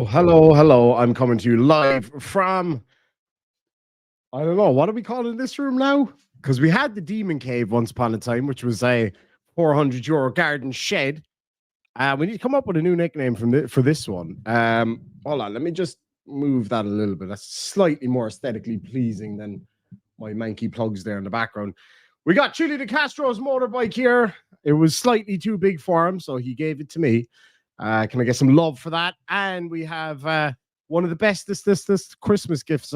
Hello. I'm coming to you live from, I don't know, what are we calling this room now? Because we had the Demon Cave once upon a time, which was a €400 garden shed. We need to come up with a new nickname for this one. Hold on, let me just move that a little bit. That's slightly more aesthetically pleasing than my manky plugs there in the background. We got Chili De Castro's motorbike here. It was slightly too big for him, so he gave it to me. Can I get some love for that? And we have one of the bestest this Christmas gifts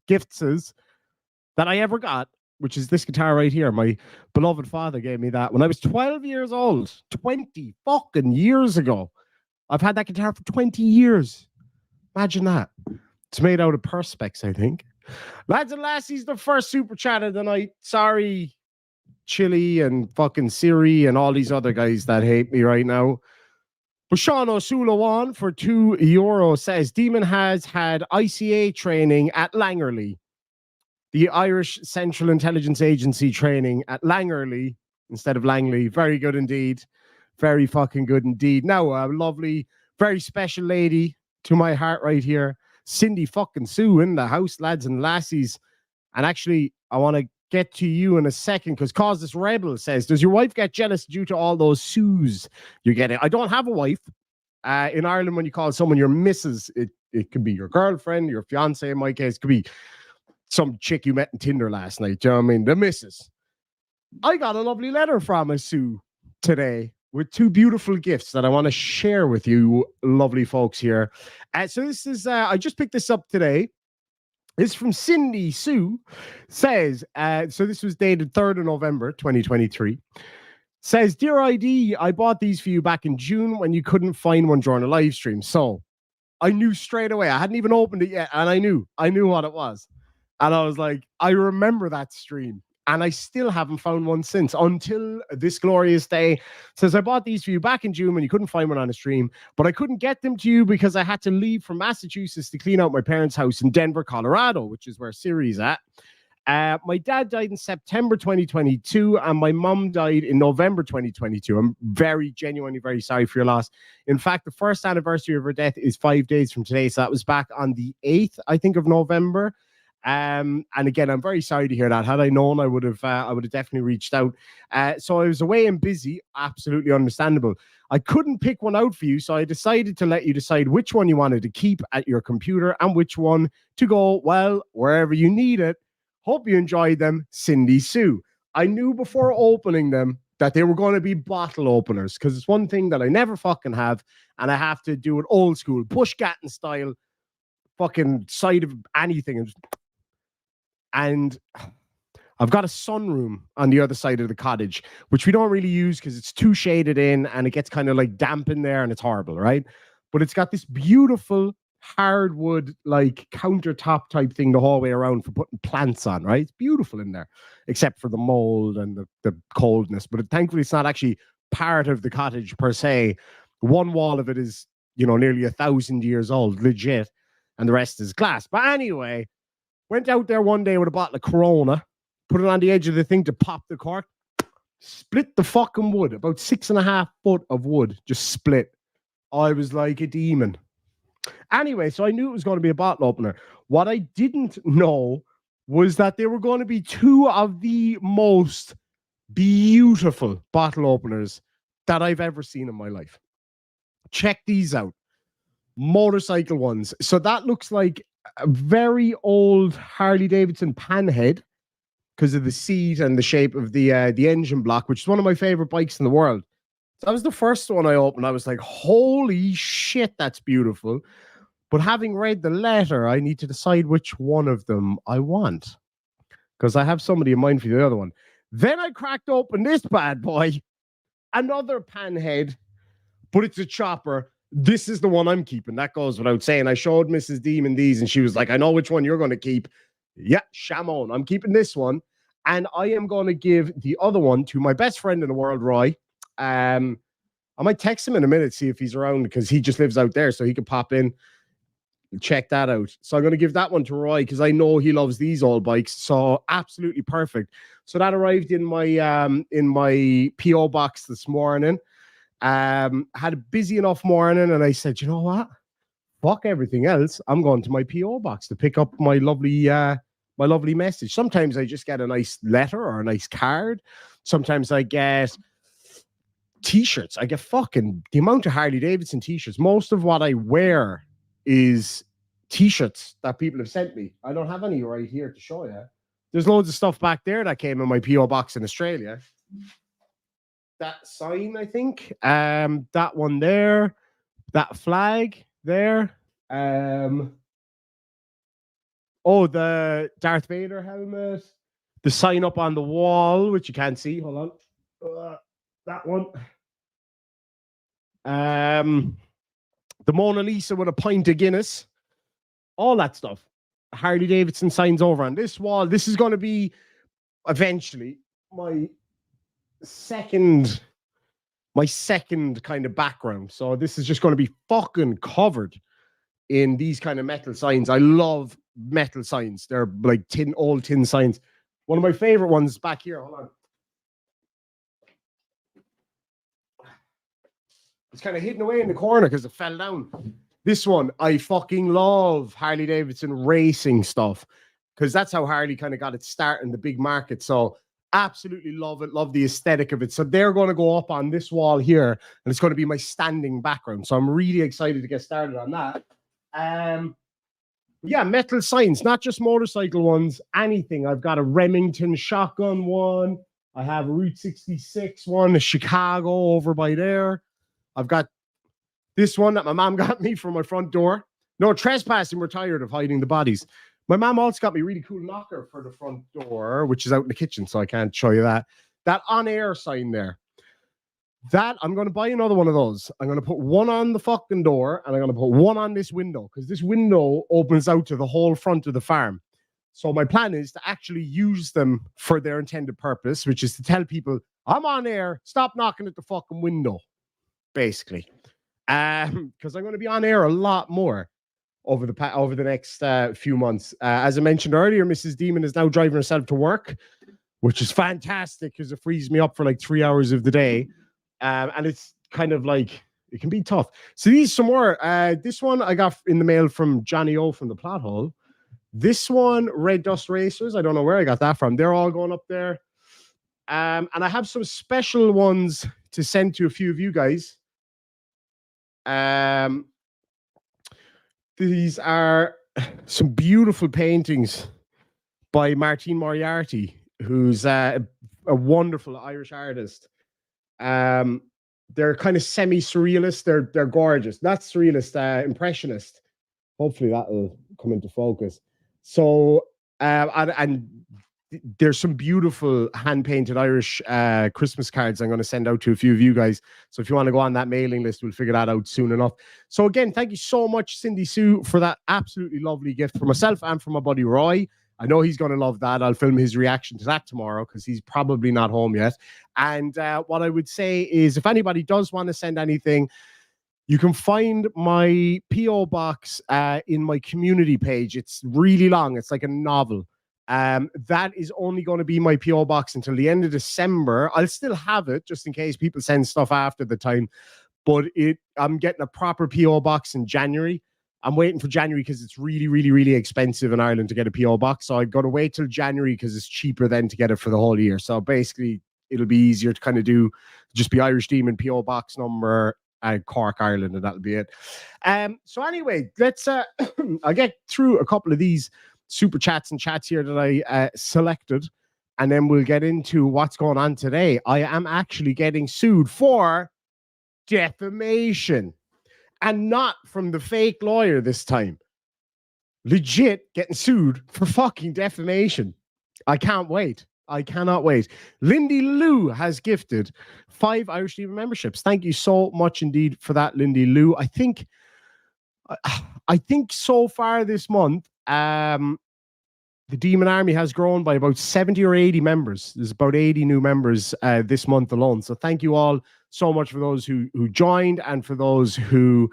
gifts that I ever got, which is this guitar right here. My beloved father gave me that when I was 12 years old, 20 fucking years ago. I've had that guitar for 20 years. Imagine that. It's made out of Perspex, I think. Lads and lassies, the first super chat of the night. Sorry, Chili and fucking Siri and all these other guys that hate me right now. But Sean O'Sulawan for €2 says Demon has had ICA training at Langerley, the Irish Central Intelligence Agency training at Langerley instead of Langley. Very good indeed. Very fucking good indeed. Now, a lovely, very special lady to my heart right here, Cindy fucking Sue in the house, lads and lassies. And actually, I want to get to you in a second because Causeless Rebel says, does your wife get jealous due to all those Sues you're getting? I don't have a wife. In Ireland, when you call someone your missus, it could be your girlfriend, your fiance in my case. It could be some chick you met in Tinder last night. Do you know what I mean? The missus. I got a lovely letter from a Sue today with two beautiful gifts that I want to share with you, lovely folks here. So this is, I just picked this up today. It's from Cindy Sue. Says, so this was dated 3rd of November, 2023. Says, Dear ID, I bought these for you back in June when you couldn't find one during a live stream. So I knew straight away. I hadn't even opened it yet. And I knew what it was. And I was like, I remember that stream. And I still haven't found one since until this glorious day. Says, I bought these for you back in June when you couldn't find one on a stream, but I couldn't get them to you because I had to leave from Massachusetts to clean out my parents' house in Denver, Colorado, which is where Siri's at. My dad died in September 2022, and my mum died in November 2022. I'm genuinely very sorry for your loss. In fact, the first anniversary of her death is 5 days from today. So that was back on the 8th, I think, of November. And again, I'm very sorry to hear that. Had I known, I would have definitely reached out. So I was away and busy. Absolutely understandable. I couldn't pick one out for you, so I decided to let you decide which one you wanted to keep at your computer and which one to go, well, wherever you need it. Hope you enjoyed them, Cindy Sue. I knew before opening them that they were going to be bottle openers because it's one thing that I never fucking have, and I have to do it old school, Bush Gatton style, fucking side of anything. And I've got a sunroom on the other side of the cottage, which we don't really use because it's too shaded in and it gets kind of like damp in there and it's horrible, right? But it's got this beautiful hardwood, like countertop type thing the whole way around for putting plants on, right? It's beautiful in there, except for the mold and the coldness. But thankfully, it's not actually part of the cottage per se. One wall of it is, nearly 1,000 years old, legit, and the rest is glass. But anyway, went out there one day with a bottle of Corona, put it on the edge of the thing to pop the cork, split the fucking wood, about 6.5 foot of wood, just split. I was like a demon. Anyway, so I knew it was going to be a bottle opener. What I didn't know was that they were going to be two of the most beautiful bottle openers that I've ever seen in my life. Check these out. Motorcycle ones. So that looks like a very old Harley Davidson panhead because of the seat and the shape of the engine block, which is one of my favorite bikes in the world. So that was the first one I opened. I was like, holy shit, that's beautiful. But having read the letter, I need to decide which one of them I want because I have somebody in mind for the other one. Then I cracked open this bad boy, another panhead, but it's a chopper. This is the one I'm keeping. That goes without saying. I showed Mrs. Demon these and she was like, I know which one you're going to keep. Yeah, Shamon. I'm keeping this one. And I am going to give the other one to my best friend in the world, Roy. I might text him in a minute, see if he's around because he just lives out there so he can pop in and check that out. So I'm going to give that one to Roy because I know he loves these old bikes. So absolutely perfect. So that arrived in my PO box this morning. Had a busy enough morning, and I said, you know what? Fuck everything else. I'm going to my PO box to pick up my lovely message. Sometimes I just get a nice letter or a nice card. Sometimes I get t-shirts. I get fucking the amount of Harley Davidson t-shirts. Most of what I wear is t-shirts that people have sent me. I don't have any right here to show you. There's loads of stuff back there that came in my PO box in Australia. That sign, I think. That one there. That flag there. Oh, the Darth Vader helmet. The sign up on the wall, which you can't see. Hold on. That one. The Mona Lisa with a pint of Guinness. All that stuff. Harley Davidson signs over on this wall. This is going to be eventually my second kind of background. So this is just going to be fucking covered in these kind of metal signs. I love metal signs. They're like old tin signs. One of my favorite ones back here. Hold on. It's kind of hidden away in the corner because it fell down. This one, I fucking love Harley Davidson racing stuff because that's how Harley kind of got its start in the big market. So absolutely love it. Love the aesthetic of it. So they're going to go up on this wall here and it's going to be my standing background. So I'm really excited to get started on that. Yeah, metal signs, not just motorcycle ones, anything. I've got a Remington shotgun one. I have a Route 66 one, a Chicago over by there. I've got this one that my mom got me from my front door. No trespassing, we're tired of hiding the bodies. My mom also got me a really cool knocker for the front door, which is out in the kitchen, so I can't show you that. That on-air sign there. That, I'm going to buy another one of those. I'm going to put one on the fucking door, and I'm going to put one on this window, because this window opens out to the whole front of the farm. So my plan is to actually use them for their intended purpose, which is to tell people, I'm on air, stop knocking at the fucking window, basically. Because I'm going to be on air a lot more over the next few months. As I mentioned earlier, Mrs. Demon is now driving herself to work, which is fantastic because it frees me up for like 3 hours of the day. And it's kind of like, it can be tough. So these some more. This one I got in the mail from Johnny O from the Plot Hole. This one, Red Dust Racers. I don't know where I got that from. They're all going up there. And I have some special ones to send to a few of you guys. These are some beautiful paintings by Martine Moriarty, who's a wonderful Irish artist. They're kind of semi-surrealist. They're gorgeous. Not surrealist, impressionist. Hopefully that'll come into focus. So, and there's some beautiful hand-painted Irish Christmas cards I'm going to send out to a few of you guys. So if you want to go on that mailing list, we'll figure that out soon enough. So again, thank you so much, Cindy Sue, for that absolutely lovely gift for myself and for my buddy Roy. I know he's going to love that. I'll film his reaction to that tomorrow because he's probably not home yet. And what I would say is if anybody does want to send anything, you can find my P.O. box in my community page. It's really long. It's like a novel. That is only going to be my P.O. box until the end of December. I'll still have it just in case people send stuff after the time. But I'm getting a proper P.O. box in January. I'm waiting for January because it's really, really, really expensive in Ireland to get a P.O. box. So I've got to wait till January because it's cheaper then to get it for the whole year. So basically, it'll be easier to kind of do just be Irish Demon P.O. box number Cork, Ireland, and that'll be it. So anyway, let's I'll get through a couple of these super chats and chats here that I selected, and then we'll get into what's going on today. I am actually getting sued for defamation, and not from the fake lawyer this time. Legit getting sued for fucking defamation. I can't wait. I cannot wait. Lindy Lou has gifted 5 Irish Demon memberships. Thank you so much indeed for that, Lindy Lou. I think so far this month, the Demon Army has grown by about 70 or 80 members. There's about 80 new members this month alone. So thank you all so much for those who joined and for those who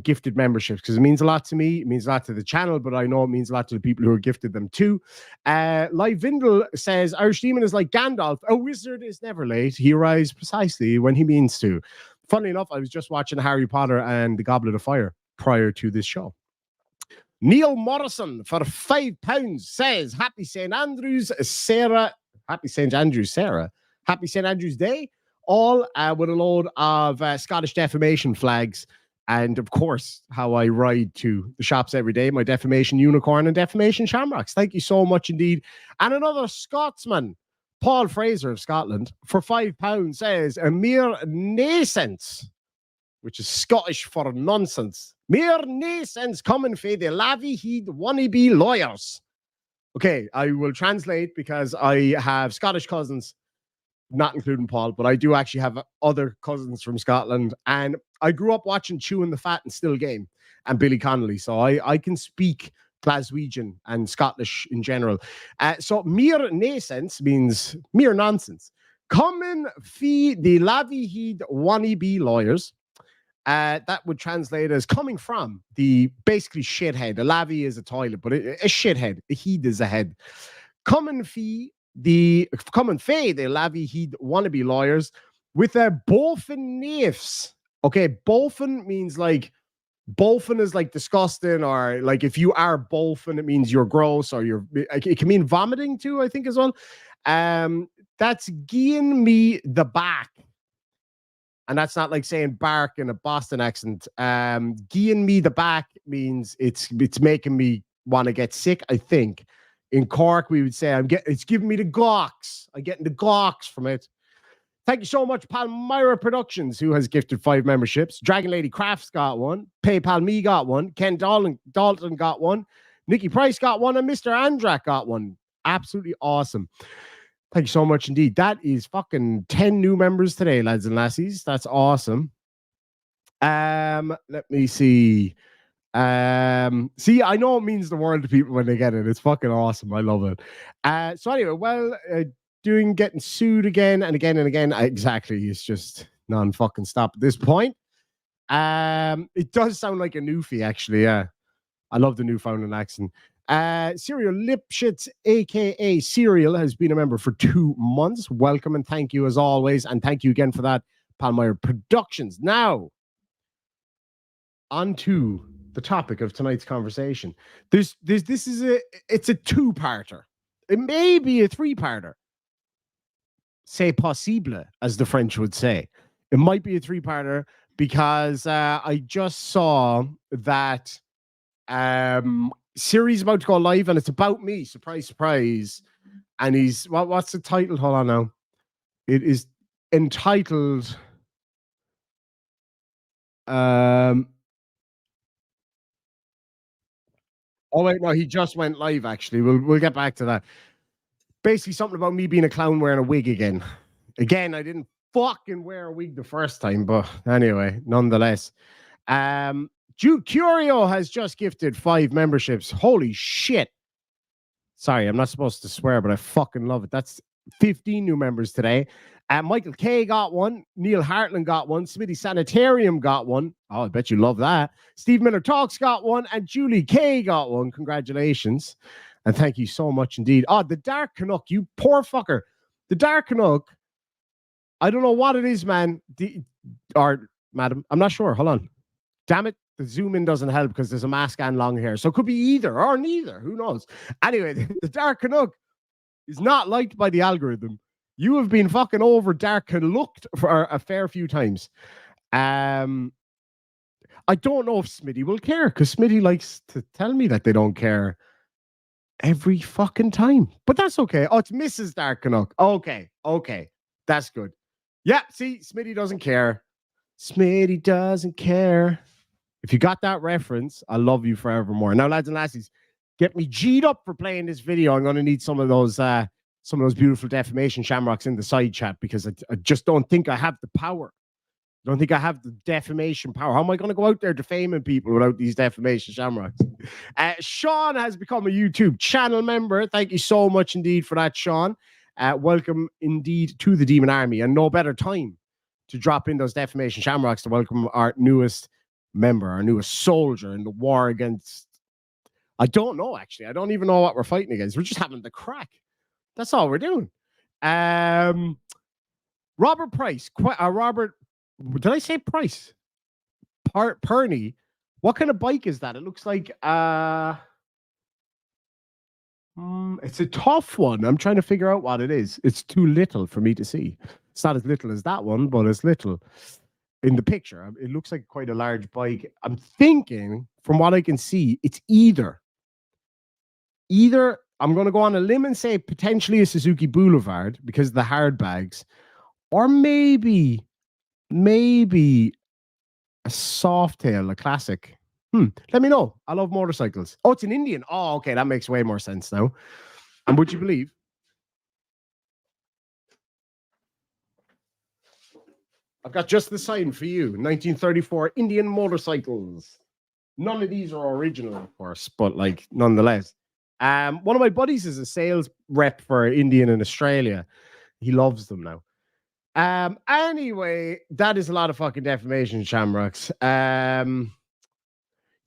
gifted memberships, because it means a lot to me. It means a lot to the channel, but I know it means a lot to the people who are gifted them too. Live Vindel says, Irish Demon is like Gandalf. A wizard is never late. He arrives precisely when he means to. Funnily enough, I was just watching Harry Potter and the Goblet of Fire prior to this show. Neil Morrison for £5 says, Happy St. Andrews, Sarah. Happy St. Andrews, Sarah. Happy St. Andrews Day. All with a load of Scottish defamation flags. And of course, how I ride to the shops every day, my defamation unicorn and defamation shamrocks. Thank you so much indeed. And another Scotsman, Paul Fraser of Scotland, for £5 says, a mere naissance, which is Scottish for nonsense. Mere naissance coming for the lavvy heed wannabe lawyers. Okay, I will translate because I have Scottish cousins, not including Paul, but I do actually have other cousins from Scotland. And I grew up watching Chewing the Fat and Still Game and Billy Connolly. So I can speak Glaswegian and Scottish in general. So mere naissance means mere nonsense. Coming fee the lavvy heed wannabe lawyers. That would translate as coming from the basically shithead. A lavvy is a toilet, but a shithead. A heed is a head. Coming fee the lavvy heed wannabe lawyers with their bolfin naifs. Okay, bolfin means like bolfin is like disgusting, or like if you are bolfin, it means you're gross, or it can mean vomiting too, I think as well. That's giving me the back. And that's not like saying bark in a Boston accent. Giving me the back means it's making me want to get sick, I think. In Cork, we would say it's giving me the gawks. I'm getting the gawks from it. Thank you so much, Palmyra Productions, who has gifted 5 memberships. Dragon Lady Crafts got one. PayPal Me got one. Ken Dalton got one. Nikki Price got one. And Mr. Andrak got one. Absolutely awesome. Thank you so much indeed. That is fucking 10 new members today, lads and lassies. That's awesome. Let me see. See, I know it means the world to people when they get it. It's fucking awesome. I love it. So anyway, getting sued again and again and again. Exactly. It's just non-fucking stop at this point. It does sound like a newfie, actually. Yeah. I love the Newfoundland accent. Serial Lipschitz, aka Serial, has been a member for 2 months. Welcome and thank you as always. And thank you again for that, Palmyra Productions. Now, on to the topic of tonight's conversation. It's a 2-parter. It may be a 3-parter. C'est possible, as the French would say. It might be a 3-parter because I just saw that series about to go live and it's about me. Surprise, surprise. And what's the title? Hold on now. It is entitled oh wait, no, he just went live actually. We'll get back to that. Basically something about me being a clown wearing a wig again. Again, I didn't fucking wear a wig the first time, but anyway, nonetheless. Jude Curio has just gifted 5 memberships. Holy shit. Sorry, I'm not supposed to swear, but I fucking love it. That's 15 new members today. Michael K got one. Neil Hartland got one. Smitty Sanitarium got one. Oh, I bet you love that. Steve Miller Talks got one. And Julie K got one. Congratulations. And thank you so much indeed. Oh, the Dark Canuck, you poor fucker. The Dark Canuck, I don't know what it is, man. Or madam, I'm not sure. Hold on. Damn it. The zoom in doesn't help because there's a mask and long hair. So it could be either or neither. Who knows? Anyway, the Dark Canuck is not liked by the algorithm. You have been fucking over Dark Canucked for a fair few times. I don't know if Smitty will care because Smitty likes to tell me that they don't care every fucking time. But that's okay. Oh, it's Mrs. Dark Canuck. Okay. That's good. Yeah, see, Smitty doesn't care. Smitty doesn't care. If you got that reference, I love you forevermore. Now, lads and lassies, get me G'd up for playing this video. I'm going to need some of those beautiful defamation shamrocks in the side chat because I just don't think I have the power. I don't think I have the defamation power. How am I going to go out there defaming people without these defamation shamrocks? Sean has become a YouTube channel member. Thank you so much indeed for that, Sean. Welcome indeed to the Demon Army, and no better time to drop in those defamation shamrocks to welcome our newest member, our newest soldier in the war against, I don't know, actually. I don't even know what we're fighting against. We're just having the crack. That's all we're doing. Robert Price, Robert Did I say price? Perny. What kind of bike is that? It looks like it's a tough one. I'm trying to figure out what it is. It's too little for me to see. It's not as little as that one, but it's little in the picture. It looks like quite a large bike. I'm thinking, from what I can see, it's either I'm going to go on a limb and say potentially a Suzuki Boulevard because of the hard bags, or maybe a Softail, a classic. Let me know. I love motorcycles. Oh, it's an Indian. Oh, okay. That makes way more sense now. And would you believe? I've got just the sign for you. 1934 Indian motorcycles. None of these are original, of course, but like nonetheless. One of my buddies is a sales rep for Indian in Australia. He loves them now. Anyway, that is a lot of fucking defamation, Shamrocks.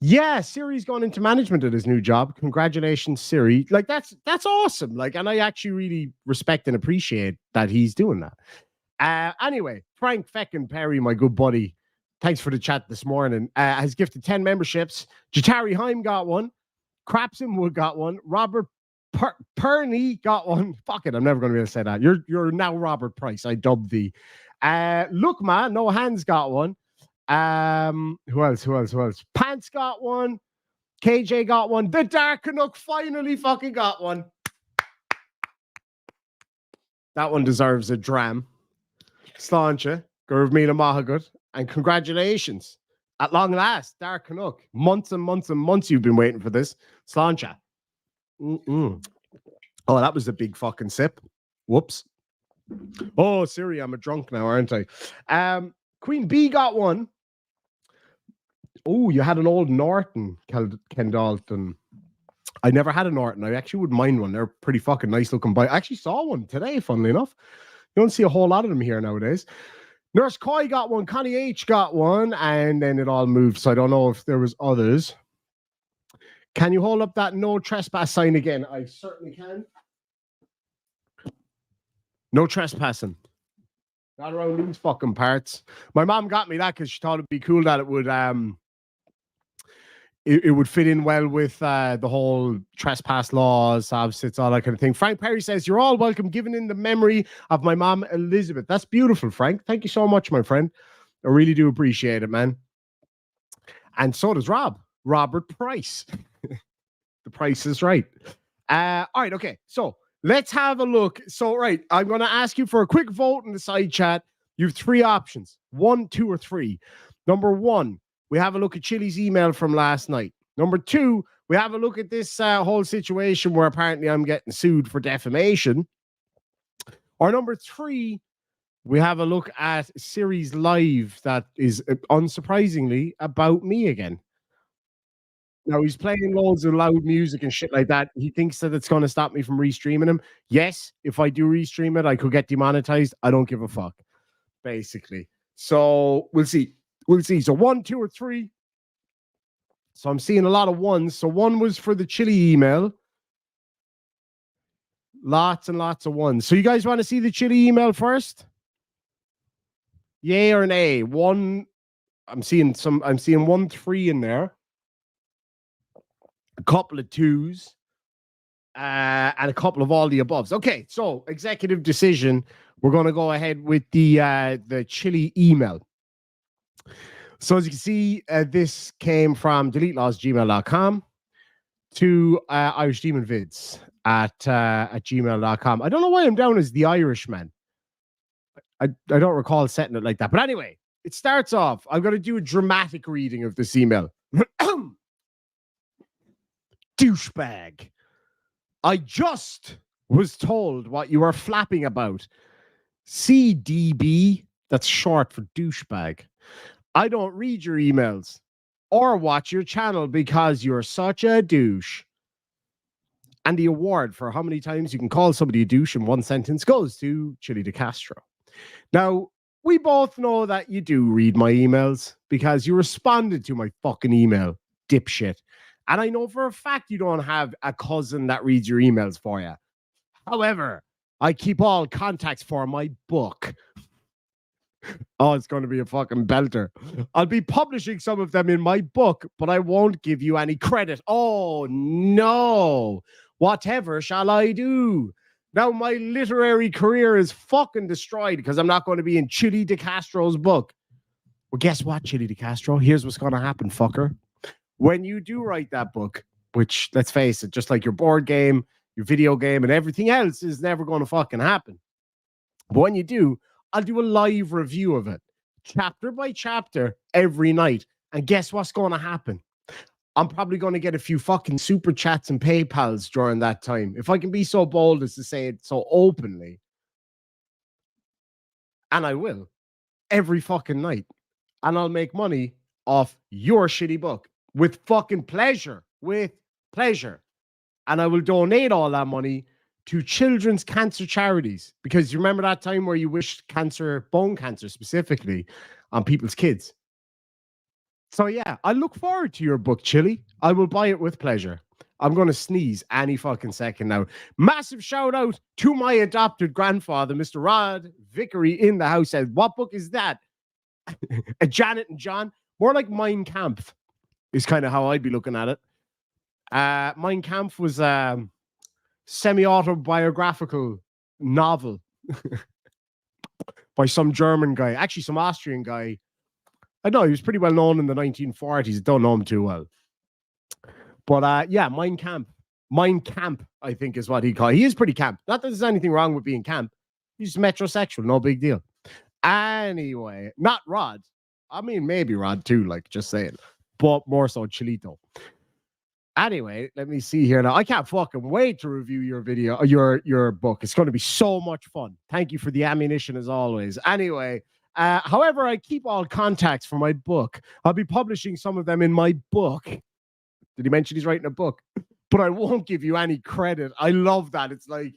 Yeah, Siri's gone into management at his new job. Congratulations, Siri. Like that's awesome. Like, and I actually really respect and appreciate that he's doing that. Anyway, Frank Feckin Perry, my good buddy, thanks for the chat this morning. Has gifted 10 memberships. Jatari Heim got one. Crapsonwood got one. Robert Perney got one. Fuck it, I'm never going to be able to say that. You're now Robert Price. I dubbed thee. Look, man, no hands got one. Who else? Pants got one. KJ got one. The Dark Canuck finally fucking got one. That one deserves a dram. Sláinte, Gurv Mila Mahagut, and congratulations. At long last, Dark Canuck. Months and months and months you've been waiting for this. Sláinte. Oh, that was a big fucking sip. Whoops. Oh, Siri, I'm a drunk now, aren't I? Queen B got one. Oh, you had an old Norton, Ken Dalton. I never had a Norton. I actually would mind one. They're pretty fucking nice looking bike. I actually saw one today, funnily enough. You don't see a whole lot of them here nowadays. Nurse Coy got one. Connie H got one. And then it all moved. So I don't know if there was others. Can you hold up that no trespass sign again? I certainly can. No trespassing. Not around these fucking parts. My mom got me that because she thought it'd be cool that it would it would fit in well with the whole trespass laws, obsits, all that kind of thing. Frank Perry says, you're all welcome, given in the memory of my mom, Elizabeth. That's beautiful, Frank. Thank you so much, my friend. I really do appreciate it, man. And so does Robert Price. The price is right. All right, okay. So let's have a look. So, right, I'm going to ask you for a quick vote in the side chat. You have three options, 1, 2, or 3. Number 1, we have a look at Chili's email from last night. Number 2, we have a look at this whole situation where apparently I'm getting sued for defamation. Or number 3, we have a look at Siri's live that is unsurprisingly about me again. Now he's playing loads of loud music and shit like that. He thinks that it's going to stop me from restreaming him. Yes, if I do restream it, I could get demonetized. I don't give a fuck, basically. So we'll see. So 1, 2, or 3. So I'm seeing a lot of ones. So 1 was for the Chili email. Lots and lots of ones. So you guys want to see the Chili email first? Yay or nay? 1. I'm seeing 1, 3 in there. A couple of 2s. And a couple of all the aboves. Okay, so executive decision. We're going to go ahead with the Chili email. So as you can see, this came from deletelawsgmail.com to IrishDemonVids at gmail.com. I don't know why I'm down as the Irishman. I don't recall setting it like that. But anyway, it starts off. I'm going to do a dramatic reading of this email. Douchebag. I just was told what you are flapping about. CDB, that's short for douchebag. I don't read your emails or watch your channel because you're such a douche. And the award for how many times you can call somebody a douche in one sentence goes to Chili de Castro. Now, we both know that you do read my emails because you responded to my fucking email, dipshit. And I know for a fact you don't have a cousin that reads your emails for you. However, I keep all contacts for my book. Oh, it's going to be a fucking belter. I'll be publishing some of them in my book, but I won't give you any credit. Oh, no. Whatever shall I do? Now my literary career is fucking destroyed because I'm not going to be in Chili De Castro's book. Well, guess what, Chili De Castro? Here's what's going to happen, fucker. When you do write that book, which, let's face it, just like your board game, your video game, and everything else is never going to fucking happen. But when you do, I'll do a live review of it, chapter by chapter, every night. And guess what's going to happen? I'm probably going to get a few fucking super chats and PayPals during that time. If I can be so bold as to say it so openly. And I will. Every fucking night. And I'll make money off your shitty book with fucking pleasure. With pleasure. And I will donate all that money to children's cancer charities. Because you remember that time where you wished cancer, bone cancer specifically, on people's kids. So yeah, I look forward to your book, Chili. I will buy it with pleasure. I'm going to sneeze any fucking second now. Massive shout out to my adopted grandfather, Mr. Rod Vickery in the house. Said, what book is that? A Janet and John? More like Mein Kampf is kind of how I'd be looking at it. Mein Kampf was a semi-autobiographical novel by some German guy, actually some Austrian guy. I know he was pretty well known in the 1940s. Don't know him too well. But yeah, Mein Kampf. Mein Camp, I think is what he called. He is pretty camp. Not that there's anything wrong with being camp. He's metrosexual, no big deal. Anyway, not Rod. I mean, maybe Rod too, like just saying. But more so Chilito. Anyway, let me see here now. I can't fucking wait to review your video, your book. It's going to be so much fun. Thank you for the ammunition as always. Anyway, however, I keep all contacts for my book. I'll be publishing some of them in my book. Did he mention he's writing a book? But I won't give you any credit. I love that. It's like,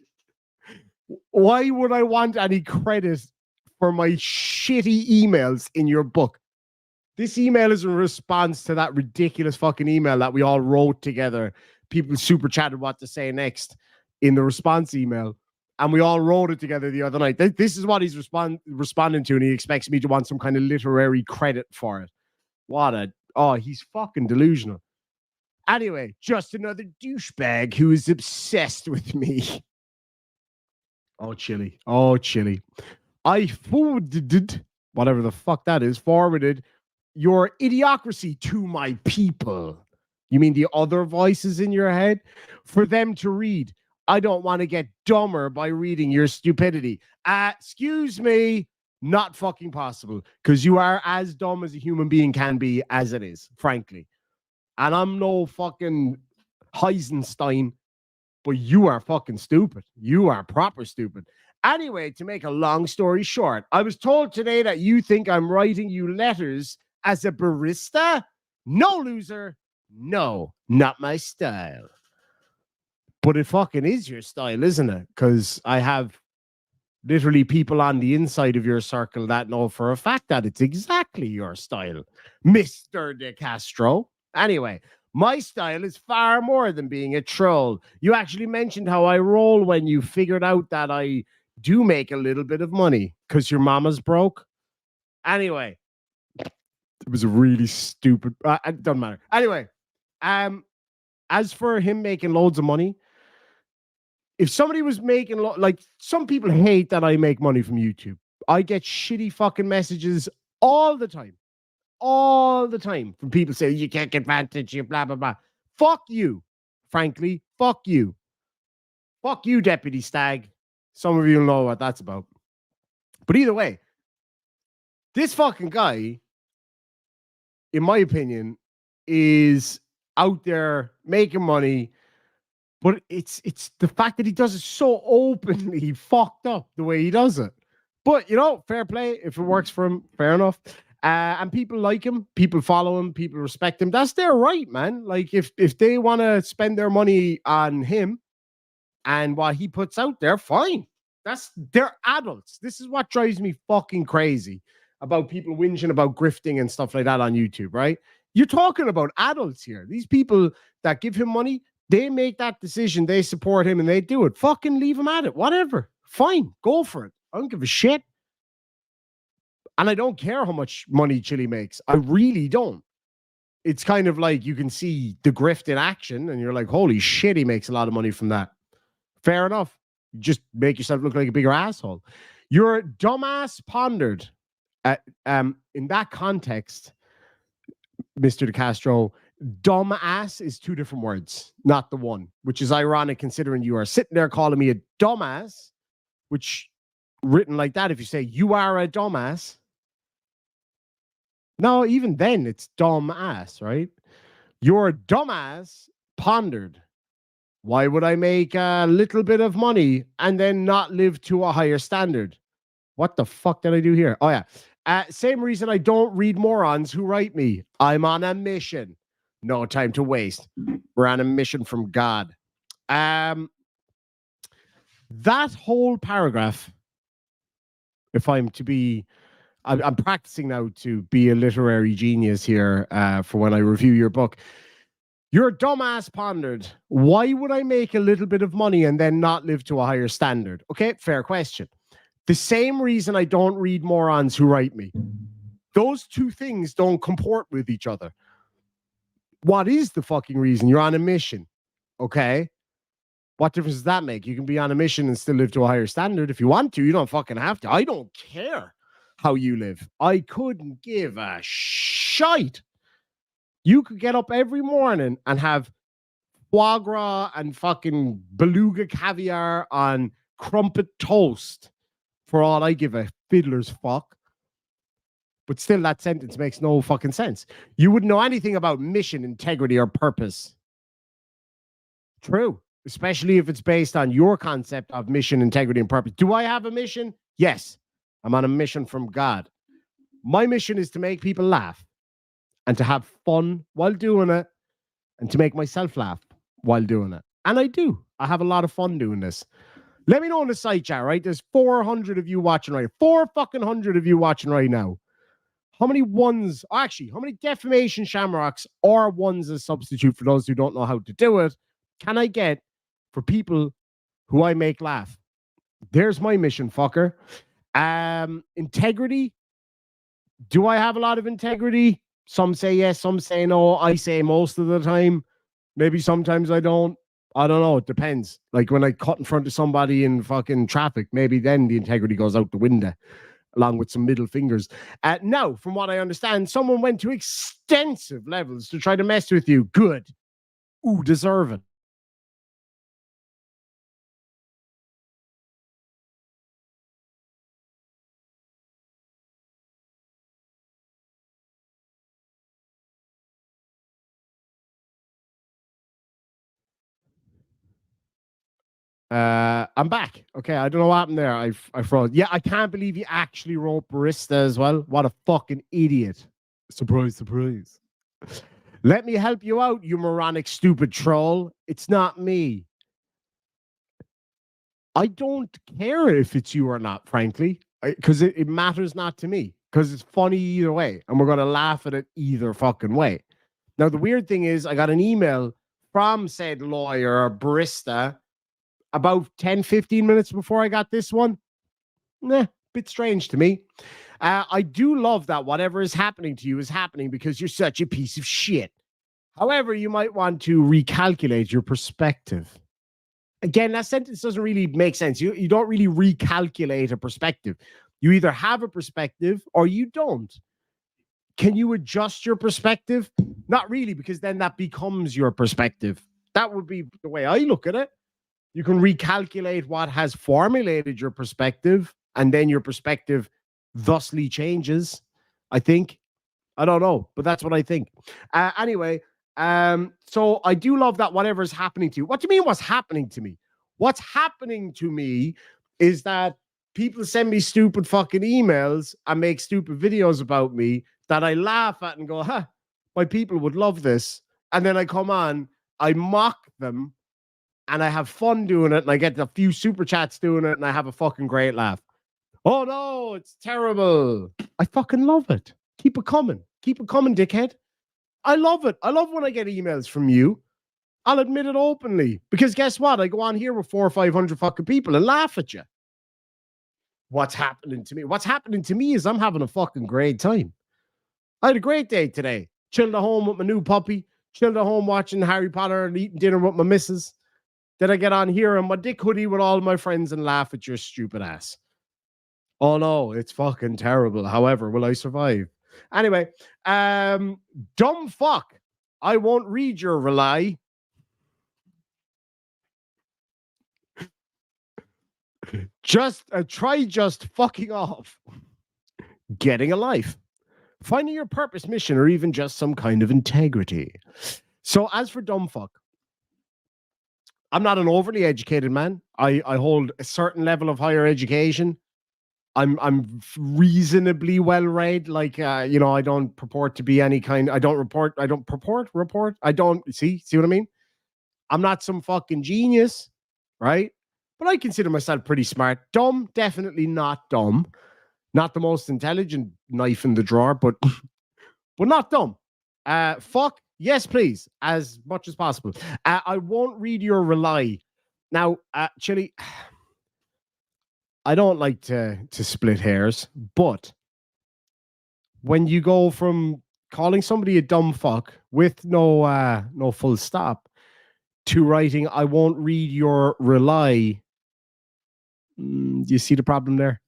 why would I want any credit for my shitty emails in your book? This email is a response to that ridiculous fucking email that we all wrote together. People super chatted what to say next in the response email. And we all wrote it together the other night. This is what he's responding to, and he expects me to want some kind of literary credit for it. He's fucking delusional. Anyway, just another douchebag who is obsessed with me. Oh, Chili. I forwarded, whatever the fuck that is, forwarded your idiocracy to my people. You mean the other voices in your head? For them to read. I don't want to get dumber by reading your stupidity. Excuse me. Not fucking possible. Because you are as dumb as a human being can be as it is, frankly. And I'm no fucking Heisenstein, but you are fucking stupid. You are proper stupid. Anyway, to make a long story short, I was told today that you think I'm writing you letters as a barista? No, loser. No, not my style. But it fucking is your style, isn't it? Because I have literally people on the inside of your circle that know for a fact that it's exactly your style, Mr. De Castro. Anyway, my style is far more than being a troll. You actually mentioned how I roll when you figured out that I do make a little bit of money because your mama's broke. Anyway, it was a really stupid. It doesn't matter. Anyway, as for him making loads of money, if somebody was making like some people hate that I make money from YouTube. I get shitty fucking messages all the time from people saying you can't get advantage, you blah blah blah. Fuck you, frankly. Fuck you, Deputy Stag. Some of you know what that's about. But either way, this fucking guy, in my opinion, is out there making money. But it's the fact that he does it so openly fucked up the way he does it. But, you know, fair play. If it works for him, fair enough. And people like him, people follow him, people respect him. That's their right, man. Like, if they want to spend their money on him and what he puts out there, fine. They're adults. This is what drives me fucking crazy about people whinging about grifting and stuff like that on YouTube, right? You're talking about adults here. These people that give him money, they make that decision. They support him and they do it. Fucking leave him at it. Whatever. Fine. Go for it. I don't give a shit. And I don't care how much money Chile makes. I really don't. It's kind of like you can see the grift in action and you're like, holy shit, he makes a lot of money from that. Fair enough. Just make yourself look like a bigger asshole. You're dumbass pondered. In that context, Mr. De Castro, dumbass is two different words, not the one, which is ironic considering you are sitting there calling me a dumbass, which written like that, if you say you are a dumbass, no, even then it's dumbass, right? You're a dumbass pondered. Why would I make a little bit of money and then not live to a higher standard? What the fuck did I do here? Oh, yeah. Same reason I don't read morons who write me. I'm on a mission. No time to waste. We're on a mission from God. That whole paragraph, if I'm to be, I'm practicing now to be a literary genius here for when I review your book. You're a dumbass pondered. Why would I make a little bit of money and then not live to a higher standard? Okay, fair question. The same reason I don't read morons who write me. Those two things don't comport with each other. What is the fucking reason? You're on a mission. Okay. What difference does that make? You can be on a mission and still live to a higher standard if you want to. You don't fucking have to. I don't care how you live. I couldn't give a shite. You could get up every morning and have foie gras and fucking beluga caviar on crumpet toast for all I give a fiddler's fuck. But still, that sentence makes no fucking sense. You wouldn't know anything about mission, integrity, or purpose. True. Especially if it's based on your concept of mission, integrity, and purpose. Do I have a mission? Yes. I'm on a mission from God. My mission is to make people laugh and to have fun while doing it and to make myself laugh while doing it. And I do. I have a lot of fun doing this. Let me know in the side chat, right? There's 400 of you watching right now. 400 of you watching right now. How many ones, actually, how many defamation shamrocks or ones as substitute for those who don't know how to do it can I get for people who I make laugh? There's my mission, fucker. Integrity. Do I have a lot of integrity? Some say yes, some say no. I say most of the time. Maybe sometimes I don't. I don't know. It depends. Like when I cut in front of somebody in fucking traffic, maybe then the integrity goes out the window, along with some middle fingers. Now, from what I understand, someone went to extensive levels to try to mess with you. Good. Ooh, deserve it. I'm back. Okay, I don't know what happened there. I froze. Yeah, I can't believe you actually wrote barista as well. What a fucking idiot. Surprise, surprise. Let me help you out, you moronic, stupid troll. It's not me. I don't care if it's you or not, frankly, because it matters not to me, because it's funny either way, and we're going to laugh at it either fucking way. Now, the weird thing is I got an email from said lawyer or barista about 10, 15 minutes before I got this one. Bit strange to me. I do love that whatever is happening to you is happening because you're such a piece of shit. However, you might want to recalculate your perspective. Again, that sentence doesn't really make sense. You don't really recalculate a perspective. You either have a perspective or you don't. Can you adjust your perspective? Not really, because then that becomes your perspective. That would be the way I look at it. You can recalculate what has formulated your perspective, and then your perspective thusly changes, I think. I don't know, but that's what I think. Anyway, so I do love that whatever's happening to you. What do you mean what's happening to me? What's happening to me is that people send me stupid fucking emails and make stupid videos about me that I laugh at and go, huh, my people would love this. And then I come on, I mock them, and I have fun doing it, and I get a few super chats doing it, and I have a fucking great laugh. Oh no, it's terrible. I fucking love it. Keep it coming. Keep it coming, dickhead. I love it. I love when I get emails from you. I'll admit it openly. Because guess what? I go on here with 400 or 500 fucking people and laugh at you. what's happening to me. What's happening to me is I'm having a fucking great time. I had a great day today. Chilled at home with my new puppy. Chilled at home watching Harry Potter and eating dinner with my missus. Then I get on here in my dick hoodie with all my friends and laugh at your stupid ass. Oh no, it's fucking terrible. However, will I survive? Anyway, dumb fuck. I won't read your reply. Try just fucking off. Getting a life. Finding your purpose, mission, or even just some kind of integrity. So as for dumb fuck, I'm not an overly educated man. I hold a certain level of higher education. I'm reasonably well read. Like I don't purport to be any kind. I don't report. I don't see what I mean? I'm not some fucking genius, right? But I consider myself pretty smart. Dumb, definitely not dumb. Not the most intelligent knife in the drawer, but not dumb. Fuck, yes, please, as much as possible. I won't read your reply. Now, Chili, I don't like to split hairs, but when you go from calling somebody a dumb fuck with no full stop to writing, I won't read your reply. Do you see the problem there?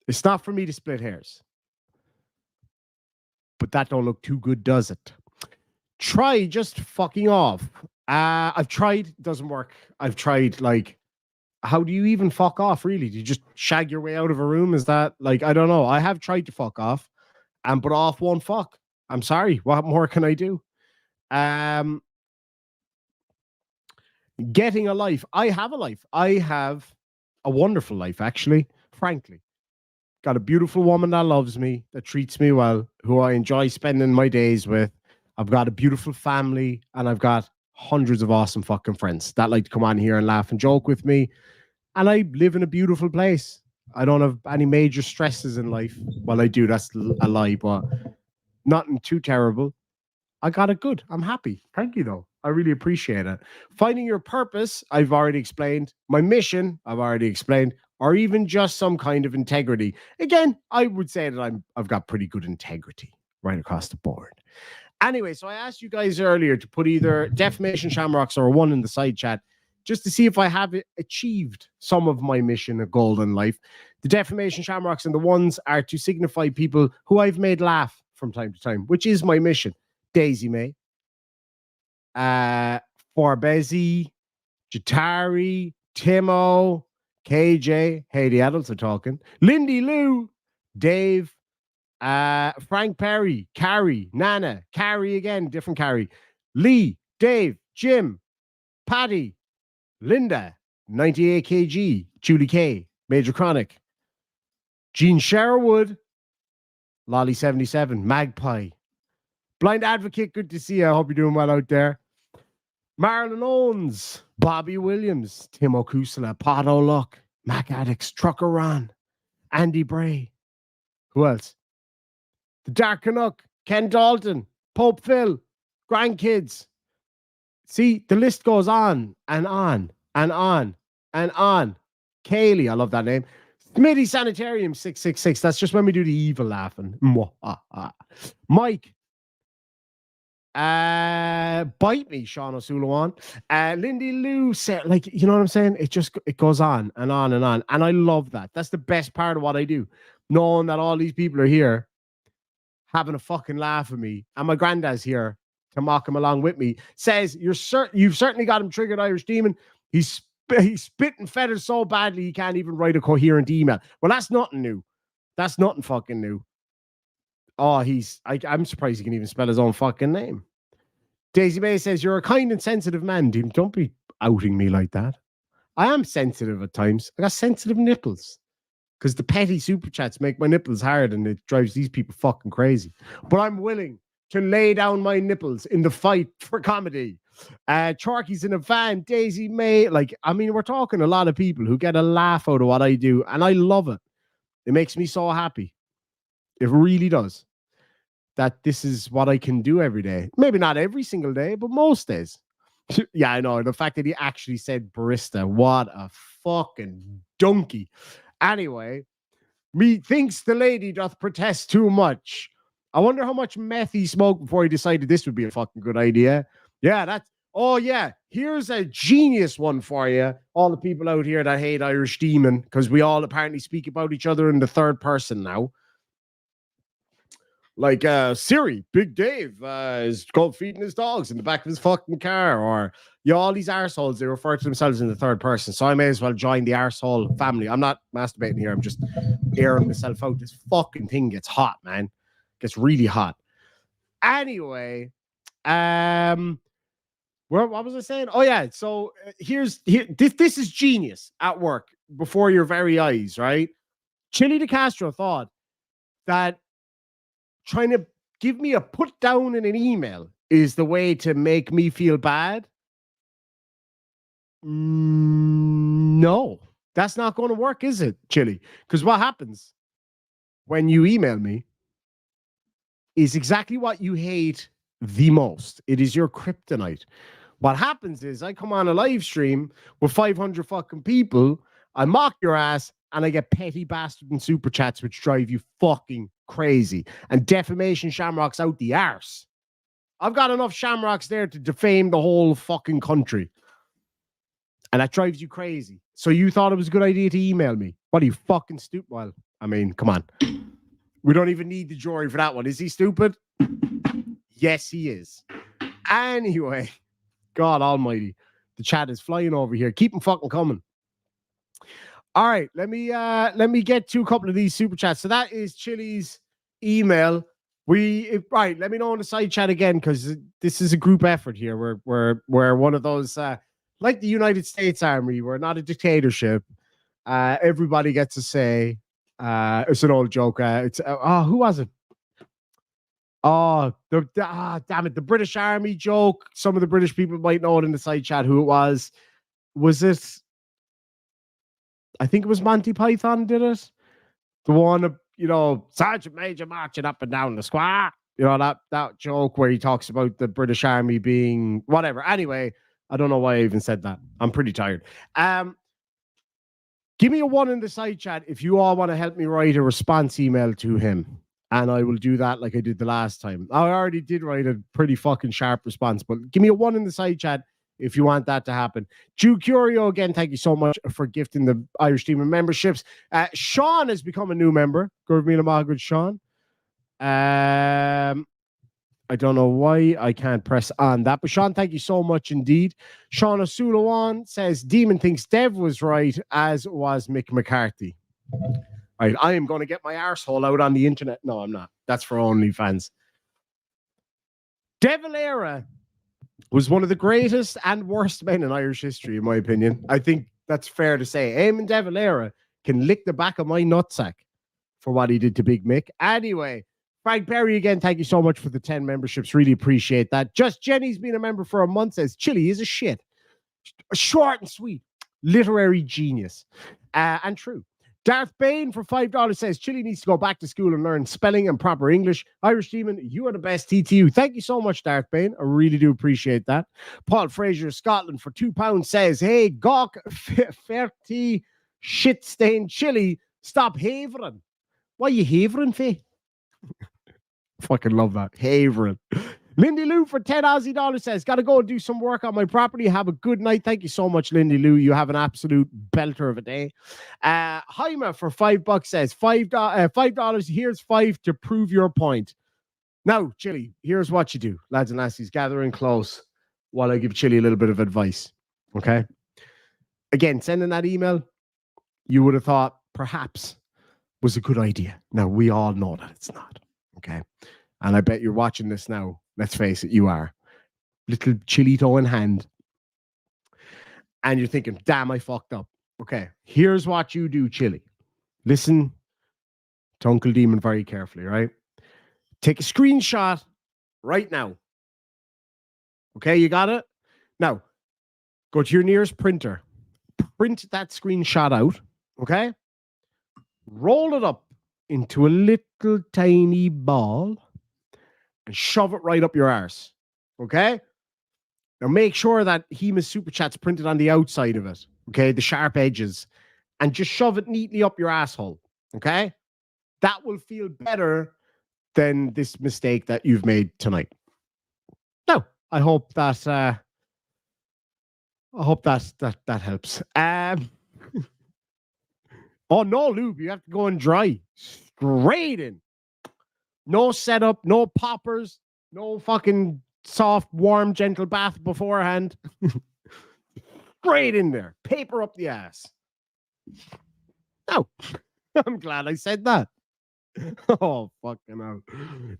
It's not for me to split hairs. But that don't look too good, does it? Try just fucking off. I've tried, doesn't work. I've tried, like, how do you even fuck off, really? Do you just shag your way out of a room? Is that, like, I don't know. I have tried to fuck off, but off won't fuck. I'm sorry. What more can I do? Getting a life. I have a life. I have a wonderful life, actually, frankly. Got a beautiful woman that loves me, that treats me well, who I enjoy spending my days with. I've got a beautiful family, and I've got hundreds of awesome fucking friends that like to come on here and laugh and joke with me. And I live in a beautiful place. I don't have any major stresses in life. Well, I do. That's a lie, but nothing too terrible. I got it good. I'm happy. Thank you, though. I really appreciate it. Finding your purpose, I've already explained. My mission, I've already explained. Or even just some kind of integrity. Again, I would say that I've got pretty good integrity right across the board. Anyway, so I asked you guys earlier to put either defamation shamrocks or one in the side chat just to see if I have achieved some of my mission, a goal in life. The defamation shamrocks and the ones are to signify people who I've made laugh from time to time, which is my mission. Daisy May, Forbezzi, Jatari, Timo, KJ, hey, the adults are talking, Lindy Lou, Dave, Frank Perry, Carrie, Nana, Carrie again, different Carrie, Lee, Dave, Jim, Patty, Linda, 98 kg, Julie K, Major Chronic, Gene Sherwood, Lolly 77, Magpie, Blind Advocate, good to see you. I hope you're doing well out there. Marlon Owens, Bobby Williams, Timo Kusala, Pat O'Luck, Mac Addicts, Trucker Ron, Andy Bray. Who else? The Dark Canuck, Ken Dalton, Pope Phil, Grandkids. See, the list goes on and on and on and on. Kaylee, I love that name. Smitty Sanitarium 666. That's just when we do the evil laughing. Mike. Bite me, Sean O'Sullivan. Lindy Lou said, like, you know what I'm saying? It goes on and on and on. And I love that. That's the best part of what I do. Knowing that all these people are here having a fucking laugh at me. And my granddad's here to mock him along with me. Says, you've certainly got him triggered, Irish Demon. He's spitting feathers so badly he can't even write a coherent email. Well, that's nothing new. That's nothing fucking new. Oh, I'm surprised he can even spell his own fucking name. Daisy May says, you're a kind and sensitive man, Dean. Don't be outing me like that. I am sensitive at times. I got sensitive nipples. Because the petty super chats make my nipples hard and it drives these people fucking crazy. But I'm willing to lay down my nipples in the fight for comedy. Charky's in a van, Daisy May. Like, I mean, we're talking a lot of people who get a laugh out of what I do. And I love it. It makes me so happy. It really does. That this is what I can do every day. Maybe not every single day, but most days. Yeah, I know. The fact that he actually said barista. What a fucking donkey. Anyway, methinks the lady doth protest too much. I wonder how much meth he smoked before he decided this would be a fucking good idea. Yeah, that's. Oh, yeah. Here's a genius one for you. All the people out here that hate Irish Demon, because we all apparently speak about each other in the third person now. Like Siri, Big Dave is going feeding his dogs in the back of his fucking car. Or, all these arseholes, they refer to themselves in the third person. So I may as well join the arsehole family. I'm not masturbating here. I'm just airing myself out. This fucking thing gets hot, man. Gets really hot. Anyway, what was I saying? Oh yeah, so this is genius at work before your very eyes, right? Chili De Castro thought that trying to give me a put down in an email is the way to make me feel bad. No, that's not going to work, is it, Chili? Because what happens when you email me is exactly what you hate the most. It is your kryptonite. What happens is I come on a live stream with 500 fucking people, I mock your ass, and I get petty bastard and super chats which drive you fucking crazy. And defamation shamrocks out the arse. I've got enough shamrocks there to defame the whole fucking country. And that drives you crazy. So you thought it was a good idea to email me. What are you, fucking stupid? Well, I mean, come on. We don't even need the jury for that one. Is he stupid? Yes, he is. Anyway, God almighty. The chat is flying over here. Keep them fucking coming. All right, let me get to a couple of these super chats. So that is Chili's email. Right, let me know in the side chat again, because this is a group effort here. We're one of those like the United States Army. We're not a dictatorship. Everybody gets a say. It's an old joke. It's who was it? Oh, damn it! The British Army joke. Some of the British people might know it in the side chat who it was. Was it? I think it was Monty Python did it. The one, Sergeant Major marching up and down the square. That joke where he talks about the British Army being whatever. Anyway, I don't know why I even said that. I'm pretty tired. Give me a 1 in the side chat if you all want to help me write a response email to him. And I will do that like I did the last time. I already did write a pretty fucking sharp response, but give me a 1 in the side chat if you want that to happen. Drew Curio, again, thank you so much for gifting the Irish Demon memberships. Sean has become a new member. Good Sean. I don't know why I can't press on that, but Sean, thank you so much indeed. Sean Osulawan says, Demon thinks Dev was right, as was Mick McCarthy. Right, I am going to get my arsehole out on the internet. No, I'm not. That's for OnlyFans. De Valera was one of the greatest and worst men in Irish history, in my opinion. I think that's fair to say. Eamon De Valera can lick the back of my nutsack for what he did to Big Mick. Anyway, Frank Perry, again, thank you so much for the 10 memberships. Really appreciate that. Just Jenny's been a member for a month, says, Chili is a shit. Short and sweet. Literary genius. And true. Darth Bain for $5 says, Chili needs to go back to school and learn spelling and proper English. Irish Demon, you are the best TTU. Thank you so much, Darth Bain. I really do appreciate that. Paul Fraser, Scotland, for £2 says, hey, Gawk, Ferty, shit-stained Chili, stop havering. Why are you havering, Faye? Fucking love that. Havering. Lindy Lou for $10 Aussie says, gotta go and do some work on my property. Have a good night. Thank you so much, Lindy Lou. You have an absolute belter of a day. Jaime for $5 says, $5. Here's 5 to prove your point. Now, Chili, here's what you do. Lads and lassies, gathering close while I give Chili a little bit of advice. Okay? Again, sending that email, you would have thought perhaps was a good idea. Now, we all know that it's not. Okay? And I bet you're watching this now. Let's face it, you are. Little chilito in hand. And you're thinking, damn, I fucked up. Okay, here's what you do, Chili. Listen to Uncle Demon very carefully, right? Take a screenshot right now. Okay, you got it? Now, go to your nearest printer. Print that screenshot out, okay? Roll it up into a little tiny ball and shove it right up your arse. Okay? Now make sure that Hema's Super Chat's printed on the outside of it. Okay? The sharp edges. and just shove it neatly up your asshole. Okay? That will feel better than this mistake that you've made tonight. No, I hope that that helps. Oh no, lube, you have to go in dry. Straight in. No setup, no poppers, no fucking soft, warm, gentle bath beforehand. Straight in there. Paper up the ass. Oh, I'm glad I said that. Oh, fucking hell.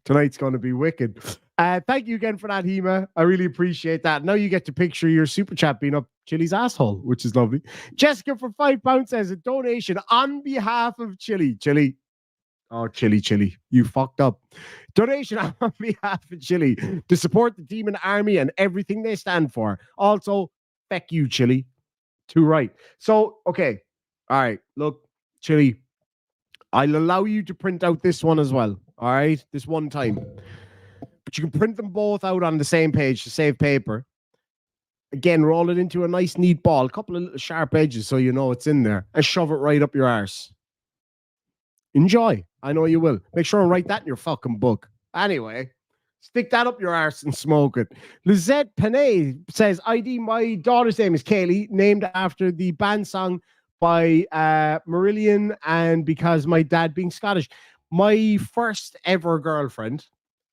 Tonight's going to be wicked. Thank you again for that, Hema. I really appreciate that. Now you get to picture your super chat being up Chili's asshole, which is lovely. Jessica for £5 says a donation on behalf of Chili. Chili. Oh, Chili. You fucked up. Donation on behalf of Chili to support the Demon Army and everything they stand for. Also, feck you, Chili. Too right. So, okay. All right. Look, Chili, I'll allow you to print out this one as well. All right. This one time. But you can print them both out on the same page to save paper. Again, roll it into a nice, neat ball. A couple of little sharp edges so you know it's in there. And shove it right up your arse. Enjoy. I know you will. Make sure and write that in your fucking book. Anyway, stick that up your arse and smoke it. Lizette Panay says, ID, my daughter's name is Kaylee, named after the band song by Marillion, and because my dad being Scottish. My first ever girlfriend,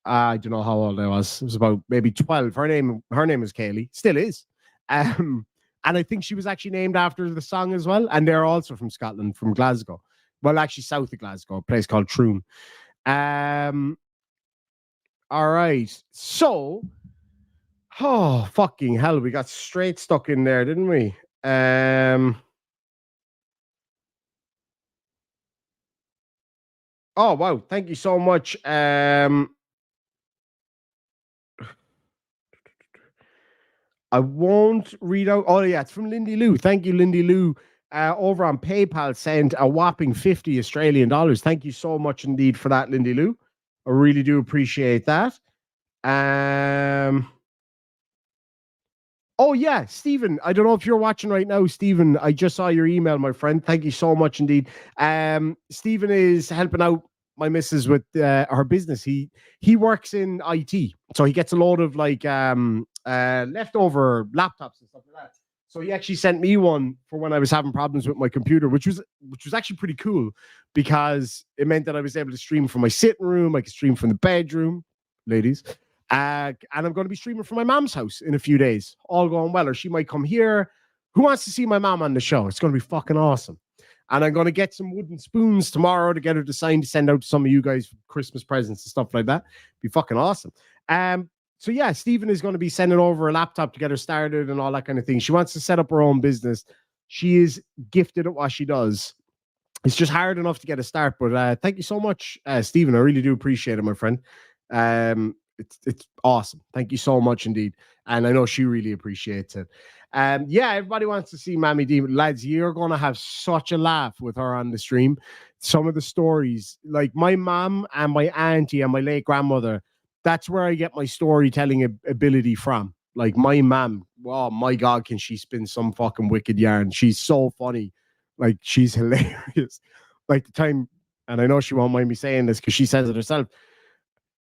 I don't know how old I was. It was about maybe 12. Her name is Kaylee. Still is. And I think she was actually named after the song as well. And they're also from Scotland, from Glasgow. Well, actually, south of Glasgow, a place called Troon. All right. So, oh, fucking hell. We got straight stuck in there, didn't we? Oh, wow. Thank you so much. I won't read out. Oh, yeah. It's from Lindy Lou. Thank you, Lindy Lou. Over on PayPal, sent a whopping 50 Australian dollars. Thank you so much indeed for that, Lindy Lou. I really do appreciate that. Oh, yeah, Stephen. I don't know if you're watching right now, Stephen. I just saw your email, my friend. Thank you so much indeed. Stephen is helping out my missus with her business. He works in IT, so he gets a load of like leftover laptops and stuff like that. So he actually sent me one for when I was having problems with my computer, which was actually pretty cool because it meant that I was able to stream from my sitting room. I could stream from the bedroom, ladies. And I'm going to be streaming from my mom's house in a few days. All going well, or she might come here. Who wants to see my mom on the show? It's going to be fucking awesome. And I'm going to get some wooden spoons tomorrow to get her to sign to send out to some of you guys for Christmas presents and stuff like that. Be fucking awesome. So yeah, Stephen is going to be sending over a laptop to get her started and all that kind of thing. She wants to set up her own business. She is gifted at what she does. It's just hard enough to get a start. But thank you so much, Stephen. I really do appreciate it, my friend. It's awesome. Thank you so much indeed. And I know she really appreciates it. Yeah, everybody wants to see Mammy D. Lads, you're going to have such a laugh with her on the stream. Some of the stories, like my mom and my auntie and my late grandmother, that's where I get my storytelling ability from. Like my mom, oh my God, can she spin some fucking wicked yarn? She's so funny. Like she's hilarious. Like the time, and I know she won't mind me saying this because she says it herself.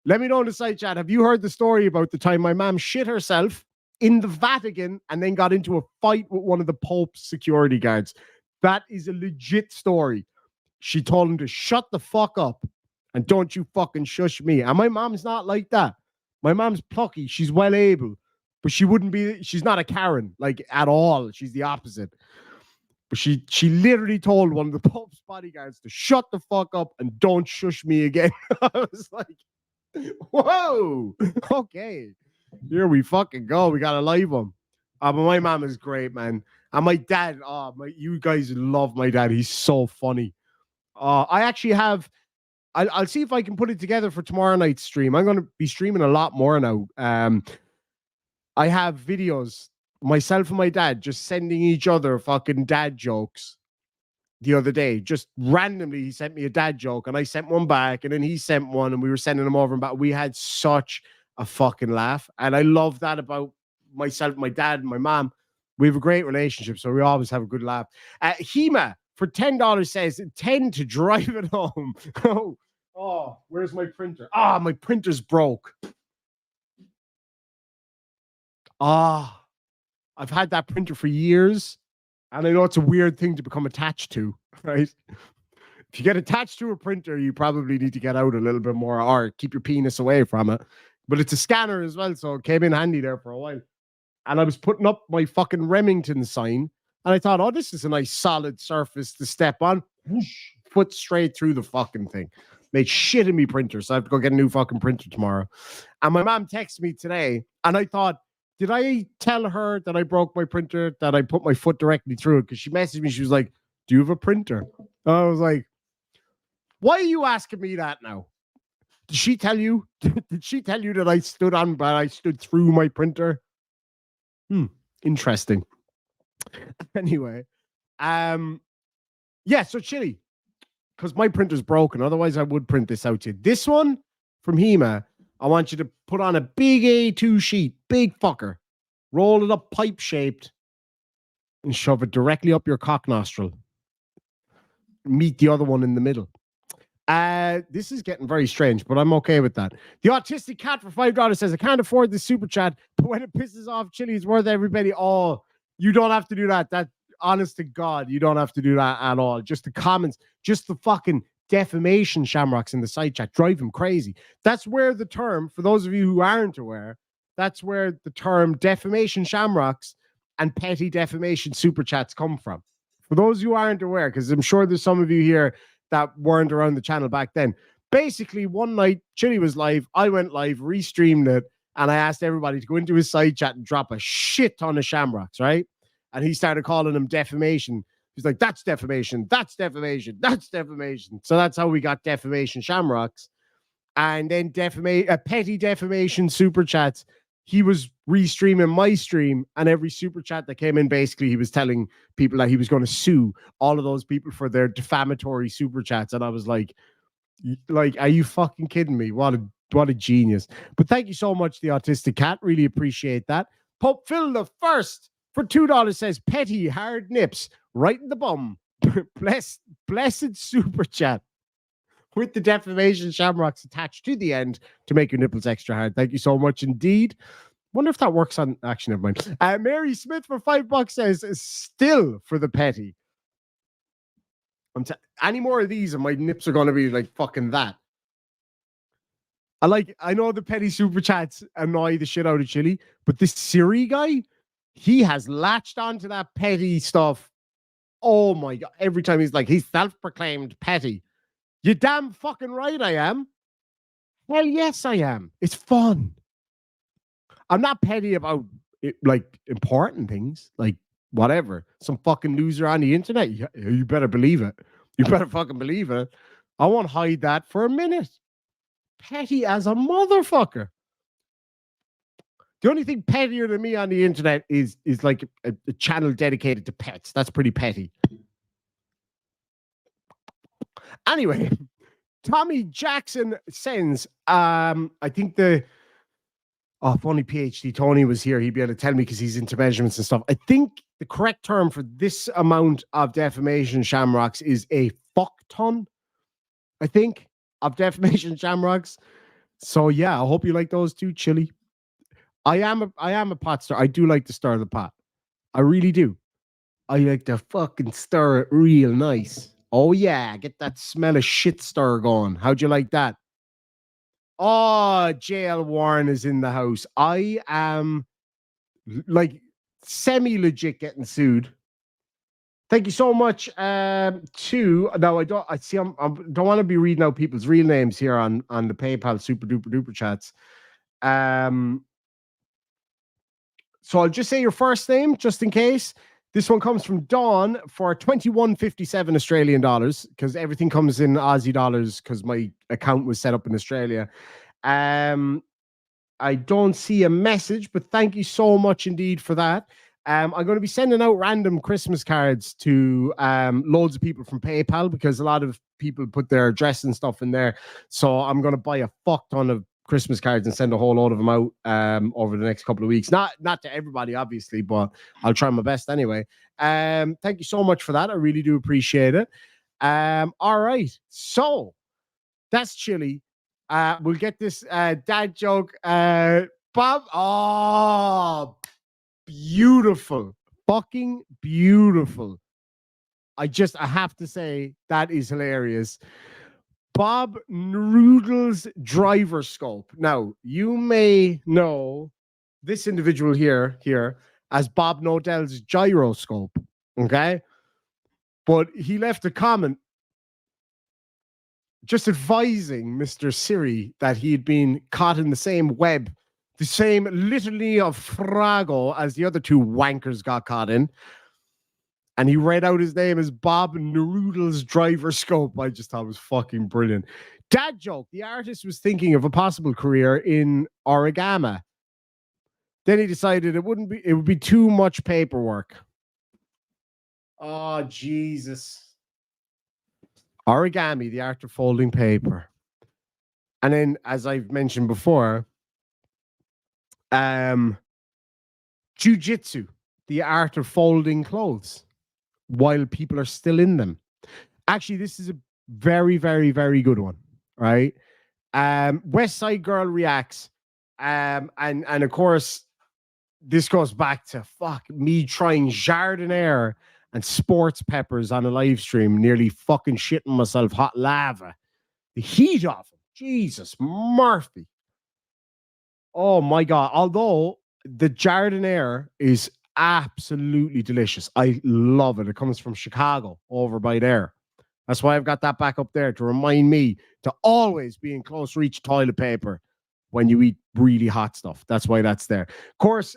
Let me know in the side chat. Have you heard the story about the time my mom shit herself in the Vatican and then got into a fight with one of the Pope's security guards? That is a legit story. She told him to shut the fuck up and don't you fucking shush me. And my mom's not like that. My mom's plucky. She's well able, but she's not a Karen, like at all. She's the opposite. But she literally told one of the Pope's bodyguards to shut the fuck up and don't shush me again. I was like, whoa, okay. Here we fucking go. We got a live one. But my mom is great, man. And my dad, you guys love my dad. He's so funny. I actually have, I'll see if I can put it together for tomorrow night's stream. I'm going to be streaming a lot more now. I have videos, myself and my dad just sending each other fucking dad jokes. The other day, just randomly, he sent me a dad joke and I sent one back and then he sent one and we were sending them over and back. We had such a fucking laugh. And I love that about myself, my dad and my mom. We have a great relationship, so we always have a good laugh. Hema for $10 says 10 to drive it home. Oh, where's my printer? Ah, my printer's broke. Ah, I've had that printer for years, and I know it's a weird thing to become attached to, right? If you get attached to a printer, you probably need to get out a little bit more or keep your penis away from it. But it's a scanner as well, so it came in handy there for a while. And I was putting up my fucking Remington sign, and I thought, oh, this is a nice solid surface to step on. Whoosh, foot straight through the fucking thing. Made shit in me printer, so I have to go get a new fucking printer tomorrow. And my mom texted me today, and I thought, did I tell her that I broke my printer, that I put my foot directly through it? Because she messaged me, she was like, do you have a printer? And I was like, why are you asking me that now? Did she tell you? Did she tell you that I stood through my printer? Interesting. Anyway, yeah, so Chili, because my printer's broken. Otherwise, I would print this out to you. This one from Hema, I want you to put on a big A2 sheet, big fucker, roll it up pipe shaped, and shove it directly up your cock nostril. Meet the other one in the middle. This is getting very strange, but I'm okay with that. The Autistic Cat for $5 says, I can't afford this super chat, but when it pisses off Chili, it's worth everybody. Oh, you don't have to do that. That, honest to God, you don't have to do that at all. Just the comments, just the fucking defamation shamrocks in the side chat drive him crazy. That's where the term, for those of you who aren't aware, that's where the term defamation shamrocks and petty defamation super chats come from. For those who aren't aware, because I'm sure there's some of you here that weren't around the channel back then. Basically, one night, Chili was live, I went live, restreamed it, and I asked everybody to go into his side chat and drop a shit ton of shamrocks, right? And he started calling them defamation. He's like, that's defamation, that's defamation, that's defamation. So that's how we got defamation shamrocks. And then petty defamation super chats. He was restreaming my stream, and every super chat that came in, basically, he was telling people that he was going to sue all of those people for their defamatory super chats. And I was like, are you fucking kidding me? What a genius. But thank you so much, the Autistic Cat. Really appreciate that. Pope Phil the First for $2 says, petty hard nips right in the bum. Blessed super chat with the defamation shamrocks attached to the end to make your nipples extra hard. Thank you so much indeed. Wonder if that works on action. Never mind. Mary Smith for $5 says, still for the petty. Any more of these and my nips are going to be like fucking that. I know the petty super chats annoy the shit out of Chili, but this Siri guy, he has latched onto that petty stuff. Oh my God. Every time he's like, he's self-proclaimed petty. You damn fucking right I am. Hell yes, I am. It's fun. I'm not petty about it, like important things, like whatever. Some fucking loser on the internet. You better believe it. You better fucking believe it. I won't hide that for a minute. Petty as a motherfucker. The only thing pettier than me on the internet is like a channel dedicated to pets. That's pretty petty. Anyway, Tommy Jackson sends, I think if only PhD Tony was here, he'd be able to tell me because he's into measurements and stuff. I think the correct term for this amount of defamation shamrocks is a fuck ton, I think, of defamation shamrocks. So yeah, I hope you like those too, Chili. I am a pot stir. I do like to stir the pot. I really do. I like to fucking stir it real nice. Oh yeah, get that smell of shit stir going. How'd you like that? Oh, JL Warren is in the house. I am like semi-legit getting sued. Thank you so much. I don't want to be reading out people's real names here on the PayPal super duper duper chats. So I'll just say your first name just in case. This one comes from Dawn for $21.57 Australian dollars, because everything comes in Aussie dollars because my account was set up in Australia. I don't see a message, but thank you so much indeed for that. I'm going to be sending out random Christmas cards to loads of people from PayPal, because a lot of people put their address and stuff in there. So I'm going to buy a fuck ton of Christmas cards and send a whole load of them out over the next couple of weeks. Not to everybody, obviously, but I'll try my best anyway. Thank you so much for that. I really do appreciate it. All right. So that's chilly. We'll get this dad joke. Bob. Oh, beautiful. Fucking beautiful. I have to say that is hilarious. Bob Noodle's driver scope. Now, you may know this individual here as Bob Nodell's gyroscope. Okay. But he left a comment just advising Mr. Siri that he had been caught in the same web, the same litany of Frago as the other two wankers got caught in. And he read out his name as Bob Noodle's driver scope. I just thought it was fucking brilliant. Dad joke. The artist was thinking of a possible career in origami. Then he decided it would be too much paperwork. Oh, Jesus. Origami, the art of folding paper. And then, as I've mentioned before, jiu-jitsu, the art of folding clothes while people are still in them. Actually, this is a very, very, very good one, right? West Side Girl reacts. And of course, this goes back to me trying jardiniere and sports peppers on a live stream, nearly fucking shitting myself hot lava. The heat of it. Jesus, Murphy. Oh my God. Although the jardiniere is absolutely delicious. I love it. It comes from Chicago over by there. That's why I've got that back up there to remind me to always be in close reach toilet paper when you eat really hot stuff. That's why that's there. Of course,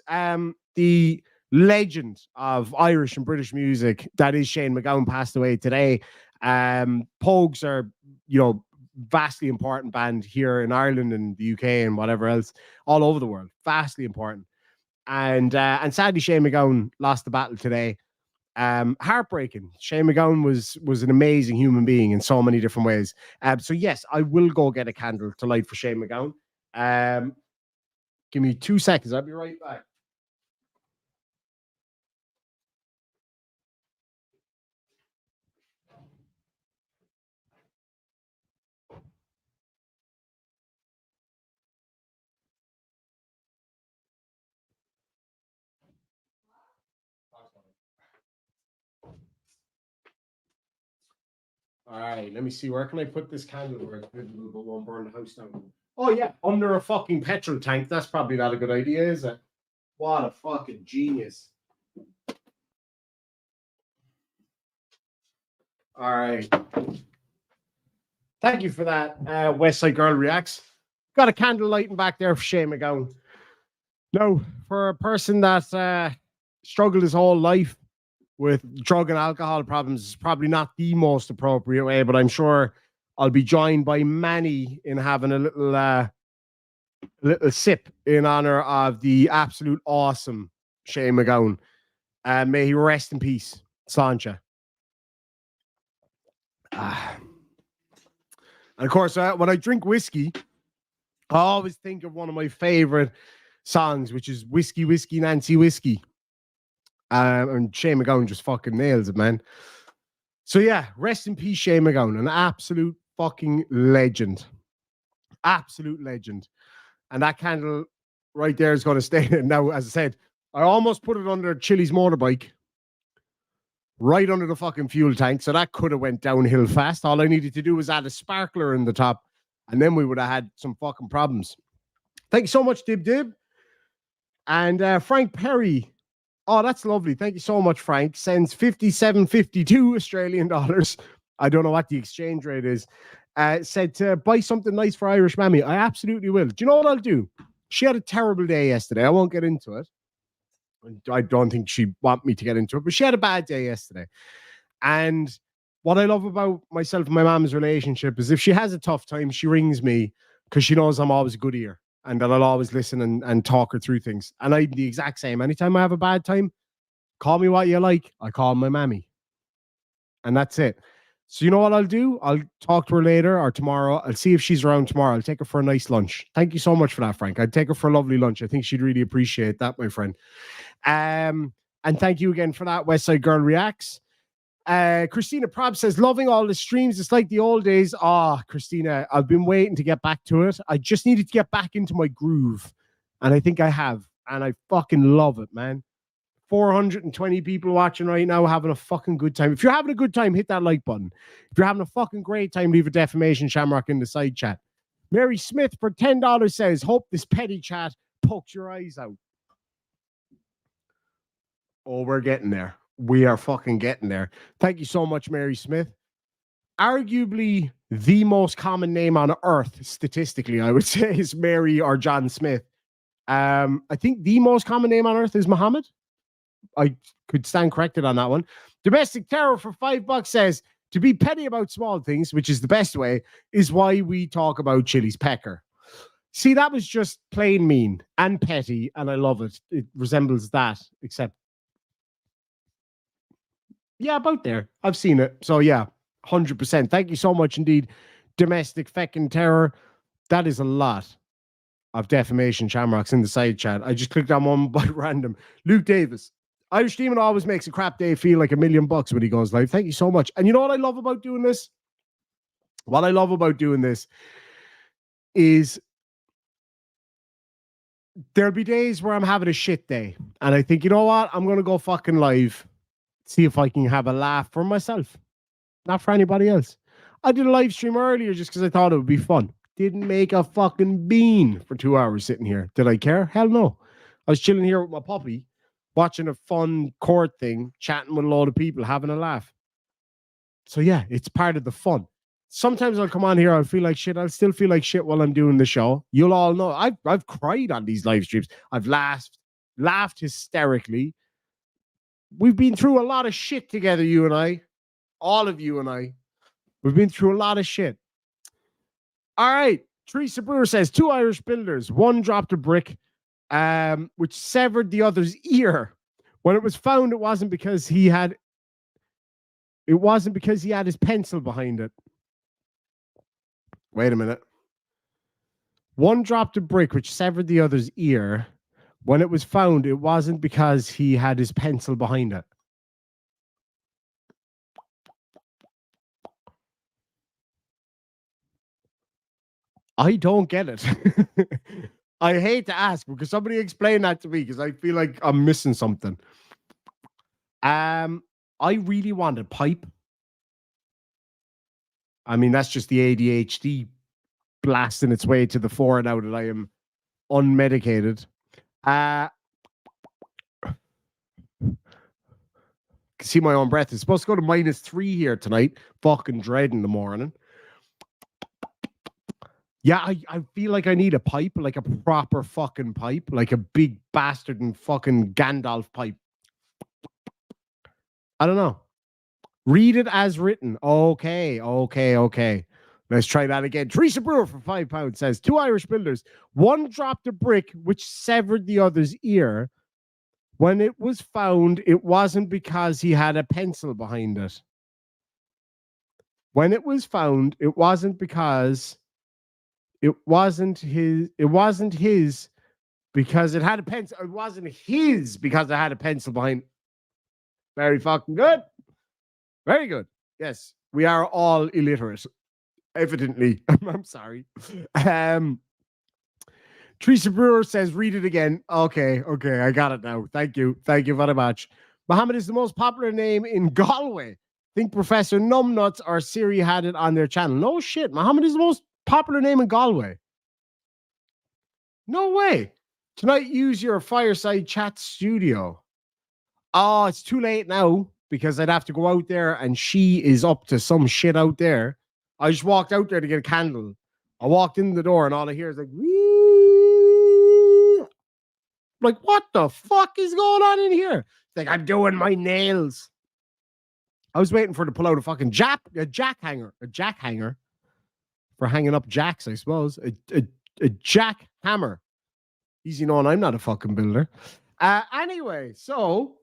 the legend of Irish and British music, that is Shane MacGowan, passed away today. Pogues are, vastly important band here in Ireland and the UK and whatever else, all over the world. Vastly important. And sadly, Shane MacGowan lost the battle today. Heartbreaking. Shane MacGowan was an amazing human being in so many different ways. So yes, I will go get a candle to light for Shane MacGowan. Give me 2 seconds. I'll be right back. All right, let me see. Where can I put this candle where it's visible but won't burn the house down? Oh, yeah, under a fucking petrol tank. That's probably not a good idea, is it? What a fucking genius. All right. Thank you for that, West Side Girl Reacts. Got a candle lighting back there for Shane MacGowan. Now, for a person that struggled his whole life with drug and alcohol problems, is probably not the most appropriate way, but I'm sure I'll be joined by many in having a little sip in honor of the absolute awesome Shane MacGowan. May he rest in peace, Sancha. And of course, when I drink whiskey, I always think of one of my favorite songs, which is Whiskey, Whiskey, Nancy Whiskey. And Shane MacGowan just fucking nails it, man. So yeah, rest in peace, Shane MacGowan, an absolute fucking legend. Absolute legend. And that candle right there is going to stay there. Now, as I said, I almost put it under Chili's motorbike, right under the fucking fuel tank, so that could have went downhill fast. All I needed to do was add a sparkler in the top, and then we would have had some fucking problems. Thank you so much, Dib. And Frank Perry. Oh, that's lovely. Thank you so much, Frank. Sends 57.52 Australian dollars. I don't know what the exchange rate is. Said to buy something nice for Irish Mammy. I absolutely will. Do you know what I'll do? She had a terrible day yesterday. I won't get into it. I don't think she'd want me to get into it, but she had a bad day yesterday. And what I love about myself and my mom's relationship is if she has a tough time, she rings me because she knows I'm always a good ear and that I'll always listen and talk her through things. And I'm the exact same. Anytime I have a bad time, call me what you like. I call my mammy. And that's it. So you know what I'll do? I'll talk to her later or tomorrow. I'll see if she's around tomorrow. I'll take her for a nice lunch. Thank you so much for that, Frank. I'd take her for a lovely lunch. I think she'd really appreciate that, my friend. And thank you again for that. West Side Girl Reacts. Christina Prob says, loving all the streams. It's like the old days. Christina, I've been waiting to get back to it. I just needed to get back into my groove. And I think I have. And I fucking love it, man. 420 people watching right now, having a fucking good time. If you're having a good time, hit that like button. If you're having a fucking great time, leave a defamation shamrock in the side chat. Mary Smith for $10 says, hope this petty chat pokes your eyes out. Oh, we're getting there. We are fucking getting there. Thank you so much, Mary Smith. Arguably the most common name on earth, statistically, I would say, is Mary or John Smith. I think the most common name on earth is Muhammad. I could stand corrected on that one. Domestic Terror for $5 says, to be petty about small things, which is the best way, is why we talk about Chili's pecker. See, that was just plain mean and petty, and I love it. It resembles that, except, yeah, about there. I've seen it. So, yeah, 100%. Thank you so much indeed, Domestic Feckin' Terror. That is a lot of defamation shamrocks in the side chat. I just clicked on one by random. Luke Davis. Irish Demon always makes a crap day feel like $1 million when he goes live. Thank you so much. And you know what I love about doing this? What I love about doing this is there'll be days where I'm having a shit day. And I think, you know what? I'm going to go fucking live. See if I can have a laugh for myself. Not for anybody else. I did a live stream earlier just because I thought it would be fun. Didn't make a fucking bean for 2 hours sitting here. Did I care? Hell no. I was chilling here with my puppy, watching a fun court thing, chatting with a load of people, having a laugh. So yeah, it's part of the fun. Sometimes I'll come on here, I'll feel like shit. I'll still feel like shit while I'm doing the show. You'll all know. I've cried on these live streams. I've laughed hysterically. We've been through a lot of shit together, you and I. All of you and I. We've been through a lot of shit. All right. Teresa Brewer says, 2 Irish builders. One dropped a brick, which severed the other's ear. When it was found, it wasn't because he had his pencil behind it. Wait a minute. One dropped a brick, which severed the other's ear. When it was found, it wasn't because he had his pencil behind it. I don't get it. I hate to ask, because somebody explain that to me, because I feel like I'm missing something. I really want a pipe. I mean, that's just the ADHD blasting its way to the fore now that I am unmedicated. Can see my own breath. It's supposed to go to -3 here tonight. Fucking dread in the morning. Yeah, I feel like I need a pipe, like a proper fucking pipe, like a big bastard and fucking Gandalf pipe. I don't know. Read it as written. Okay. Let's try that again. Teresa Brewer for £5 says, 2 Irish builders. One dropped a brick which severed the other's ear. When it was found, it wasn't because he had a pencil behind it. When it was found, it wasn't because it wasn't his because it had a pencil. It wasn't his because it had a pencil behind. Very fucking good. Very good. Yes, we are all illiterate. Evidently. I'm sorry. Teresa Brewer says, read it again. Okay, I got it now. Thank you very much. Muhammad is the most popular name in Galway. Think Professor Numbnuts or Siri had it on their channel. No shit. Muhammad is the most popular name in Galway. No way. Tonight, use your fireside chat studio. Oh, it's too late now because I'd have to go out there and she is up to some shit out there. I just walked out there to get a candle. I walked in the door and all I hear is like, wee. Like, what the fuck is going on in here? It's like, I'm doing my nails. I was waiting for her to pull out a fucking jack hanger for hanging up jacks, I suppose. A jack hammer. Easy knowing I'm not a fucking builder. Anyway, so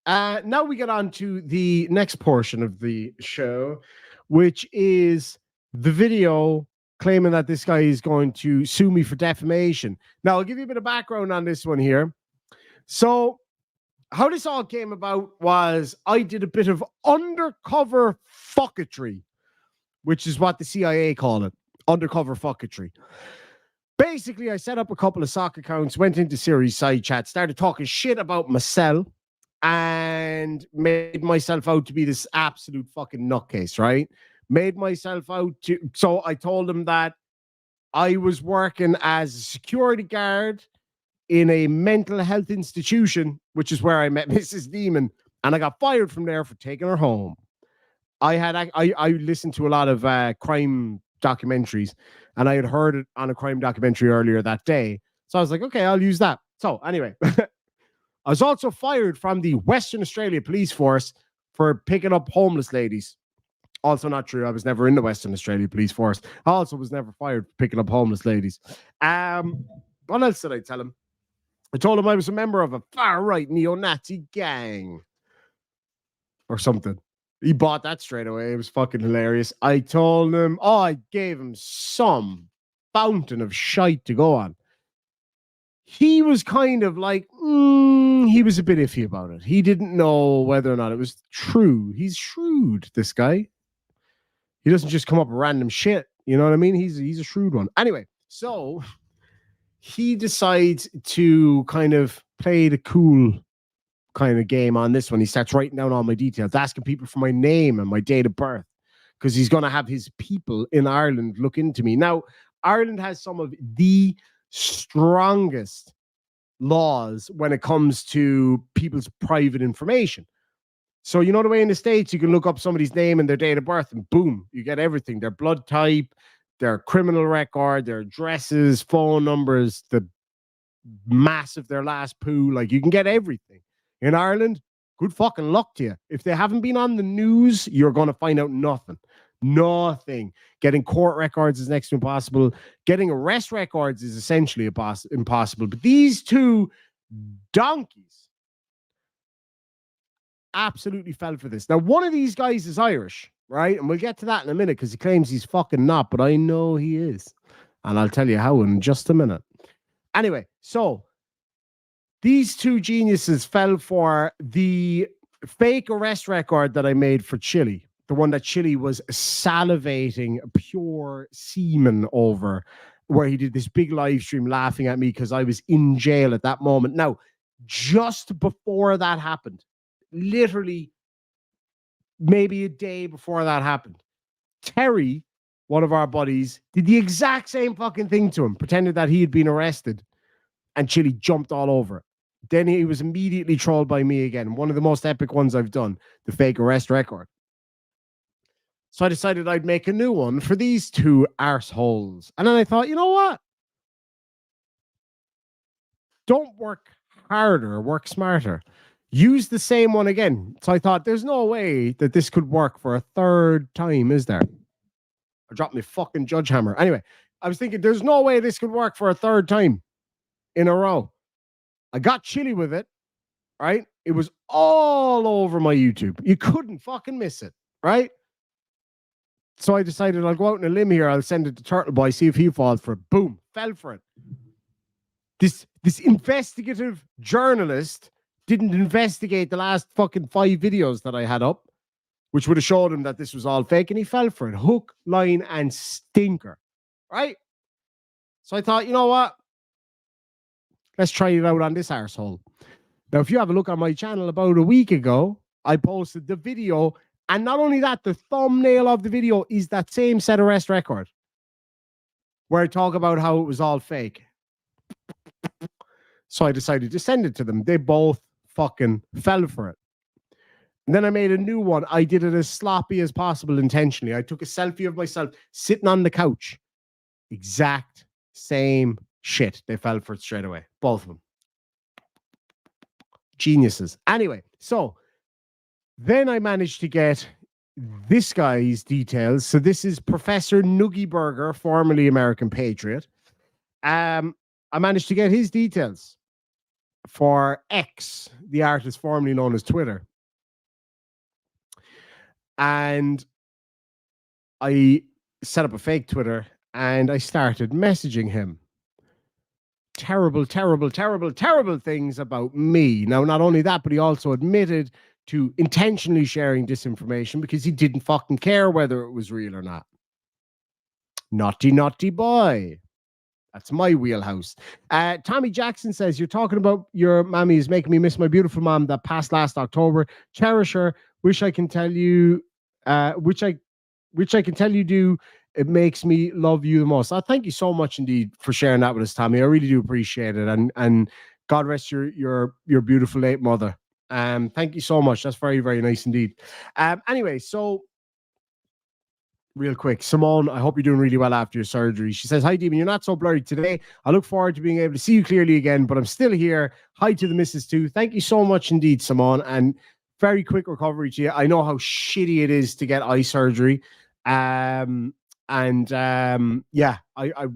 now we get on to the next portion of the show, which is the video claiming that this guy is going to sue me for defamation. Now, I'll give you a bit of background on this one here. So, how this all came about was I did a bit of undercover fucketry, which is what the CIA call it, undercover fucketry. Basically, I set up a couple of sock accounts, went into Siri's side chat, started talking shit about myself, and made myself out to be this absolute fucking nutcase, right? Made myself out to... So I told him that I was working as a security guard in a mental health institution, which is where I met Mrs. Demon, and I got fired from there for taking her home. I listened to a lot of crime documentaries, and I had heard it on a crime documentary earlier that day. So I was like, okay, I'll use that. So anyway, I was also fired from the Western Australia Police Force for picking up homeless ladies. Also not true. I was never in the Western Australia Police Force. I also was never fired for picking up homeless ladies. What else did I tell him? I told him I was a member of a far-right neo-Nazi gang or something. He bought that straight away. It was fucking hilarious. I told him, I gave him some fountain of shite to go on. He was kind of like, he was a bit iffy about it. He didn't know whether or not it was true. He's shrewd, this guy. He doesn't just come up with random shit. You know what I mean? He's a shrewd one. Anyway, so he decides to kind of play the cool kind of game on this one. He starts writing down all my details, asking people for my name and my date of birth, because he's going to have his people in Ireland look into me. Now, Ireland has some of the strongest laws when it comes to people's private information. So, you know, the way in the States, you can look up somebody's name and their date of birth, and boom, you get everything. Their blood type, their criminal record, their addresses, phone numbers, the mass of their last poo. Like, you can get everything. In Ireland, good fucking luck to you. If they haven't been on the news, you're going to find out nothing. Nothing. Getting court records is next to impossible. Getting arrest records is essentially impossible. But these two donkeys absolutely fell for this. Now, one of these guys is Irish, right? And we'll get to that in a minute because he claims he's fucking not, but I know he is. And I'll tell you how in just a minute. Anyway, so these two geniuses fell for the fake arrest record that I made for Chile. The one that Chile was salivating pure semen over, where he did this big live stream laughing at me because I was in jail at that moment. Now, just before that happened, literally maybe a day before that happened, Terry, one of our buddies, did the exact same fucking thing to him, pretended that he had been arrested, and Chile jumped all over it. Then he was immediately trolled by me again. One of the most epic ones I've done, the fake arrest record. So I decided I'd make a new one for these two arseholes. And then I thought, you know what? Don't work harder, work smarter. Use the same one again. So I thought, there's no way that this could work for a third time, is there? I dropped my fucking judge hammer. Anyway, I was thinking, there's no way this could work for a third time in a row. I got chilly with it, right? It was all over my YouTube. You couldn't fucking miss it, right? So I decided I'll go out on a limb here. I'll send it to Turtle Boy, see if he falls for it. Boom, fell for it. This investigative journalist didn't investigate the last fucking 5 videos that I had up, which would have showed him that this was all fake, and he fell for it. Hook, line, and stinker, right? So I thought, you know what? Let's try it out on this arsehole. Now, if you have a look on my channel about a week ago, I posted the video. And not only that, the thumbnail of the video is that same set arrest record where I talk about how it was all fake. So I decided to send it to them. They both fucking fell for it. And then I made a new one. I did it as sloppy as possible intentionally. I took a selfie of myself sitting on the couch. Exact same shit. They fell for it straight away. Both of them. Geniuses. Anyway, so then I managed to get this guy's details. So this is Professor Noogie Burger, formerly American Patriot. I managed to get his details for X, the artist formerly known as Twitter. And I set up a fake Twitter and I started messaging him terrible, terrible, terrible, terrible things about me. Now, not only that, but he also admitted to intentionally sharing disinformation because he didn't fucking care whether it was real or not. Naughty, naughty boy. That's my wheelhouse. Tommy Jackson says, you're talking about your mammy is making me miss my beautiful mom that passed last October. Cherish her. Wish I can tell you, which I can tell you do. It makes me love you the most. Thank you so much indeed for sharing that with us, Tommy. I really do appreciate it. And God rest your beautiful late mother. Thank you so much. That's very, very nice indeed. Anyway, so real quick, Simone, I hope you're doing really well after your surgery. She says, hi, Demon, you're not so blurry today. I look forward to being able to see you clearly again, but I'm still here. Hi to the missus too. Thank you so much indeed, Simone, and very quick recovery to you. I know how shitty it is to get eye surgery. Yeah, I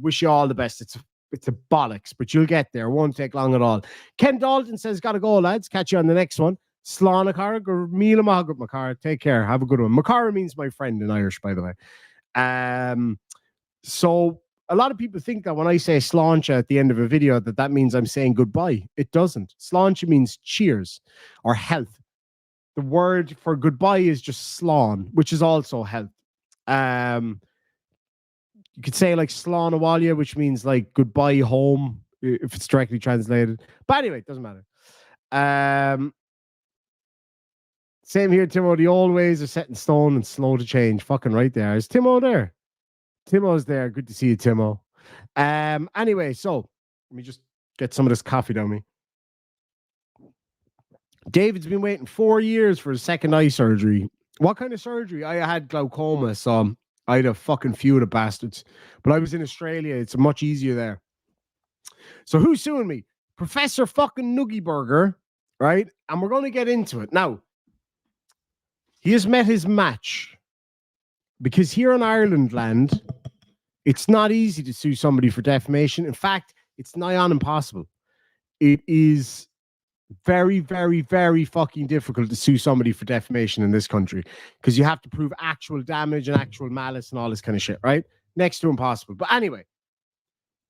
wish you all the best. It's a bollocks, but you'll get there. It won't take long at all. Ken Dalton says, gotta go, lads. Catch you on the next one. Slánachar, gur míle maith Makara. Take care. Have a good one. Makara means my friend in Irish, by the way. So a lot of people think that when I say sláinte at the end of a video, that means I'm saying goodbye. It doesn't. Sláinte means cheers or health. The word for goodbye is just slán, which is also health. You could say like slán awalia, which means like goodbye home, if it's directly translated. But anyway, it doesn't matter. Same here, Timo. The old ways are set in stone and slow to change. Fucking right there. Is Timo there? Timo's there. Good to see you, Timo. Anyway, so let me just get some of this coffee down me. David's been waiting 4 years for his second eye surgery. What kind of surgery? I had glaucoma, so I had a fucking few of the bastards. But I was in Australia. It's much easier there. So who's suing me? Professor fucking Noogie Burger, right? And we're going to get into it. Now, he has met his match because here in Ireland land, it's not easy to sue somebody for defamation. In fact, it's nigh on impossible. It is very, very, very fucking difficult to sue somebody for defamation in this country because you have to prove actual damage and actual malice and all this kind of shit, right? Next to impossible. But anyway,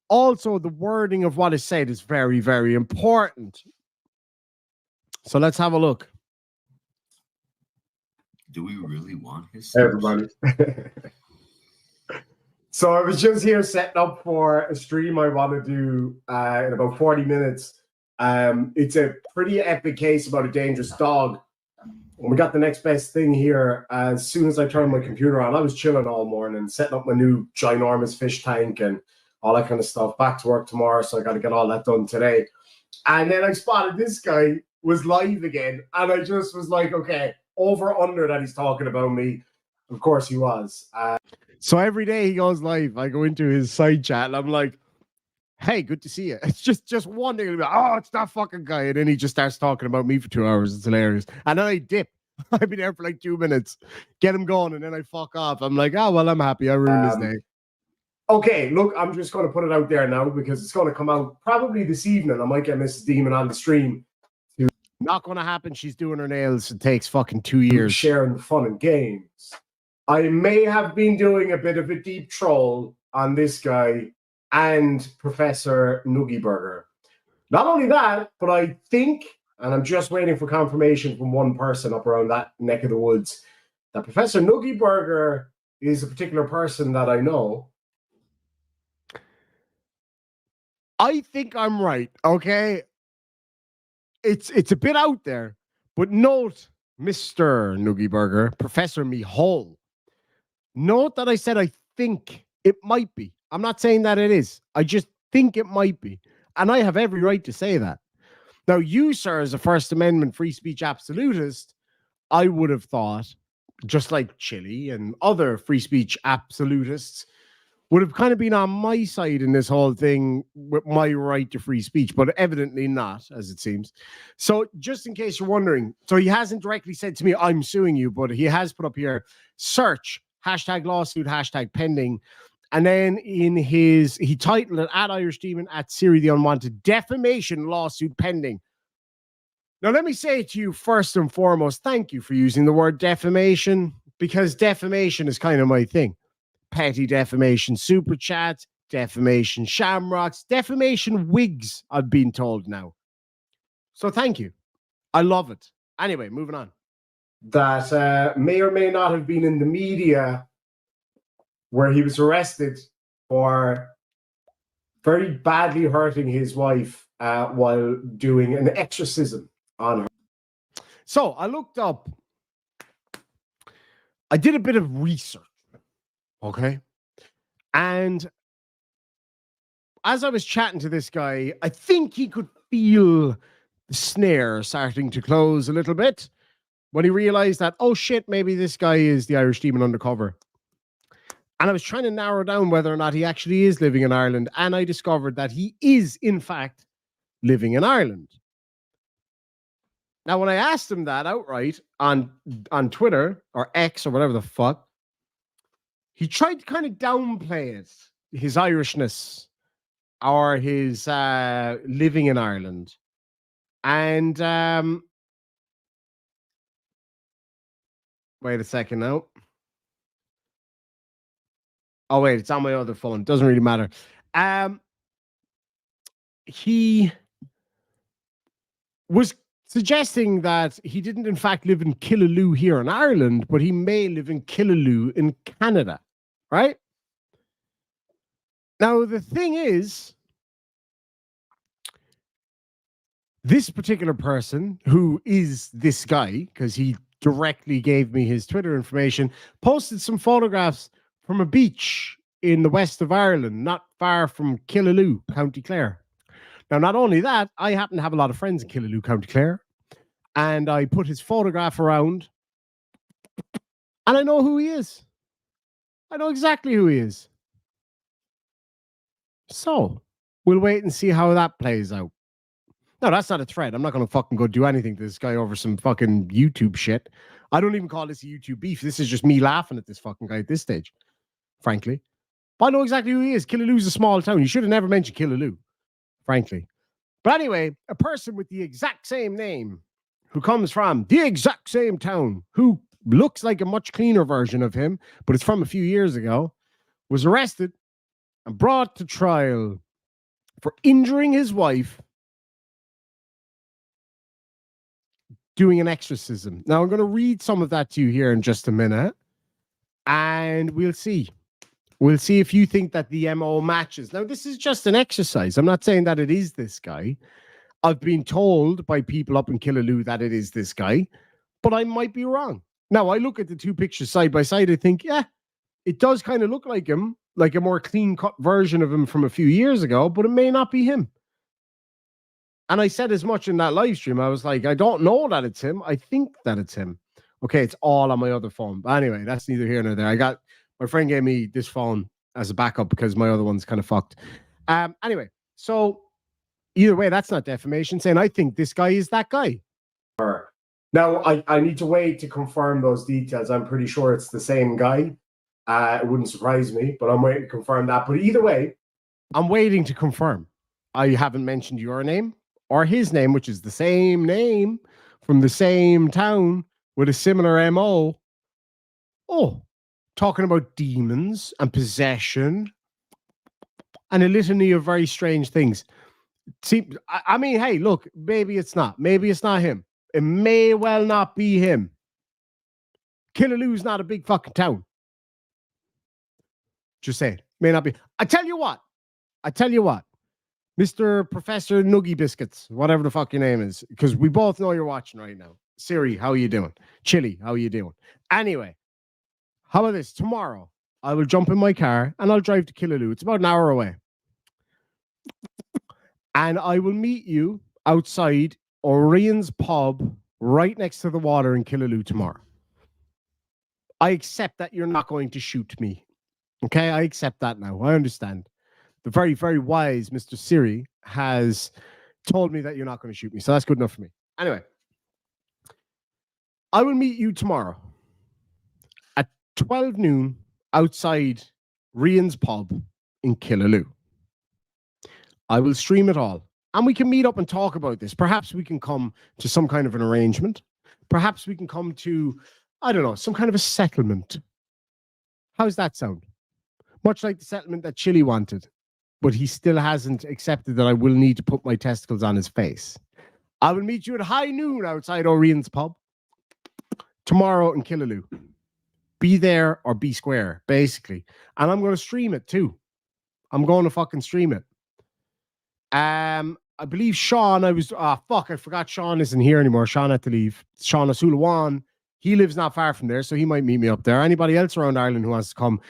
also the wording of what is said is very, very important. So let's have a look. Do we really want his Hey, everybody? So I was just here setting up for a stream I want to do in about 40 minutes. It's a pretty epic case about a dangerous dog. And we got the next best thing here. As soon as I turned my computer on, I was chilling all morning, setting up my new ginormous fish tank and all that kind of stuff. Back to work tomorrow, so I got to get all that done today. And then I spotted this guy was live again. And I just was like, okay, over under that he's talking about me. Of course he was. So every day he goes live, I go into his side chat and I'm like, hey, good to see you. It's just one day, like, oh, it's that fucking guy. And then he just starts talking about me for 2 hours. It's hilarious. And then I dip. I've been there for like 2 minutes, get him going, and then I fuck off. I'm like, oh, well, I'm happy. I ruined his day. Okay, look, I'm just going to put it out there now because it's going to come out probably this evening. I might get Mrs. Demon on the stream. Not going to happen. She's doing her nails. It takes fucking 2 years. Sharing the fun and games. I may have been doing a bit of a deep troll on this guy and Professor Noogie Burger. Not only that, but I think, and I'm just waiting for confirmation from one person up around that neck of the woods, that Professor Noogie Burger is a particular person that I know. I think I'm right, okay? It's a bit out there, but note, Mr. Noogie Burger, Professor Mihol, note that I said I think it might be. I'm not saying that it is. I just think it might be. And I have every right to say that. Now, you, sir, as a First Amendment free speech absolutist, I would have thought, just like Chile and other free speech absolutists, would have kind of been on my side in this whole thing with my right to free speech, but evidently not, as it seems. So just in case you're wondering, so he hasn't directly said to me, I'm suing you, but he has put up here, search, hashtag lawsuit, hashtag pending. And then he titled it at Irish Demon, at Siri the Unwanted, defamation lawsuit pending. Now, let me say to you first and foremost, thank you for using the word defamation, because defamation is kind of my thing. petty defamation super chats, defamation shamrocks, defamation wigs, I've been told now. So thank you. I love it. Anyway, moving on. That may or may not have been in the media where he was arrested for very badly hurting his wife while doing an exorcism on her. So I looked up, I did a bit of research, okay? And as I was chatting to this guy, I think he could feel the snare starting to close a little bit when he realized that, oh shit, maybe this guy is the Irish Demon undercover. And I was trying to narrow down whether or not he actually is living in Ireland. And I discovered that he is, in fact, living in Ireland. Now, when I asked him that outright on Twitter or X or whatever the fuck, he tried to kind of downplay it, his Irishness or his living in Ireland. And wait a second now. Oh, wait, it's on my other phone. Doesn't really matter. He was suggesting that he didn't, in fact, live in Killaloe here in Ireland, but he may live in Killaloe in Canada, right? Now, the thing is, this particular person, who is this guy, because he directly gave me his Twitter information, posted some photographs from a beach in the west of Ireland, not far from Killaloe, County Clare. Now, not only that, I happen to have a lot of friends in Killaloe, County Clare, and I put his photograph around, and I know who he is. I know exactly who he is. So, we'll wait and see how that plays out. No, that's not a threat. I'm not going to fucking go do anything to this guy over some fucking YouTube shit. I don't even call this a YouTube beef. This is just me laughing at this fucking guy at this stage, frankly. But I know exactly who he is. Killaloe's a small town. You should have never mentioned Killaloe, frankly. But anyway, a person with the exact same name, who comes from the exact same town, who looks like a much cleaner version of him, but it's from a few years ago, was arrested and brought to trial for injuring his wife doing an exorcism. Now, I'm going to read some of that to you here in just a minute, and we'll see. We'll see if you think that the MO matches. Now, this is just an exercise. I'm not saying that it is this guy. I've been told by people up in Killaloe that it is this guy, but I might be wrong. Now, I look at the two pictures side by side. I think, yeah, it does kind of look like him, like a more clean-cut version of him from a few years ago, but it may not be him. And I said as much in that live stream. I was like, I don't know that it's him. I think that it's him. Okay, it's all on my other phone. But anyway, that's neither here nor there. My friend gave me this phone as a backup because my other one's kind of fucked. Anyway, so either way, that's not defamation. Saying I think this guy is that guy. Now, I need to wait to confirm those details. I'm pretty sure it's the same guy. It wouldn't surprise me, but I'm waiting to confirm that. But either way, I'm waiting to confirm. I haven't mentioned your name or his name, which is the same name from the same town with a similar MO. Oh, talking about demons and possession and a litany of very strange things. See, I mean, hey, look, maybe it's not. Maybe it's not him. It may well not be him. Killaloe's not a big fucking town. Just say it. May not be. I tell you what. Mr. Professor Nuggy Biscuits, whatever the fuck your name is, because we both know you're watching right now. Siri, how are you doing? Chili, how are you doing? Anyway, how about this? Tomorrow, I will jump in my car and I'll drive to Killaloe. It's about an hour away. And I will meet you outside Orion's pub right next to the water in Killaloe tomorrow. I accept that you're not going to shoot me. Okay, I accept that now. I understand. The very, very wise Mr. Siri has told me that you're not going to shoot me. So that's good enough for me. Anyway, I will meet you tomorrow at 12 noon outside Rian's pub in Killaloe. I will stream it all. And we can meet up and talk about this. Perhaps we can come to some kind of an arrangement. Perhaps we can come to, I don't know, some kind of a settlement. How's that sound? Much like the settlement that Chile wanted, but he still hasn't accepted that I will need to put my testicles on his face. I will meet you at high noon outside Orient's pub tomorrow in Killaloo. Be there or be square, basically. And I'm going to stream it too. I'm going to fucking stream it. I believe Sean, I forgot Sean isn't here anymore. Sean had to leave. Sean Asulawan, he lives not far from there, so he might meet me up there. Anybody else around Ireland who wants to come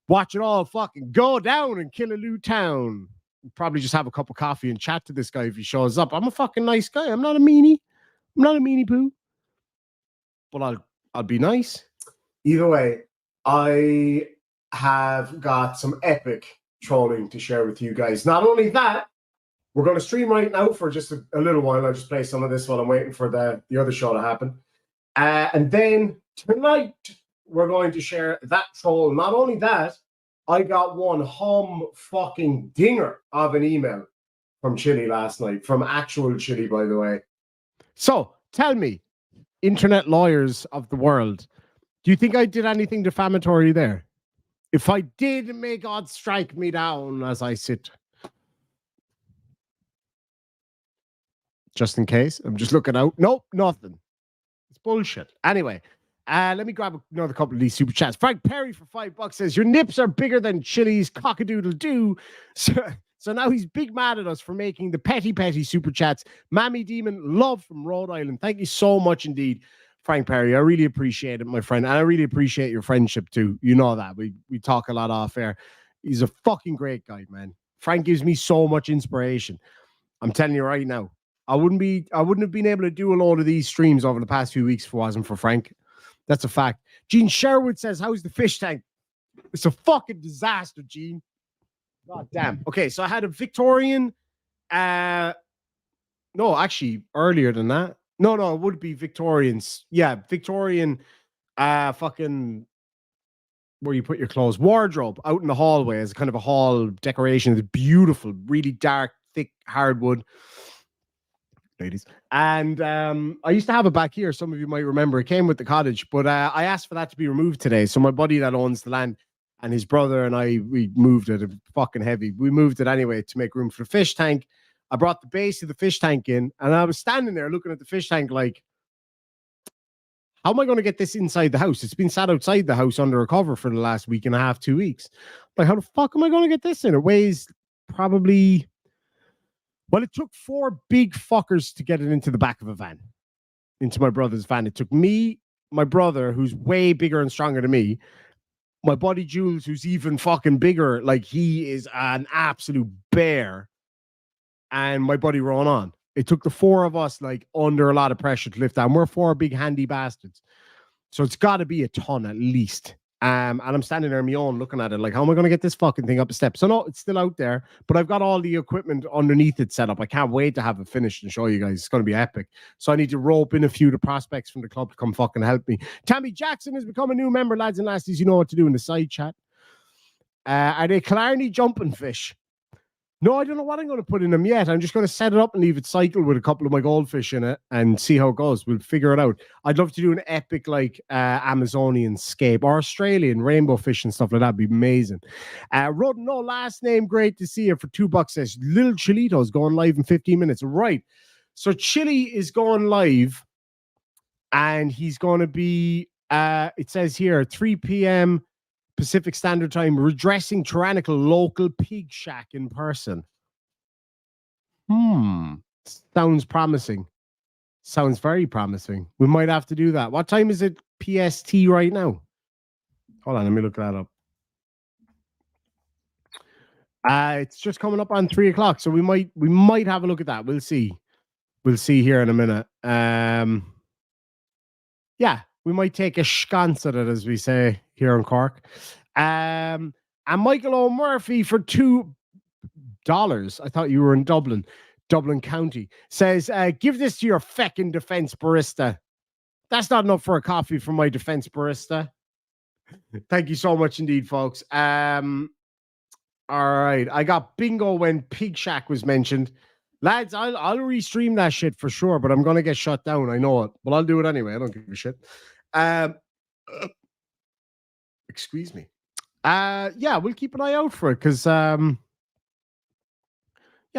watch it all fucking go down in Killaloo town. Probably just have a cup of coffee and chat to this guy if he shows up. I'm a fucking nice guy. I'm not a meanie. I'm not a meanie poo. But I'll be nice. Either way, I have got some epic trolling to share with you guys. Not only that, we're going to stream right now for just a little while. I'll just play some of this while I'm waiting for the other show to happen. And then tonight, we're going to share that troll. Not only that, I got one fucking dinger of an email from Chile last night, from actual Chile, by the way. So tell me, internet lawyers of the world, do you think I did anything defamatory there? If I did, may God strike me down as I sit. Just in case. I'm just looking out. Nope, nothing. It's bullshit. Anyway, let me grab another couple of these super chats. Frank Perry for $5 says, your nips are bigger than Chile's cockadoodle-doo. So now he's big mad at us for making the petty super chats. Mammy Demon, love from Rhode Island. Thank you so much indeed, Frank Perry. I really appreciate it, my friend. And I really appreciate your friendship too. You know that. We talk a lot off air. He's a fucking great guy, man. Frank gives me so much inspiration. I'm telling you right now. I wouldn't have been able to do a load of these streams over the past few weeks if it wasn't for Frank. That's a fact. Gene Sherwood says, how's the fish tank? It's a fucking disaster, Gene. God damn. Okay, so I had a Victorian. No, actually, earlier than that. No, it would be Victorians. Yeah, Victorian fucking where you put your clothes. Wardrobe out in the hallway as kind of a hall decoration. It's beautiful, really dark, thick hardwood. Ladies. And I used to have it back here. Some of you might remember. It came with the cottage, but I asked for that to be removed today. So my buddy that owns the land and his brother and we moved it. It was fucking heavy. We moved it anyway to make room for the fish tank. I brought the base of the fish tank in, and I was standing there looking at the fish tank like, how am I going to get this inside the house? It's been sat outside the house under a cover for the last week and a half, 2 weeks. Like, how the fuck am I going to get this in? It weighs probably... Well, it took 4 big fuckers to get it into the back of a van, into my brother's van. It took me, my brother, who's way bigger and stronger than me, my buddy Jules, who's even fucking bigger, like he is an absolute bear, and my buddy Ronan. It took the 4 of us, like, under a lot of pressure to lift that. And we're 4 big handy bastards. So it's got to be a ton at least. And I'm standing there on my own looking at it like, how am I going to get this fucking thing up a step? So no, it's still out there, but I've got all the equipment underneath it set up. I can't wait to have it finished and show you guys. It's going to be epic. So I need to rope in a few of the prospects from the club to come fucking help me. Tammy Jackson has become a new member, lads and lasties. You know what to do in the side chat. Are they Killarney jumping fish? No, I don't know what I'm going to put in them yet. I'm just going to set it up and leave it cycle with a couple of my goldfish in it and see how it goes. We'll figure it out. I'd love to do an epic like Amazonian scape or Australian rainbow fish and stuff like that. Would be amazing. Rod, no last name. Great to see you for $2. Says Little Chilito's going live in 15 minutes. Right. So Chili is going live and he's going to be, it says here, 3 p.m. Pacific Standard Time, redressing tyrannical local pig shack in person. Sounds promising. Sounds very promising. We might have to do that. What time is it PST right now? Hold on, let me look that up. It's just coming up on 3 o'clock, so we might have a look at that. We'll see. We'll see here in a minute. Yeah. We might take a sconce at it, as we say here in Cork. And Michael O'Murphy for $2. I thought you were in Dublin County. Says, give this to your feckin' defense barista. That's not enough for a coffee from my defense barista. Thank you so much indeed, folks. All right. I got bingo when Pig Shack was mentioned. Lads, I'll restream that shit for sure, but I'm going to get shut down. I know it, but I'll do it anyway. I don't give a shit. Excuse me. Yeah, we'll keep an eye out for it because yeah,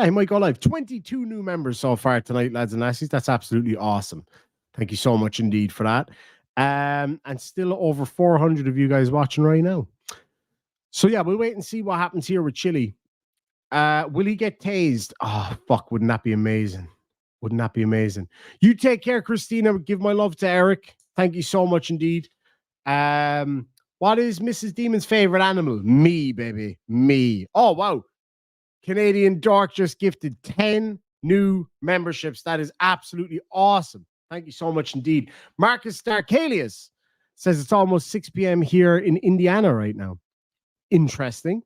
he might go live. 22 new members so far tonight, lads and lassies. That's absolutely awesome. Thank you so much indeed for that. And still over 400 of you guys watching right now. So yeah, we'll wait and see what happens here with Chili. Will he get tased? Oh, fuck, wouldn't that be amazing? Wouldn't that be amazing? You take care, Christina. Give my love to Eric. Thank you so much indeed. What is Mrs. Demon's favorite animal? Me, baby. Me. Oh, wow. Canadian Dark just gifted 10 new memberships. That is absolutely awesome. Thank you so much indeed. Marcus Starkalius says it's almost 6 p.m. here in Indiana right now. Interesting.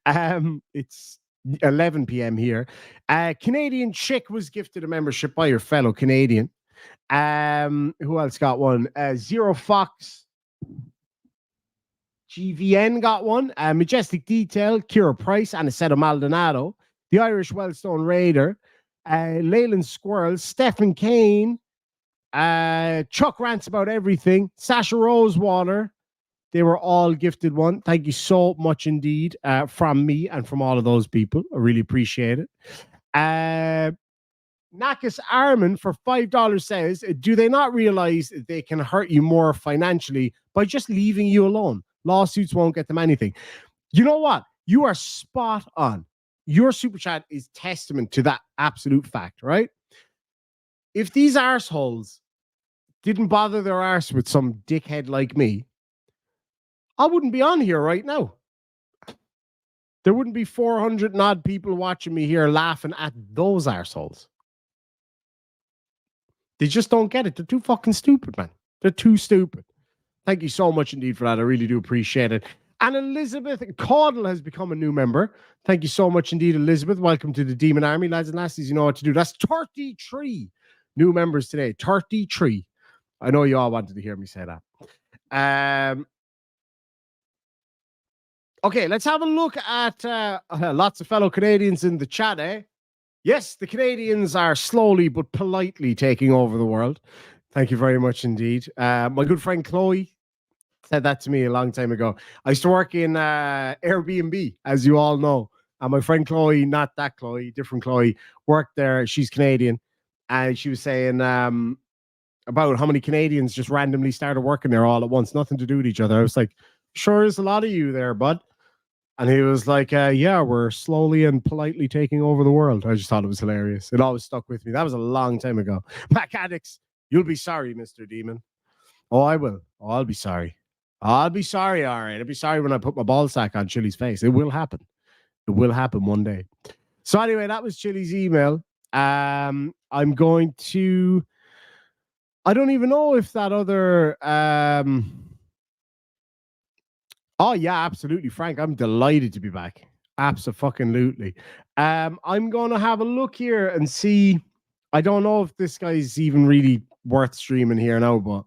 It's 11 p.m. here. Canadian Chick was gifted a membership by your fellow Canadian. Who else got one? Zero Fox GVN got one. Majestic Detail, Kira Price, Aniceto Maldonado, the Irish Wellstone Raider, Leyland Squirrel, Stephen Kane, Chuck Rants About Everything, Sasha Rosewater. They were all gifted one. Thank you so much indeed from me and from all of those people. I really appreciate it. Nakas Armin for $5 says, do they not realize they can hurt you more financially by just leaving you alone? Lawsuits won't get them anything. You know what? You are spot on. Your super chat is testament to that absolute fact, right? If these arseholes didn't bother their arse with some dickhead like me, I wouldn't be on here right now. There wouldn't be 400 and odd people watching me here laughing at those arseholes. They just don't get it. They're too fucking stupid, man. They're too stupid. Thank you so much indeed for that. I really do appreciate it. And Elizabeth Caudle has become a new member. Thank you so much indeed, Elizabeth. Welcome to the Demon Army, lads and lassies. You know what to do. That's 33 new members today. 33. I know you all wanted to hear me say that. Okay, let's have a look at lots of fellow Canadians in the chat, eh? Yes, the Canadians are slowly but politely taking over the world. Thank you very much indeed. My good friend Chloe said that to me a long time ago. I used to work in Airbnb, as you all know. And my friend Chloe, not that Chloe, different Chloe, worked there. She's Canadian. And she was saying about how many Canadians just randomly started working there all at once, nothing to do with each other. I was like, sure, there's a lot of you there, bud. And he was like, yeah, we're slowly and politely taking over the world. I just thought it was hilarious. It always stuck with me. That was a long time ago. Mac Addicts, you'll be sorry, Mr. Demon. Oh, I will. Oh, I'll be sorry. I'll be sorry, all right. I'll be sorry when I put my ball sack on Chili's face. It will happen. It will happen one day. So anyway, that was Chili's email. I'm going to... I don't even know if that other... Oh, yeah, absolutely, Frank. I'm delighted to be back. Absolutely. I'm going to have a look here and see. I don't know if this guy's even really worth streaming here now, but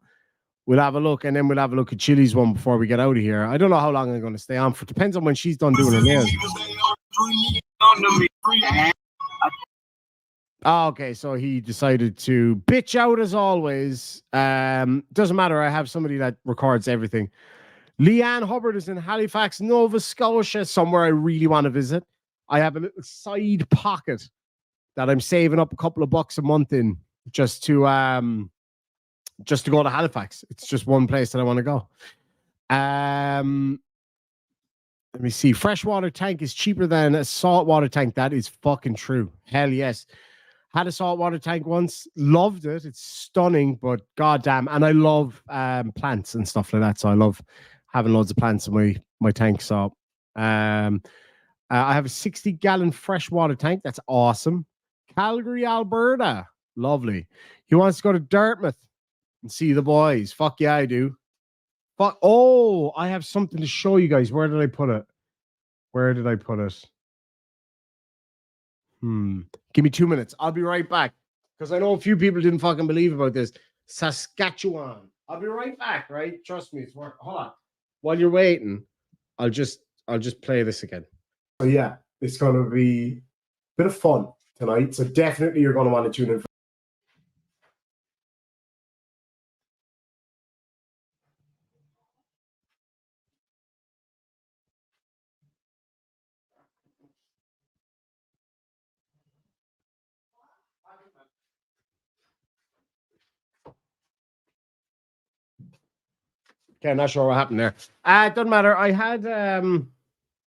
we'll have a look, and then we'll have a look at Chili's one before we get out of here. I don't know how long I'm going to stay on for. Depends on when she's done doing her nails. Oh, okay, so he decided to bitch out as always. Doesn't matter. I have somebody that records everything. Leanne Hubbard is in Halifax, Nova Scotia, somewhere I really want to visit. I have a little side pocket that I'm saving up a couple of bucks a month in just to go to Halifax. It's just one place that I want to go. Let me see. Freshwater tank is cheaper than a saltwater tank. That is fucking true. Hell yes. Had a saltwater tank once. Loved it. It's stunning, but goddamn. And I love plants and stuff like that. So I love having loads of plants in my tank. So I have a 60-gallon freshwater tank. That's awesome. Calgary, Alberta. Lovely. He wants to go to Dartmouth and see the boys. Fuck yeah, I do. Fuck. Oh, I have something to show you guys. Where did I put it? Give me 2 minutes. I'll be right back. Because I know a few people didn't fucking believe about this. Saskatchewan. I'll be right back, right? Trust me, it's work. Hold on. While you're waiting, I'll just play this again. So yeah, it's gonna be a bit of fun tonight. So definitely you're gonna want to tune in. Okay, not sure what happened there. It doesn't matter. I had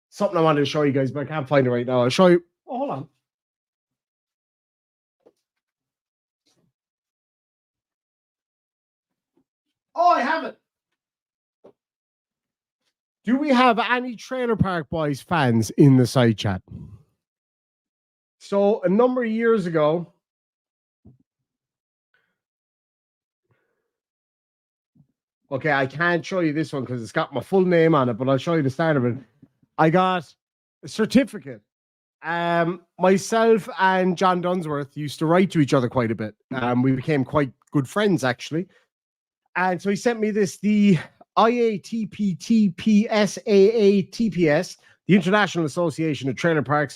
something I wanted to show you guys, but I can't find it right now. I'll show you. Oh, hold on. Oh, I have it. Do we have any Trailer Park Boys fans in the side chat? So a number of years ago, okay, I can't show you this one because it's got my full name on it, but I'll show you the start of it. I got a certificate. Myself and John Dunsworth used to write to each other quite a bit. We became quite good friends, actually. And so he sent me this, the IATPTPSAATPS, the International Association of Trailer Park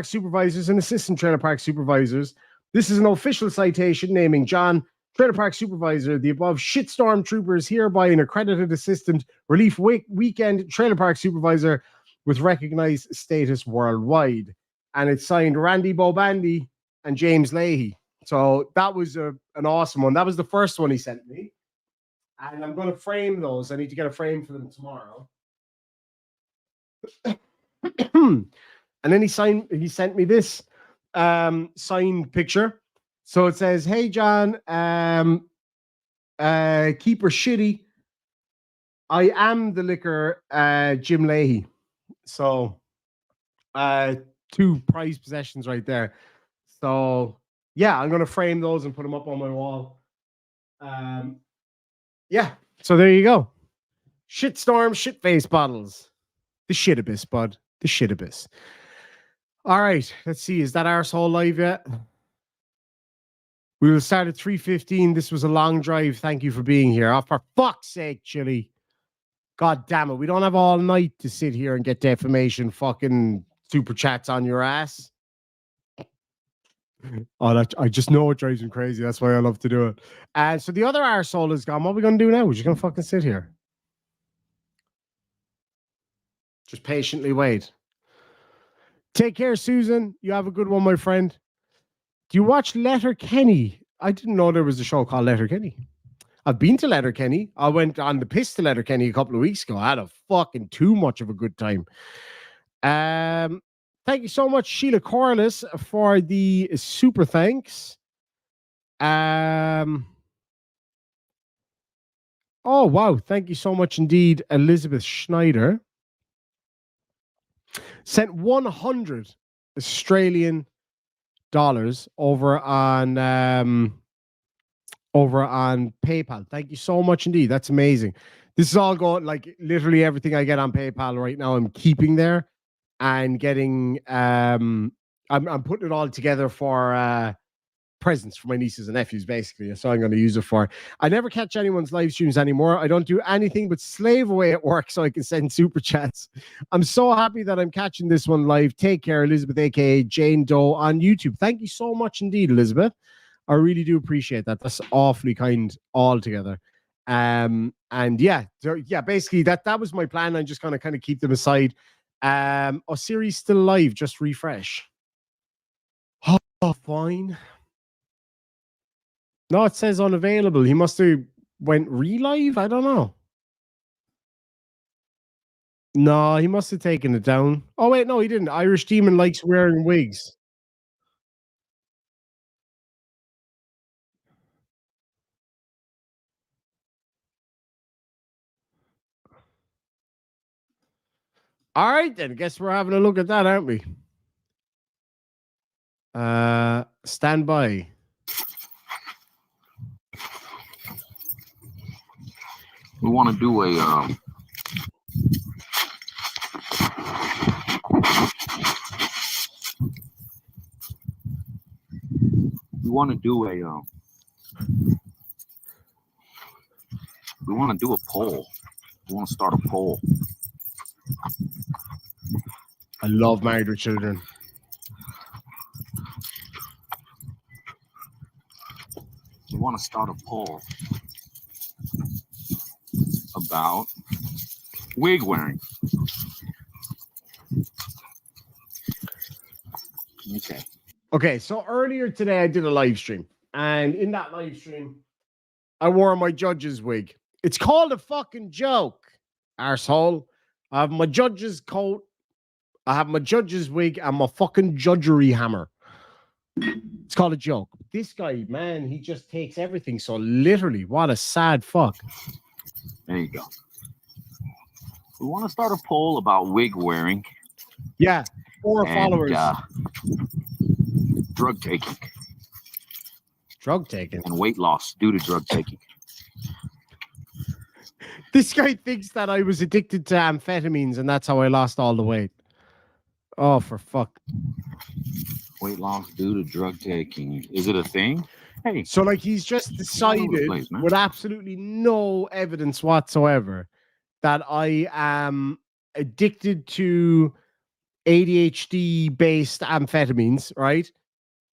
Supervisors and Assistant Trailer Park Supervisors. This is an official citation naming John Trailer Park Supervisor, the above shitstorm troopers, hereby an accredited assistant relief weekend trailer park supervisor with recognized status worldwide. And it's signed Randy Bobandy and James Leahy. So that was an awesome one. That was the first one he sent me. And I'm going to frame those. I need to get a frame for them tomorrow. And then he sent me this signed picture. So it says, "Hey John, keep her shitty. I am the liquor, Jim Leahy." So 2 prized possessions right there. So yeah, I'm gonna frame those and put them up on my wall. Yeah, so there you go. Shitstorm, shitface bottles. The shit abyss, bud. The shit abyss. All right, let's see. Is that arsehole live yet? We will start at 3:15. This was a long drive. Thank you for being here. Oh, for fuck's sake, Chili. God damn it. We don't have all night to sit here and get defamation fucking super chats on your ass. Oh, I just know it drives me crazy. That's why I love to do it. And so the other arsehole is gone. What are we going to do now? We're just going to fucking sit here. Just patiently wait. Take care, Susan. You have a good one, my friend. Do you watch Letterkenny? I didn't know there was a show called Letterkenny. I've been to Letterkenny. I went on the piss to Letterkenny a couple of weeks ago. I had a fucking too much of a good time. Thank you so much, Sheila Corliss, for the super thanks. Oh, wow. Thank you so much indeed, Elizabeth Schneider. Sent 100 Australian dollars over on PayPal. Thank you so much indeed. That's amazing. This is all going, like, literally everything I get on PayPal right now, I'm keeping there and getting I'm putting it all together for presents for my nieces and nephews, basically. That's all I'm going to use it for. I never catch anyone's live streams anymore. I don't do anything but slave away at work so I can send super chats. I'm so happy that I'm catching this one live. Take care, Elizabeth, aka Jane Doe on YouTube. Thank you so much indeed, Elizabeth. I really do appreciate that. That's awfully kind altogether. And yeah, basically that was my plan. I'm just gonna kind of keep them aside. Siri's still live, just refresh. Oh, fine. No, it says unavailable. He must have went relive. I don't know. No, he must have taken it down. Oh, wait, no, he didn't. Irish Demon likes wearing wigs. All right, then. Guess we're having a look at that, aren't we? Stand by. We want to do a we want to do a poll. We want to start a poll. I love Married with Children. We want to start a poll about wig wearing. Okay, so earlier today I did a live stream, and in that live stream, I wore my judge's wig. It's called a fucking joke, arsehole. I have my judge's coat, I have my judge's wig, and my fucking judgery hammer. It's called a joke. This guy, man, he just takes everything so literally. What a sad fuck. There you go. We want to start a poll about wig wearing. Yeah, 4 and, followers. Drug taking Drug taking. and weight loss due to drug taking. This guy thinks that I was addicted to amphetamines and that's how I lost all the weight. Oh, for fuck. Weight loss due to drug taking. Is it a thing? Hey, So, like, he's just all over the decided place, man. with absolutely no evidence whatsoever that I am addicted to ADHD-based amphetamines, right?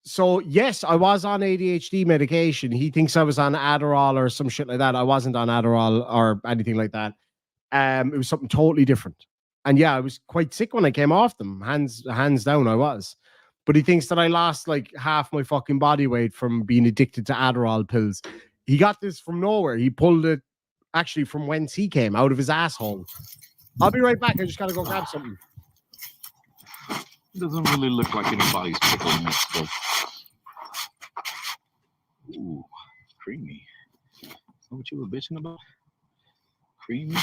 So, yes, I was on ADHD medication. He thinks I was on Adderall or some shit like that. I wasn't on Adderall or anything like that. It was something totally different. And yeah, I was quite sick when I came off them. Hands down, I was. But he thinks that I lost like half my fucking body weight from being addicted to Adderall pills. He got this from nowhere. He pulled it actually from whence he came, out of his asshole. I'll be right back. I just gotta go grab something. Doesn't really look like anybody's pickle mix, though. Ooh, creamy. Is that what you were bitching about? Creamy?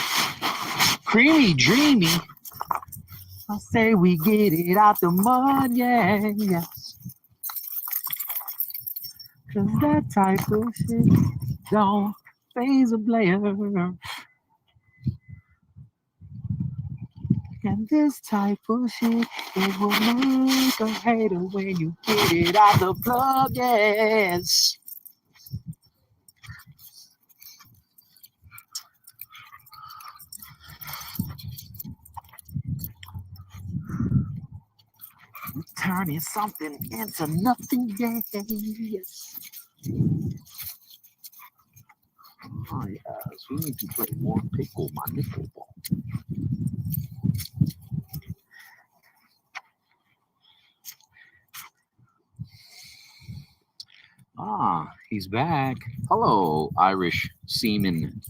Creamy, dreamy. I say we get it out the mud, yeah, yes. Cause that type of shit don't phase a player. And this type of shit, it will make a hater when you get it out the plug, yes. Turning something into nothing, yes. Oh, yes, we need to play more pickle, my nickel ball. Ah, he's back. Hello, Irish seaman.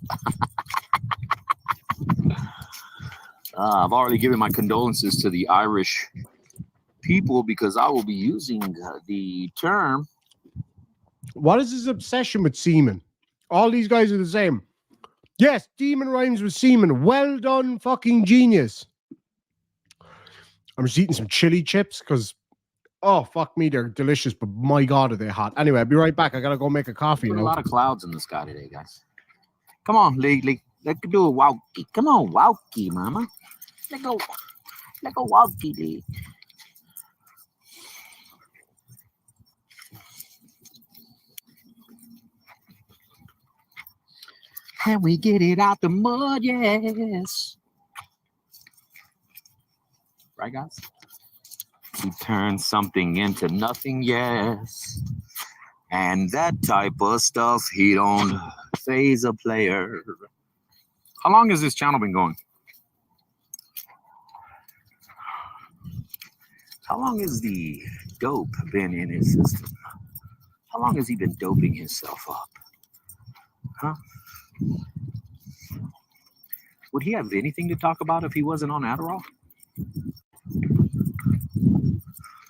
I've already given my condolences to the Irish people because I will be using the term. What is his obsession with semen? All these guys are the same. Yes, demon rhymes with semen. Well done, fucking genius. I'm just eating some chili chips because, oh, fuck me, they're delicious, but my God, are they hot. Anyway, I'll be right back. I gotta go make a coffee. Put a lot of clouds in the sky today, guys. Come on, Lee. Let's do a walkie. Come on, walkie, mama. Let's go walkie, Lee. And we get it out the mud, yes. Right, guys? We turn something into nothing, yes. And that type of stuff, he don't phase a player. How long has this channel been going? How long has the dope been in his system? How long has he been doping himself up? Huh? Would he have anything to talk about if he wasn't on Adderall?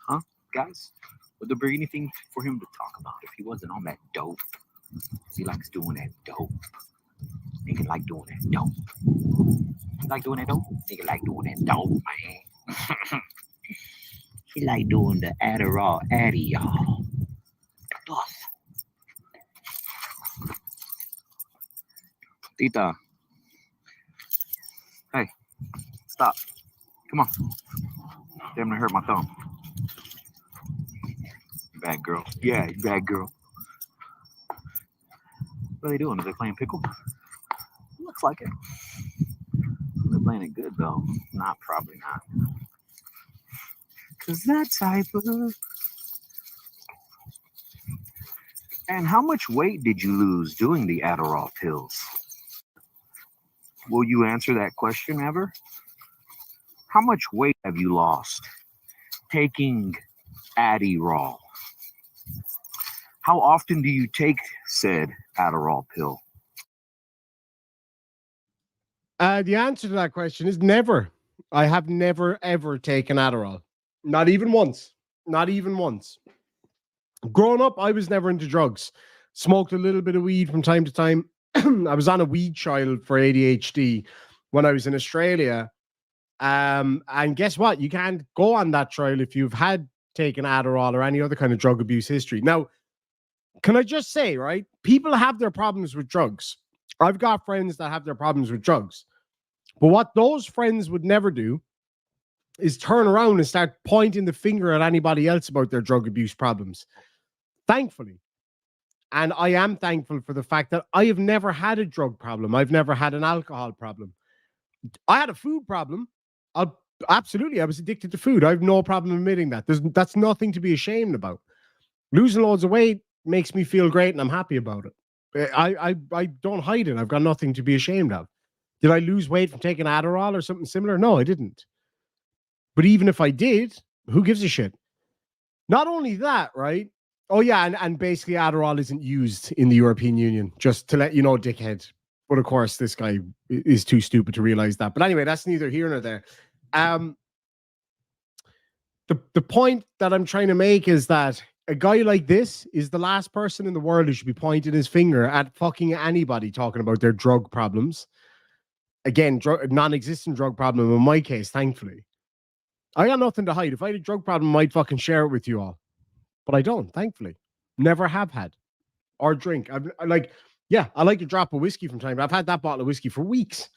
Huh, guys? Would there be anything for him to talk about if he wasn't on that dope? He likes doing that dope. Nigga like doing that dope. You like doing that dope? Nigga like doing that dope, man. He like doing the Adderall, Addy, y'all. Tita. Hey, stop. Come on. Damn, I hurt my thumb. Bad girl. Yeah, bad girl. What are they doing? Are they playing pickle? Looks like it. They're playing it good, though. Not, probably not. Because that type of... And how much weight did you lose doing the Adderall pills? Will you answer that question ever? How much weight have you lost taking Adderall? How often do you take said Adderall pill? The answer to that question is never. I have never, ever taken Adderall. Not even once. Not even once. Growing up, I was never into drugs. Smoked a little bit of weed from time to time. I was on a weed trial for ADHD when I was in Australia. And guess what? You can't go on that trial if you've had taken Adderall or any other kind of drug abuse history. Now, can I just say, right? People have their problems with drugs. I've got friends that have their problems with drugs. But what those friends would never do is turn around and start pointing the finger at anybody else about their drug abuse problems. Thankfully. And I am thankful for the fact that I have never had a drug problem. I've never had an alcohol problem. I had a food problem. Absolutely, I was addicted to food. I have no problem admitting that. That's nothing to be ashamed about. Losing loads of weight makes me feel great and I'm happy about it. I don't hide it. I've got nothing to be ashamed of. Did I lose weight from taking Adderall or something similar? No, I didn't. But even if I did, who gives a shit? Not only that, right? Oh, yeah, and basically Adderall isn't used in the European Union, just to let you know, dickhead. But of course, this guy is too stupid to realize that. But anyway, that's neither here nor there. The point that I'm trying to make is that a guy like this is the last person in the world who should be pointing his finger at fucking anybody talking about their drug problems. Again, non-existent drug problem in my case, thankfully. I got nothing to hide. If I had a drug problem, I might fucking share it with you all. But I don't, thankfully. Never have had. Or drink. I like a drop of whiskey from time. But I've had that bottle of whiskey for weeks.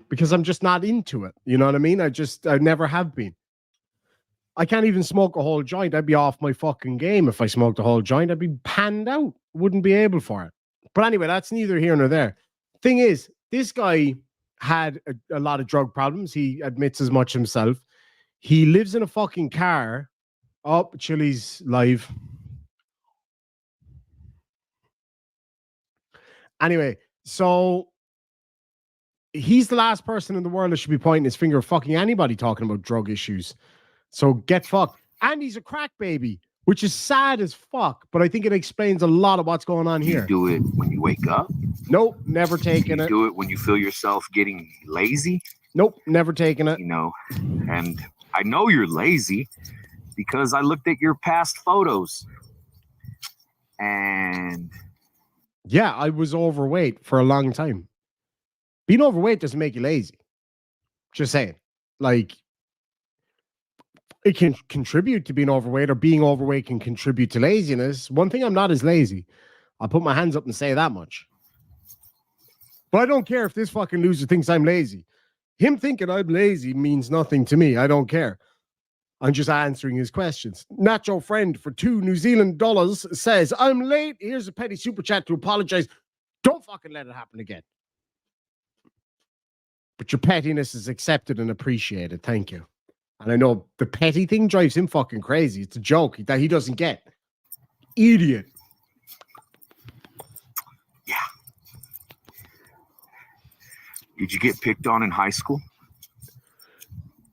Because I'm just not into it. You know what I mean? I never have been. I can't even smoke a whole joint. I'd be off my fucking game if I smoked a whole joint. I'd be panned out. Wouldn't be able for it. But anyway, that's neither here nor there. Thing is, this guy had a lot of drug problems. He admits as much himself. He lives in a fucking car. Oh, Chili's live. Anyway, so he's the last person in the world that should be pointing his finger at fucking anybody talking about drug issues. So get fucked. And he's a crack baby, which is sad as fuck, but I think it explains a lot of what's going on here. You do it when you wake up? Nope, never taken it. Do it when you feel yourself getting lazy? Nope, never taken it. You know, and I know you're lazy because I looked at your past photos. And yeah, I was overweight for a long time. Being overweight doesn't make you lazy. Just saying. Like, it can contribute to being overweight, or being overweight can contribute to laziness. One thing I'm not is lazy. I'll put my hands up and say that much. But I don't care if this fucking loser thinks I'm lazy. Him thinking I'm lazy means nothing to me. I don't care. I'm just answering his questions. Nacho Friend for $2 New Zealand says, I'm late. Here's a petty super chat to apologize. Don't fucking let it happen again. But your pettiness is accepted and appreciated. Thank you. And I know the petty thing drives him fucking crazy. It's a joke that he doesn't get. Idiot. Yeah. Did you get picked on in high school?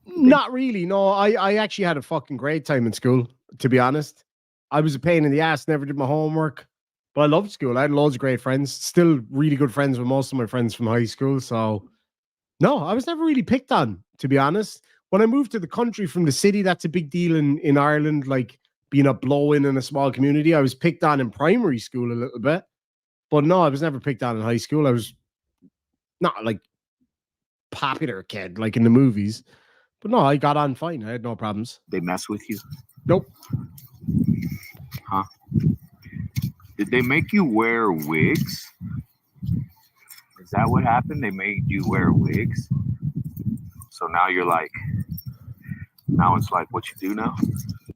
Not really. No, I actually had a fucking great time in school, to be honest. I was a pain in the ass, never did my homework. But I loved school. I had loads of great friends. Still really good friends with most of my friends from high school. So, no, I was never really picked on, to be honest. When I moved to the country from the city, that's a big deal in Ireland, like being a blow-in in a small community. I was picked on in primary school a little bit. But no, I was never picked on in high school. I was not like popular kid, like in the movies. But no, I got on fine. I had no problems. They mess with you? Nope. Huh? Did they make you wear wigs? Is that what happened? They made you wear wigs? So now you're like, now it's like what you do now?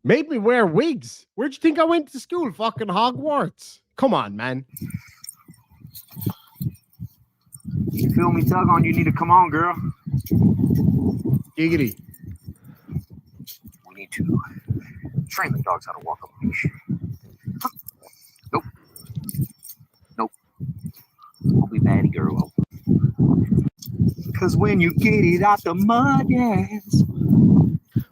Made me wear wigs? Where'd you think I went to school? Fucking Hogwarts. Come on, man. You feel me, tug on? You need to come on, girl. Giggity. We need to train the dogs how to walk up a leash. Huh. Nope. Nope. Don't be batty, girl. Because when you get it out the mud, yes.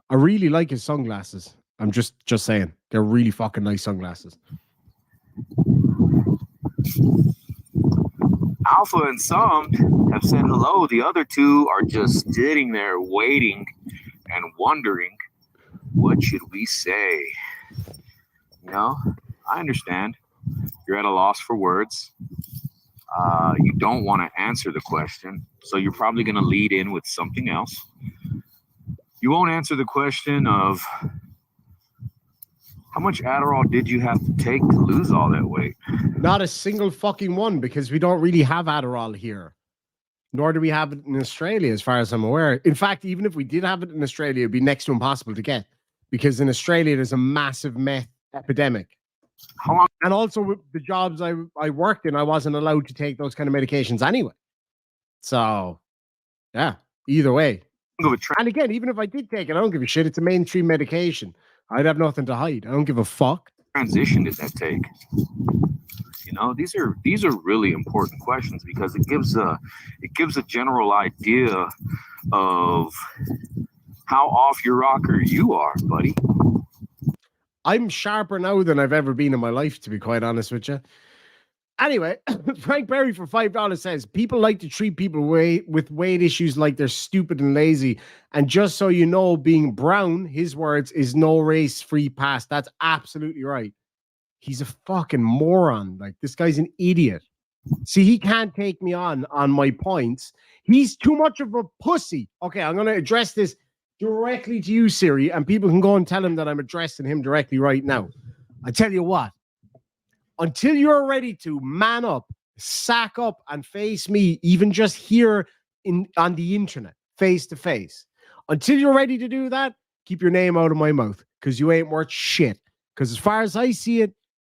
I really like his sunglasses. I'm just saying. They're really fucking nice sunglasses. Alpha and some have said hello. The other two are just sitting there waiting and wondering, what should we say? You know, I understand. You're at a loss for words. You don't want to answer the question, so you're probably going to lead in with something else. You won't answer the question of how much Adderall did you have to take to lose all that weight? Not a single fucking one, because we don't really have Adderall here. Nor do we have it in Australia, as far as I'm aware. In fact, even if we did have it in Australia, it'd be next to impossible to get, because in Australia there's a massive meth epidemic. How long? And also with the jobs I worked in, I wasn't allowed to take those kind of medications anyway. So, yeah, either way. And again, even if I did take it, I don't give a shit. It's a mainstream medication. I'd have nothing to hide. I don't give a fuck. Transition did that take? You know, these are really important questions, because it gives a general idea of how off your rocker you are, buddy. I'm sharper now than I've ever been in my life, to be quite honest with you. Anyway, Frank Berry for $5 says, people like to treat people with weight issues like they're stupid and lazy. And just so you know, being brown, his words, is no race-free pass. That's absolutely right. He's a fucking moron. Like, this guy's an idiot. See, he can't take me on my points. He's too much of a pussy. Okay, I'm going to address this directly to you, Siri, and people can go and tell him that I'm addressing him directly right now. I tell you what, until you're ready to man up, sack up, and face me, even just here on the internet, face to face, until you're ready to do that, keep your name out of my mouth, because you ain't worth shit. Because as far as I see it,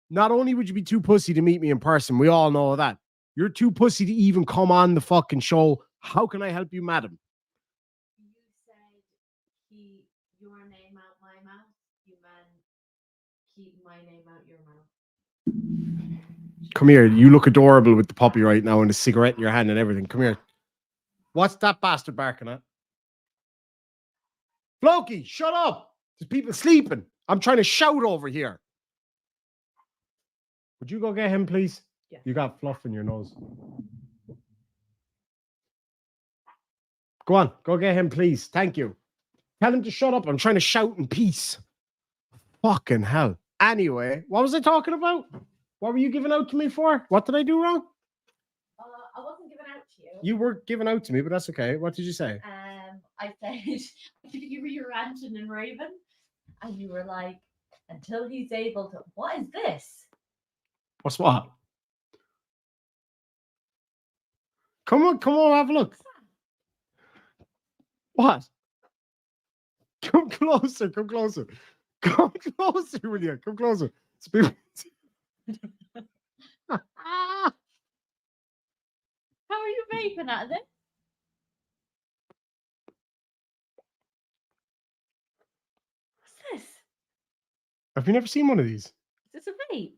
not only would you be too pussy to meet me in person, we all know that. You're too pussy to even come on the fucking show. How can I help you, madam? You said your name out my mouth. You meant keep my name out your mouth. Come here. You look adorable with the puppy right now and the cigarette in your hand and everything. Come here. What's that bastard barking at? Floki, shut up. There's people sleeping. I'm trying to shout over here. Would you go get him, please? Yeah. You got fluff in your nose. Go on. Go get him, please. Thank you. Tell him to shut up. I'm trying to shout in peace. Fucking hell. Anyway, what was I talking about? What were you giving out to me for? What did I do wrong? I wasn't giving out to you. You were giving out to me, but that's okay. What did you say? I said you were ranting and raving, and you were like, until he's able to. What is this? What's what? Come on, have a look. What? Come closer, come closer. Come closer, will you? Come closer. Speak. How are you vaping at this? What's this? Have you never seen one of these? Is this a vape?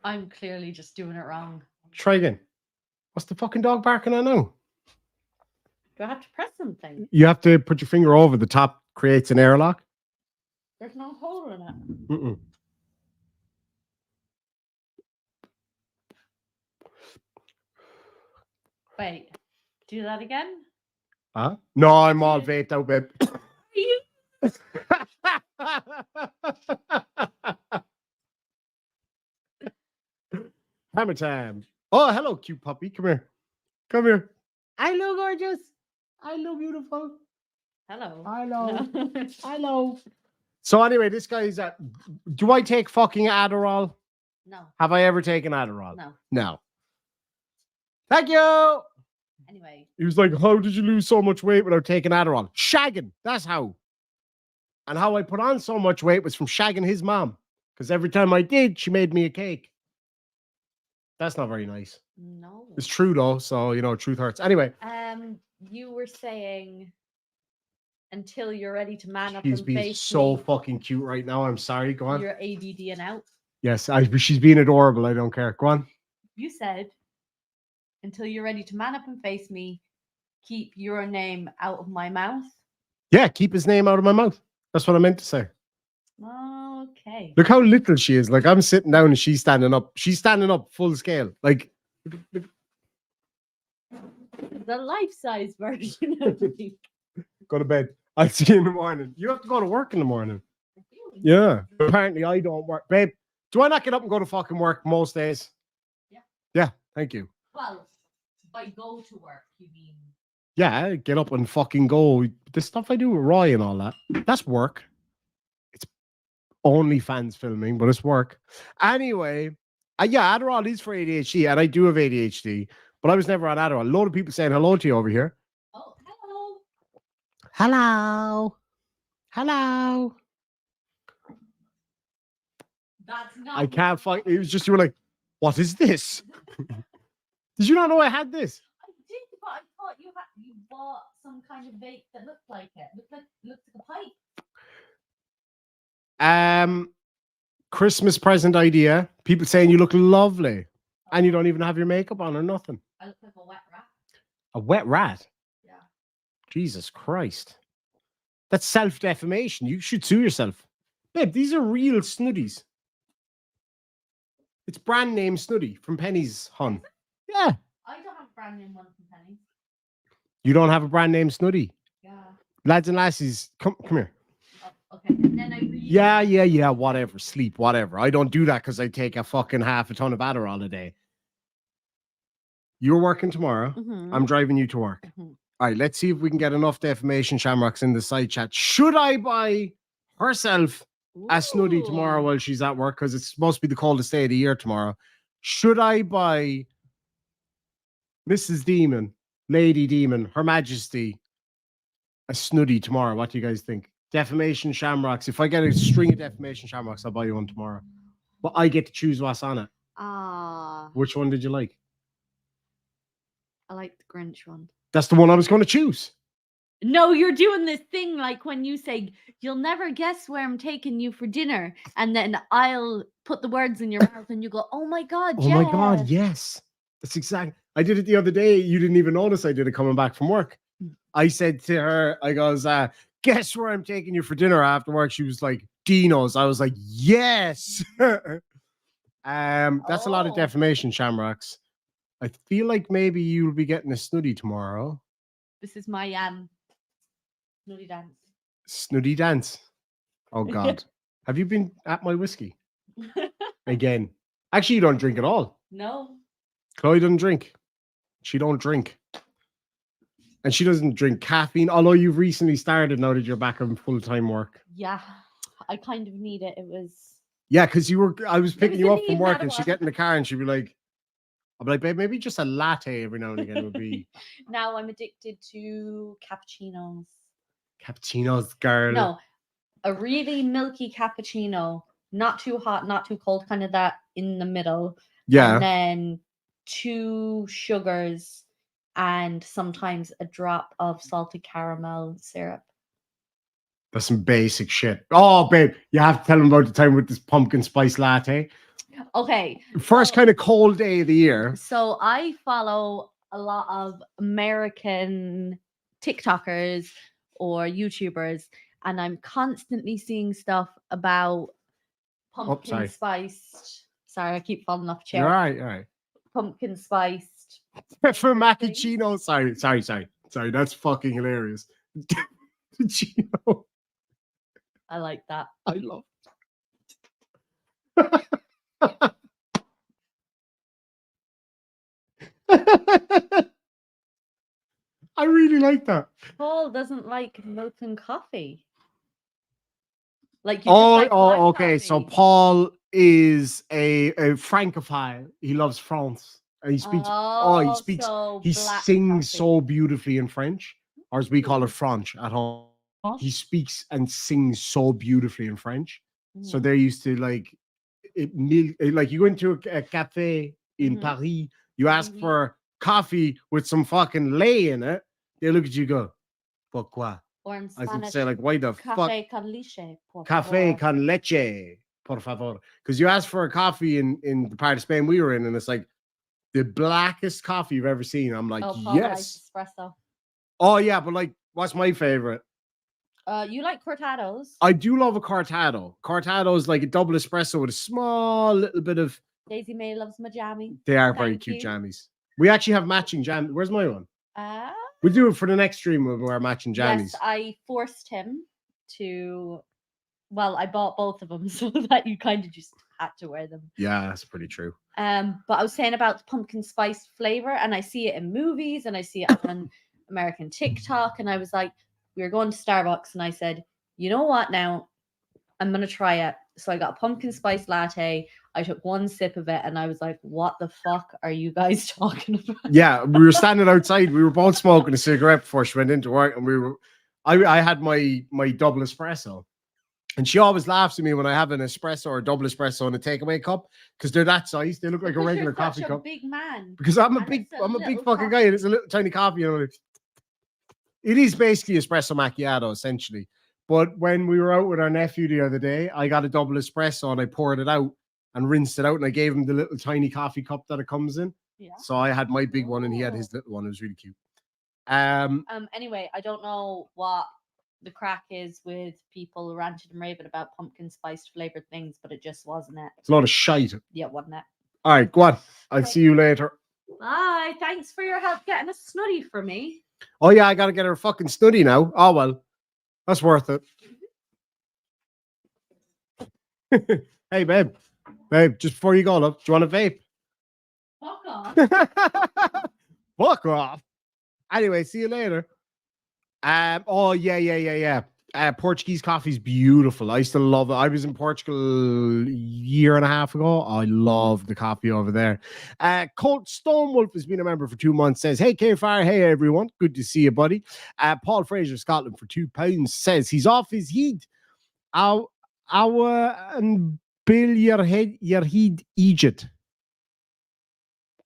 I'm clearly just doing it wrong. Try again. What's the fucking dog barking at now? Do I have to press something? You have to put your finger over the top, creates an airlock. There's no hole in it. Mm-mm. Wait, do that again? Huh? No, I'm all vaped out, babe. You Hammer time. Oh, hello, cute puppy. Come here. Come here. Hello, gorgeous. Hello, beautiful. Hello. Hello. No. Hello. So anyway, this guy is at. Do I take fucking Adderall? No. Have I ever taken Adderall? No. No. Thank you. Anyway. He was like, how did you lose so much weight without taking Adderall? Shagging. That's how. And how I put on so much weight was from shagging his mom. Because every time I did, she made me a cake. That's not very nice. No. It's true though, so you know, truth hurts. Anyway. You were saying until you're ready to man up She's and being face so me, fucking cute right now. I'm sorry. Go on. you're ADD and out. Yes, she's being adorable. I don't care. Go on. You said until you're ready to man up and face me, keep your name out of my mouth. Yeah, keep his name out of my mouth. That's what I meant to say. Okay. Look how little she is. Like I'm sitting down and she's standing up. She's standing up full scale. Like The life-size version of me. go to bed. I'll see you in the morning. You have to go to work in the morning. Yeah. Apparently I don't work. Babe, do I not get up and go to fucking work most days? Yeah. Yeah, thank you. Well, by go to work, you mean? Yeah, get up and fucking go. The stuff I do with Roy and all that. That's work. It's only fans filming, but it's work. Anyway, yeah, Adderall is for ADHD, and I do have ADHD, but I was never on Adderall. A lot of people saying hello to you over here. Oh, hello. Hello. Hello. That's not. I can't find it. Was just you were like, what is this? Did you not know I had this? I did, but I thought you bought some kind of vape that looked like it. Looked like a pipe. Christmas present idea. People saying you look lovely. And you don't even have your makeup on or nothing. I look like a wet rat. A wet rat? Yeah. Jesus Christ. That's self-defamation. You should sue yourself. Babe, these are real snuddies. It's brand name snuddy from Penny's, hon. Yeah. I don't have a brand name one from Penny. You don't have a brand name snuddy? Yeah. Lads and lassies, come here. Oh, okay. And then I read. Yeah, whatever. Sleep, whatever. I don't do that because I take a fucking half a ton of Adderall a day. You're working tomorrow. Mm-hmm. I'm driving you to work. Mm-hmm. All right, let's see if we can get enough defamation shamrocks in the side chat. Should I buy herself a snuddy tomorrow while she's at work? Because it's supposed to be the coldest day of the year tomorrow. Should I buy Mrs. Demon, Lady Demon, Her Majesty, a snuddy tomorrow? What do you guys think? Defamation shamrocks. If I get a string of defamation shamrocks, I'll buy you one tomorrow. But I get to choose what's on it. Which one did you like? I like the Grinch one. That's the one I was going to choose. No, you're doing this thing like when you say, you'll never guess where I'm taking you for dinner. And then I'll put the words in your mouth and you go, oh my God, Oh my God, yes. That's exactly. I did it the other day. You didn't even notice I did it coming back from work. I said to her, I goes, guess where I'm taking you for dinner after work? She was like, Dino's. I was like, yes. That's a lot of defamation shamrocks. I feel like maybe you'll be getting a snuddy tomorrow. This is my snuddy dance. Snuddy dance. Oh God. Have you been at my whiskey? Again. Actually, you don't drink at all. No. Chloe doesn't drink. She don't drink. And she doesn't drink caffeine, although you've recently started now that you're back on full-time work. Yeah. I kind of need it. It was. Yeah, because I was picking you up from work and she she'd get in the car and she'd be like, I'd be like, babe, maybe just a latte every now and again would be. Now I'm addicted to cappuccinos. Cappuccinos, girl. No, a really milky cappuccino, not too hot, not too cold, kind of that in the middle. Yeah. And then 2 sugars and sometimes a drop of salted caramel syrup. That's some basic shit. Oh, babe, you have to tell them about the time with this pumpkin spice latte. Okay. First kind of cold day of the year. So I follow a lot of American TikTokers or YouTubers, and I'm constantly seeing stuff about pumpkin spiced. Sorry, I keep falling off chair. You're all right. Pumpkin spiced. For macchiato. Sorry. That's fucking hilarious. Macchiato. I like that. I love I really like that. Paul doesn't like milk and coffee. Like you just like black okay. So coffee. Paul is a Francophile. He loves France. And he speaks. He sings so beautifully in French, or as we call it, French at home. He speaks and sings so beautifully in French. So they're used to like you go into a cafe in Paris, you ask for coffee with some fucking lait in it. They look at you, go, pourquoi? Or in I Spanish, would say like, why the fuck? café con leche, por Café favor. con leche, por favor. Because you ask for a coffee in the part of Spain we were in, and it's like the blackest coffee you've ever seen. I'm like, Oh, Paul yes. likes espresso. Oh yeah, but like, what's my favorite? You like cortados? I do love a cortado. Cortado is like a double espresso with a small little bit of. Daisy May loves my jammy. They are very Thank cute you. jammies. We actually have matching jam. Where's my one? Uh, We do it for the next stream when we're matching jammies. yes, I forced him to. Well, I bought both of them so that you kind of just had to wear them. Yeah, that's pretty true. But I was saying about the pumpkin spice flavor, and I see it in movies, and I see it on American TikTok, and I was like, we were going to Starbucks, and I said, you know what? Now I'm gonna try it. So I got a pumpkin spice latte. I took one sip of it, and I was like, what the fuck are you guys talking about? Yeah, we were standing outside. We were both smoking a cigarette before she went into work, and I had my double espresso. And she always laughs at me when I have an espresso or a double espresso in a takeaway cup because they're that size. They look like a Because regular you're coffee such a cup. big man. Because I'm a and big it's a fucking little guy, and it's a little tiny coffee. You know, it is basically espresso macchiato essentially. But when we were out with our nephew the other day, I got a double espresso and I poured it out and rinsed it out, and I gave him the little tiny coffee cup that it comes in. Yeah. So I had my big one and he had his little one. It was really cute. Anyway, I don't know what the crack is with people ranting and raving about pumpkin spice flavored things, but it just wasn't it. It's a lot of shite. Yeah, wasn't it? All right, go on. I'll see you later. Bye. Thanks for your help getting a snuddy for me. Oh yeah, I gotta get her fucking snuddy now. Oh well, that's worth it. Hey babe, just before you go, look, do you want a vape? Fuck off. Fuck off. Anyway, see you later. Oh yeah. Portuguese coffee is beautiful. I still love it. I was in Portugal a year and a half ago. I love the coffee over there. Colt Stonewolf has been a member for 2 months. Says, "Hey K-Fire, hey everyone, good to see you, buddy." Paul Fraser, Scotland, for £2 says he's off his heat. Our and Bill your head Egypt.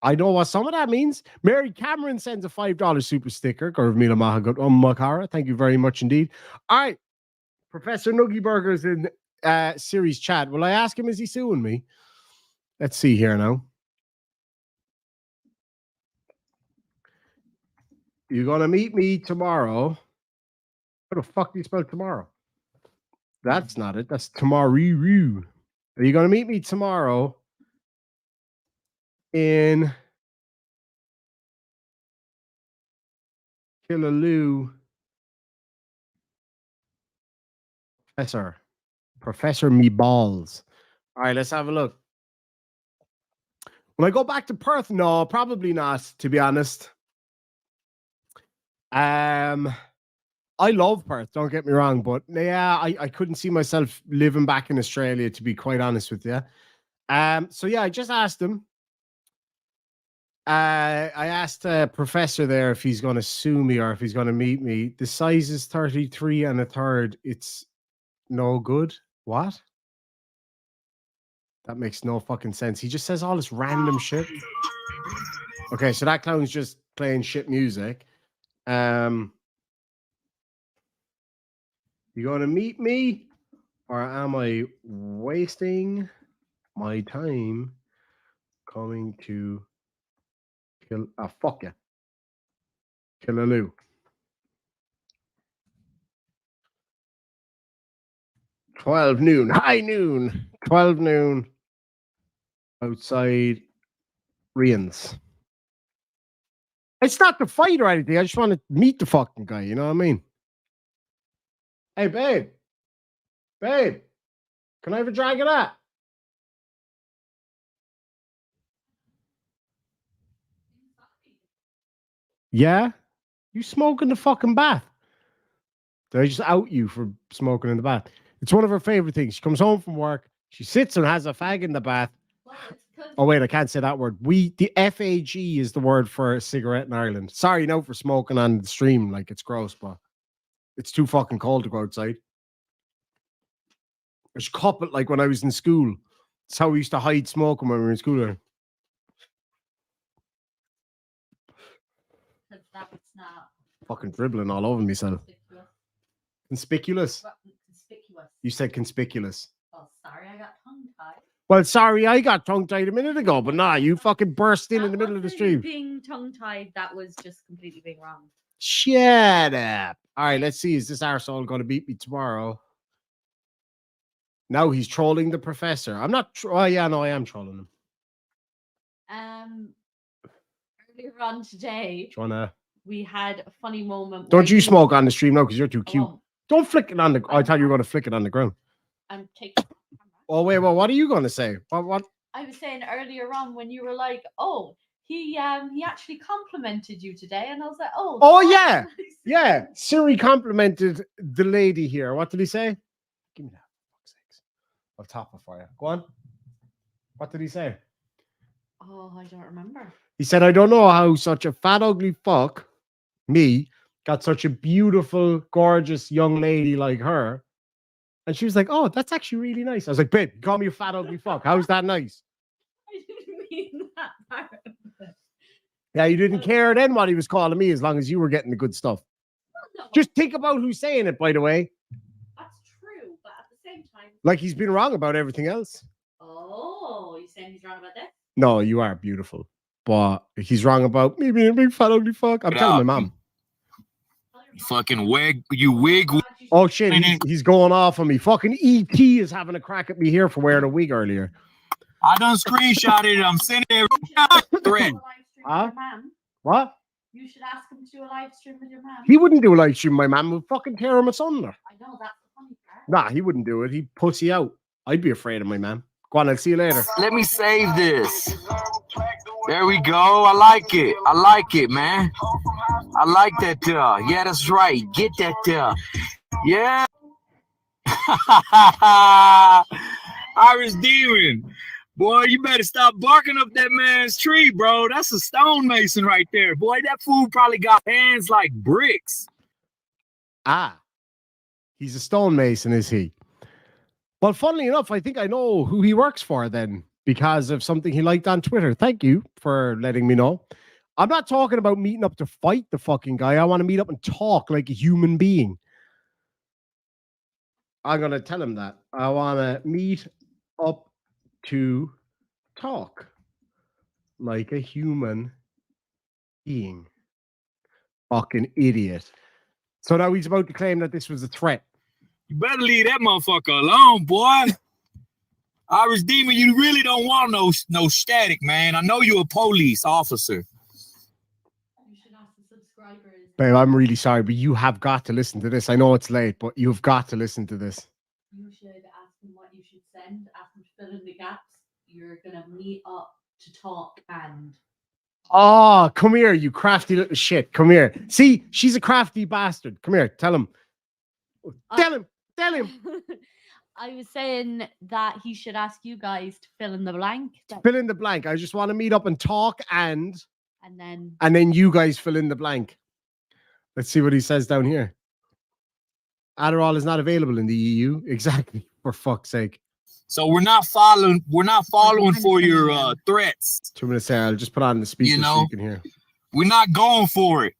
I know what some of that means. Mary Cameron sends a $5 super sticker. Gurvmila Mahagut Makara. Thank you very much indeed. All right. Professor Nuggy Burger's in series chat. Will I ask him, is he suing me? Let's see here now. You're going to meet me tomorrow. How the fuck do you spell tomorrow? That's not it. That's tomorrow. Are you going to meet me tomorrow in Killaloo? Professor Me Balls. All right, let's have a look. When I go back to Perth, no, probably not, to be honest. I love Perth, don't get me wrong, but yeah, I couldn't see myself living back in Australia, to be quite honest with you. So yeah, I just asked him. I asked Professor there if he's going to sue me or if he's going to meet me. The size is 33 and a third. It's no good. What? That makes no fucking sense. He just says all this random shit. Okay, so that clown's just playing shit music. You going to meet me, or am I wasting my time coming to kill? Ah, fuck you. Killaloo. 12 noon. High noon. 12 noon. Outside Rian's. It's not the fight or anything. I just want to meet the fucking guy. You know what I mean? Hey, babe. Babe. Can I have a drag of that? Yeah? You smoke in the fucking bath. Did I just out you for smoking in the bath? It's one of her favorite things. She comes home from work. She sits and has a fag in the bath. Oh, wait, I can't say that word. The FAG is the word for a cigarette in Ireland. Sorry, no, for smoking on the stream. Like, it's gross, but it's too fucking cold to go outside. I should cop it like when I was in school. That's how we used to hide smoking when we were in school. That's not Fucking dribbling all over myself. Conspicuous. conspicuous. You said conspicuous. Oh, sorry, I got tongue tied. Well, sorry, I got tongue-tied a minute ago, but nah, you fucking burst in the middle of the That wasn't stream. being tongue-tied. That was just completely being wrong. Shut up. All right, let's see. Is this arsehole going to beat me tomorrow? Now he's trolling the professor. I'm not. Oh, yeah, no, I am trolling him. Earlier on today, Do you wanna? we had a funny moment. Don't where you smoke on the stream now because you're too cute. Oh, Don't flick it on the. I thought you were going to flick it on the ground. I'm taking. Oh wait, well, what are you going to say? What? I was saying earlier on when you were like, "Oh, he actually complimented you today," and I was like, "Oh, Oh that's yeah, nice." yeah. Siri complimented the lady here. What did he say? Give me that. For fuck's sakes. I'll top it for you. Go on. What did he say? Oh, I don't remember. He said, "I don't know how such a fat, ugly fuck, me, got such a beautiful, gorgeous young lady like her." And she was like, "Oh, that's actually really nice." I was like, "Babe, you call me a fat, ugly fuck. How's that nice?" I didn't mean that part of it. Yeah, you didn't care then what he was calling me as long as you were getting the good stuff. No, Just think about who's saying it, by the way. that's true, but at the same time, Like he's been wrong about everything else. oh, you saying he's wrong about this? No, you are beautiful. But he's wrong about me being a big fat, ugly fuck. I'm telling my mom. Fucking wig, you wig. Oh shit, he's going off on me. Fucking ET is having a crack at me here for wearing a wig earlier. I done screenshotted it. I'm sending it. Threat. Huh? What? You should ask him to do a live stream with your mom. He wouldn't do a live stream. My mom would fucking tear him asunder. I know that's the funny part. Nah, he wouldn't do it. He'd pussy out. I'd be afraid of my mom. Go on, I'll see you later. Let me save this. There we go. I like it. I like it, man. I like that. Yeah, that's right. Get that. Yeah. Irish Demon. Boy, you better stop barking up that man's tree, bro. That's a stonemason right there. Boy, that fool probably got hands like bricks. Ah, he's a stonemason, is he? Well, funnily enough, I think I know who he works for then because of something he liked on Twitter. Thank you for letting me know. I'm not talking about meeting up to fight the fucking guy. I want to meet up and talk like a human being. I'm going to tell him that. I want to meet up to talk like a human being. Fucking idiot. So now he's about to claim that this was a threat. You better leave that motherfucker alone, boy. Irish Demon, you really don't want no static, man. I know you're a police officer. You should ask the subscribers. Babe, I'm really sorry, but you have got to listen to this. I know it's late, but you've got to listen to this. You should ask them what you should send. Ask them to fill in the gaps. You're gonna meet up to talk and. Oh, come here, you crafty little shit. Come here. See, she's a crafty bastard. Come here, tell him. Tell him. Tell him. I was saying that he should ask you guys to fill in the blank. Fill in the blank. I just want to meet up and talk and then you guys fill in the blank. Let's see what he says down here. Adderall is not available in the EU. Exactly. For fuck's sake. So we're not following for your threats. 2 minutes there. I'll just put on the speaker You know, so you can hear. We're not going for it.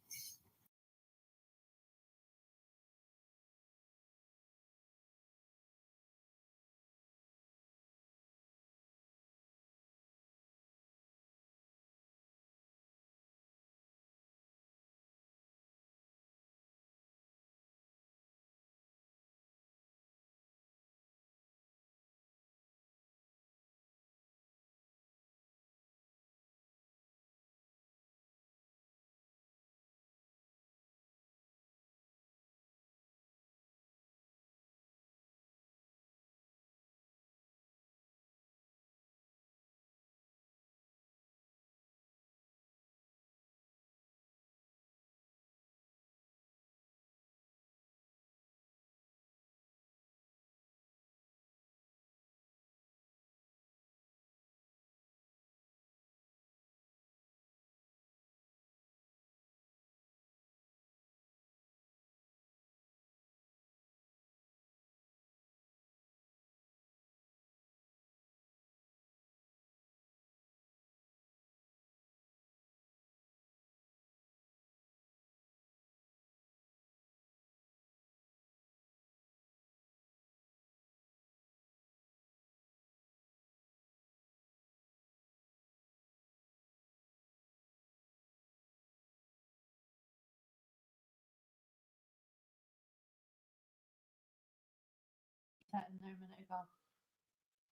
chatting there a minute ago.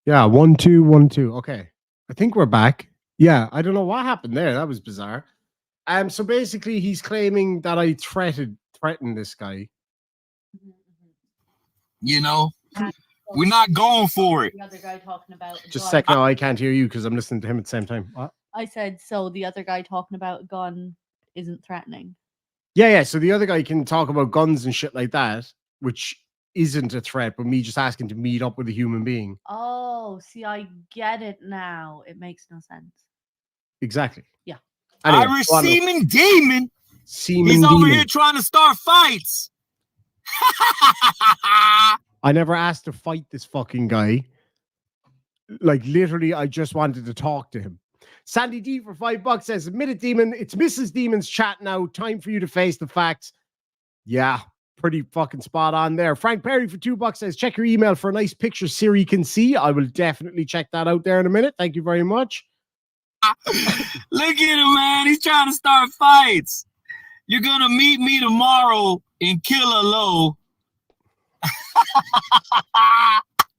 Yeah, 1 2 1 2. Okay, I think we're back. Yeah, I don't know what happened there. That was bizarre. So basically, he's claiming that I threatened this guy. You know, we're not going for it. The other guy talking about a Just a gun. sec now, I can't hear you because I'm listening to him at the same time. What? I said so. The other guy talking about a gun isn't threatening. Yeah. So the other guy can talk about guns and shit like that, which isn't a threat, but me just asking to meet up with a human being. Oh, see, I get it now. It makes no sense. Exactly. Yeah. Anyway, Irish go on, look. semen demon. Semen He's over demon. here trying to start fights. I never asked to fight this fucking guy. Like literally, I just wanted to talk to him. Sandy D for $5 says, "Admit it, Demon. It's Mrs. Demon's chat now. Time for you to face the facts." Yeah, pretty fucking spot on there. Frank Perry for $2 says, "Check your email for a nice picture Siri can see." I will definitely check that out there in a minute. Thank you very much. Look at him, man. He's trying to start fights. You're gonna meet me tomorrow in Killalow.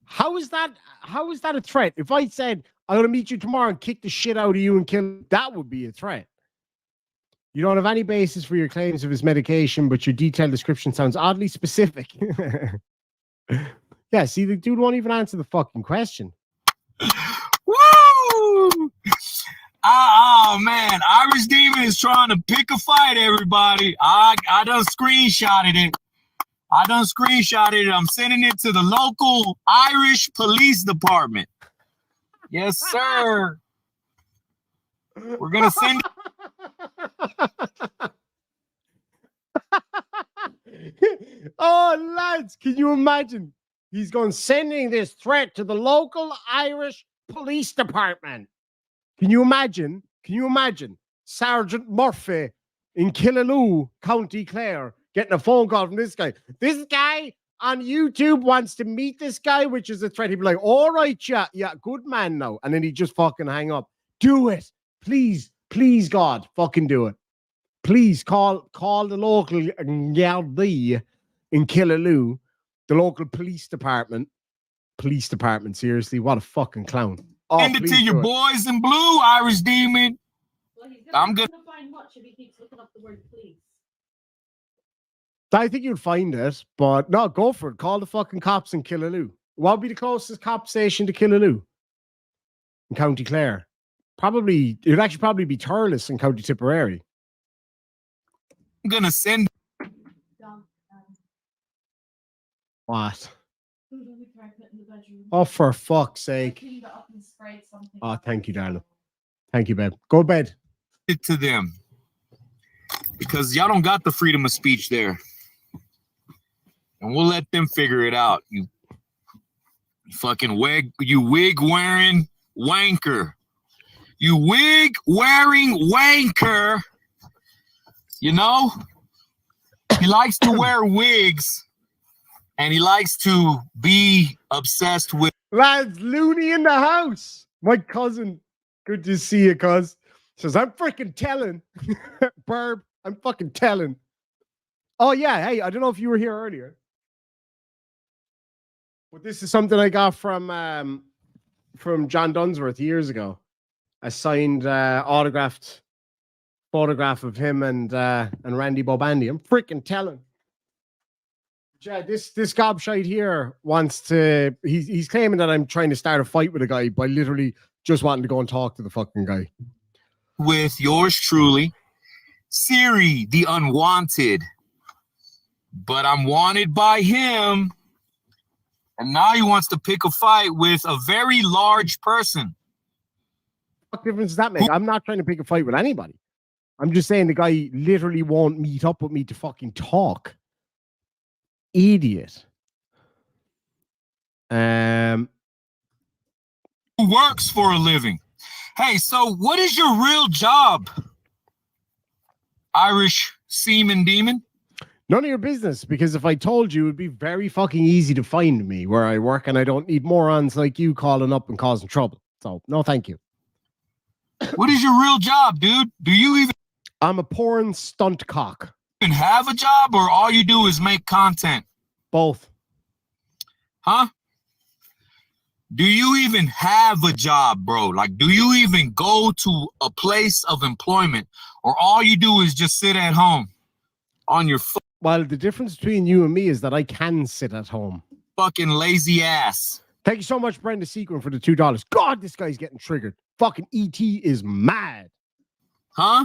How is that? How is that a threat? If I said I'm gonna meet you tomorrow and kick the shit out of you and kill, that would be a threat. You don't have any basis for your claims of his medication, but your detailed description sounds oddly specific. Yeah, see, the dude won't even answer the fucking question. Woo! Oh man, Irish Demon is trying to pick a fight, everybody. I done screenshotted it. I'm sending it to the local Irish police department. Yes, sir. We're gonna send Oh, lads, can you imagine? He's going sending this threat to the local Irish police department. Can you imagine? Can you imagine Sergeant Murphy in Killalow, County Clare, getting a phone call from this guy? This guy on YouTube wants to meet this guy, which is a threat. He'd be like, "All right, yeah, good man now." And then he'd just fucking hang up. Do it. Please, God, fucking do it. Please call the local Gardaí in Killalow, the local police department. Police department, seriously, what a fucking clown. Oh, it please to your do it. boys in blue, Irish Demon. Well, he's I'm gonna good. find much if he keeps looking up the word police. I think you'd find it, but no, go for it. Call the fucking cops in Killalow. What would be the closest cop station to Killalow? In County Clare. It'd actually probably be Thurles in County Tipperary. I'm gonna send What? Who do we try putting in the bedroom? Oh, for fuck's I sake. cleaned it up and sprayed something. Oh, thank you, darling. Thank you, babe. Go to bed. it to them because y'all don't got the freedom of speech there, and we'll let them figure it out. You fucking wig wearing wanker. You wig wearing wanker. You know, he likes to wear wigs. And he likes to be obsessed with. Lads, Looney in the house. My cousin. Good to see you, cuz. Says, "I'm freaking telling." Burb, I'm fucking telling. Oh, yeah. Hey, I don't know if you were here earlier. But this is something I got from John Dunsworth years ago. A signed, autographed photograph of him and Randy Bobandy. I'm freaking telling. Yeah, this gobshite here wants to. He's claiming that I'm trying to start a fight with a guy by literally just wanting to go and talk to the fucking guy. With yours truly, Siri, the unwanted. But I'm wanted by him. And now he wants to pick a fight with a very large person. What difference does that make? I'm not trying to pick a fight with anybody. I'm just saying the guy literally won't meet up with me to fucking talk. Idiot. Who works for a living. Hey, so what is your real job, Irish semen demon? None of your business, because if I told you, it would be very fucking easy to find me where I work, and I don't need morons like you calling up and causing trouble. So, no thank you. What is your real job, dude? Do you even I'm a porn stunt cock. have a job, or all you do is make content? Both. Huh? Do you even have a job, bro? Like, do you even go to a place of employment, or all you do is just sit at home on your Well, the difference between you and me is that I can sit at home. fucking lazy ass? Thank you so much, Brenda Sequin, for the $2. God, this guy's getting triggered. Fucking ET is mad. Huh?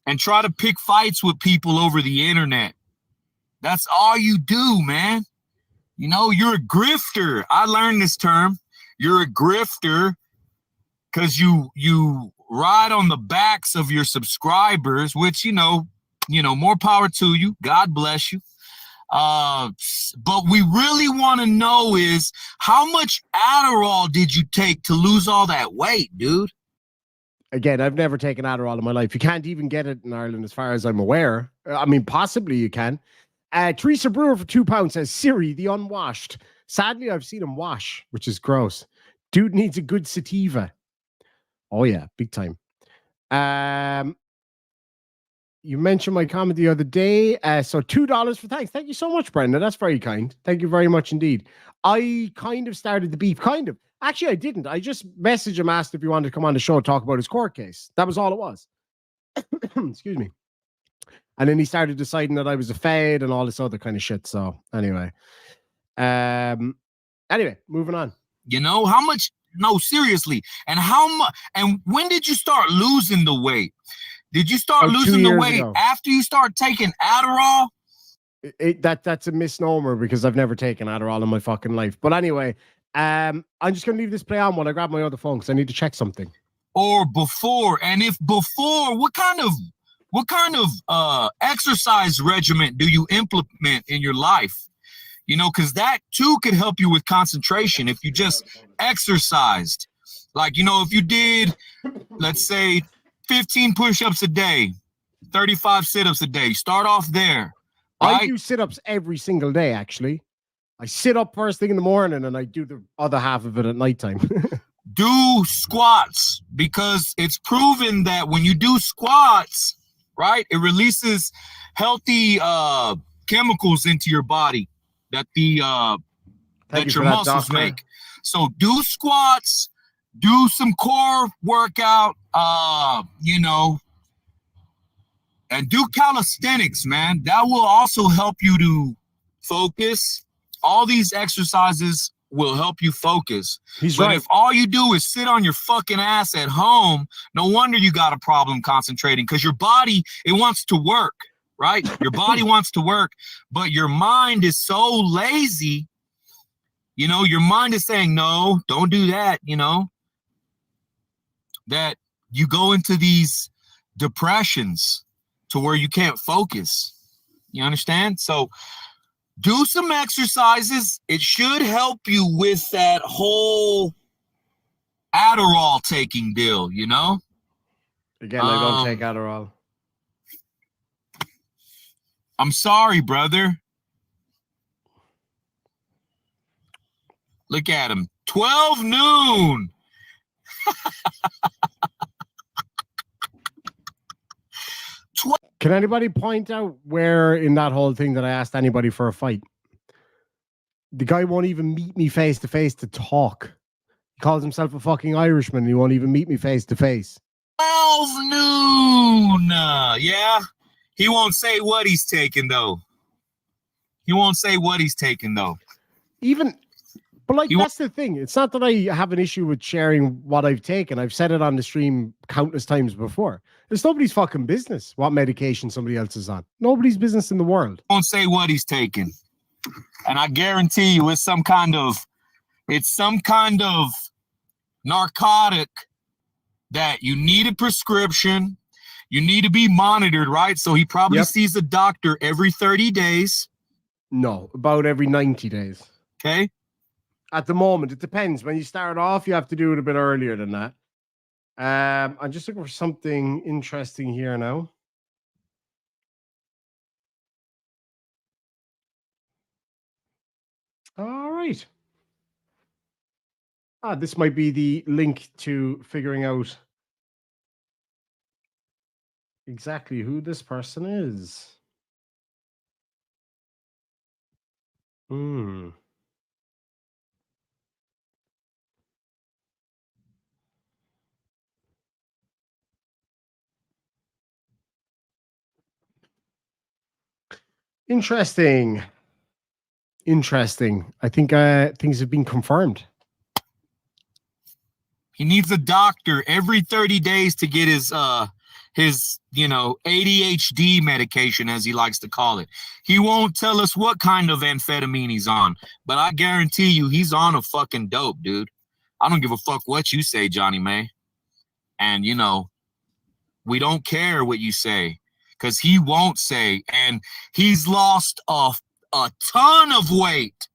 And try to pick fights with people over the internet. That's all you do, man. You know, you're a grifter. I learned this term. You're a grifter because you ride on the backs of your subscribers, which, you know, more power to you. God bless you. But we really want to know is how much Adderall did you take to lose all that weight, dude? Again, I've never taken Adderall in my life. You can't even get it in Ireland as far as I'm aware. I mean, possibly you can. Teresa Brewer for £2 says, Siri, the unwashed. Sadly, I've seen him wash, which is gross. Dude needs a good sativa. Oh, yeah, big time. You mentioned my comment the other day. So $2 for thanks. Thank you so much, Brenda. That's very kind. Thank you very much indeed. I kind of started the beef. Kind of. Actually, I didn't. I just messaged him, asked if he wanted to come on the show and talk about his court case. That was all it was. Excuse me. And then he started deciding that I was a fade and all this other kind of shit. So anyway. Anyway, moving on. You know, how much? No, seriously. And how much? And when did you start losing the weight? Did you start losing the weight after you start taking Adderall? That's a misnomer because I've never taken Adderall in my fucking life. But anyway, I'm just going to leave this play on while I grab my other phone because I need to check something. Or before. And if before, what kind of exercise regimen do you implement in your life? You know, because that too could help you with concentration if you just exercised. Like, you know, if you did, let's say, 15 push-ups a day, 35 sit-ups a day. Start off there. Right? I do sit-ups every single day, actually. I sit up first thing in the morning and I do the other half of it at nighttime. Do squats, because it's proven that when you do squats, right, it releases healthy chemicals into your body that your muscles make. So do squats, do some core workout, you know, and do calisthenics, man. That will also help you to focus. All these exercises will help you focus. He's but right. If all you do is sit on your fucking ass at home, no wonder you got a problem concentrating, because your body, it wants to work, right? Your body wants to work, but your mind is so lazy. You know, your mind is saying, no, don't do that, you know, that you go into these depressions to where you can't focus. You understand? So do some exercises. It should help you with that whole Adderall taking deal, you know? Again, I don't take Adderall. I'm sorry, brother. Look at him. 12 noon. Can anybody point out where in that whole thing that I asked anybody for a fight? The guy won't even meet me face to face to talk. He calls himself a fucking Irishman and he won't even meet me face to face. 12 noon. Yeah. He won't say what he's taking, though. He won't say what he's taking, though. But like, that's the thing. It's not that I have an issue with sharing what I've taken. I've said it on the stream countless times before. It's nobody's fucking business what medication somebody else is on. Nobody's business in the world. Won't say what he's taking. And I guarantee you it's some kind of narcotic that you need a prescription. You need to be monitored, right? So he probably sees a doctor every 30 days. No, about every 90 days. Okay. At the moment, it depends. When you start off, you have to do it a bit earlier than that. I'm just looking for something interesting here now. All right. This might be the link to figuring out exactly who this person is. Interesting. Interesting. I think things have been confirmed. He needs a doctor every 30 days to get his ADHD medication, as he likes to call it. He won't tell us what kind of amphetamine he's on, but I guarantee you he's on a fucking dope, dude. I don't give a fuck what you say, Johnny May. And, we don't care what you say because he won't say. And he's lost a ton of weight.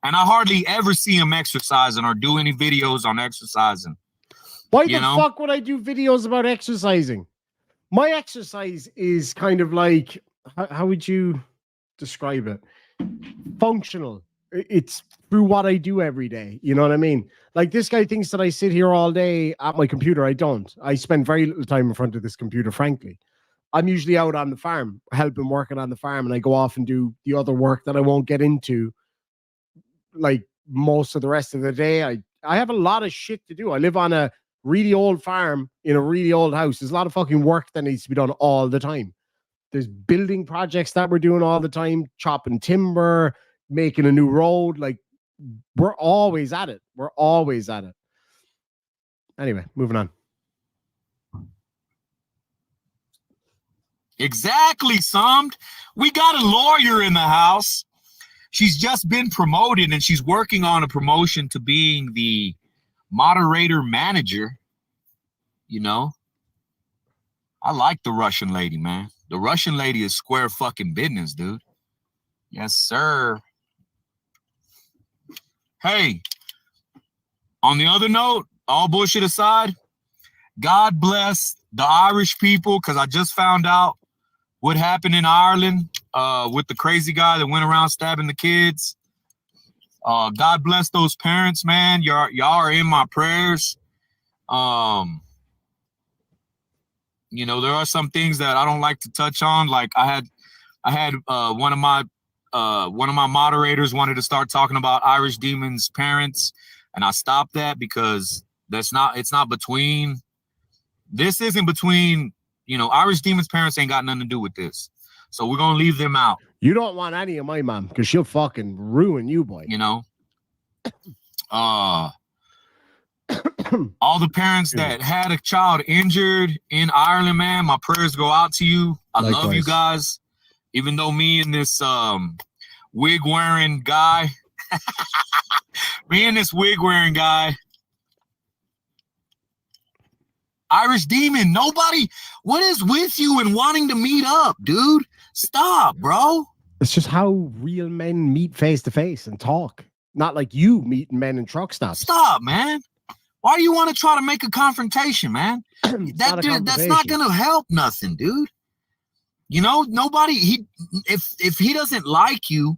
And I hardly ever see him exercising or do any videos on exercising. Why the fuck would I do videos about exercising? My exercise is kind of like, how would you describe it? Functional. It's through what I do every day. You know what I mean? Like this guy thinks that I sit here all day at my computer. I don't. I spend very little time in front of this computer, frankly. I'm usually out on the farm, helping working on the farm, and I go off and do the other work that I won't get into like most of the rest of the day. I have a lot of shit to do. I live on a really old farm in a really old house. There's a lot of fucking work that needs to be done all the time. There's building projects that we're doing all the time, chopping timber, making a new road. Like we're always at it. We're always at it. Anyway, moving on. Exactly, Summed. We got a lawyer in the house. She's just been promoted and she's working on a promotion to being the moderator manager. I like the Russian lady, man. The Russian lady is square fucking business, dude. Yes, sir. Hey, on the other note, all bullshit aside, God bless the Irish people, because I just found out what happened in Ireland with the crazy guy that went around stabbing the kids. God bless those parents, man. Y'all are in my prayers. There are some things that I don't like to touch on. Like I had one of my moderators wanted to start talking about Irish Demon's parents, and I stopped that because this isn't between, Irish Demon's parents ain't got nothing to do with this. So we're going to leave them out. You don't want any of my mom because she'll fucking ruin you, boy. All the parents that had a child injured in Ireland, man, my prayers go out to you. I love you guys. Even though me and this wig wearing guy, Irish Demon, nobody, what is with you and wanting to meet up, dude? Stop, bro. It's just how real men meet face to face and talk. Not like you meeting men in truck stops. Stop, man. Why do you want to try to make a confrontation, man? That's not going to help nothing, dude. Nobody, if he doesn't like you,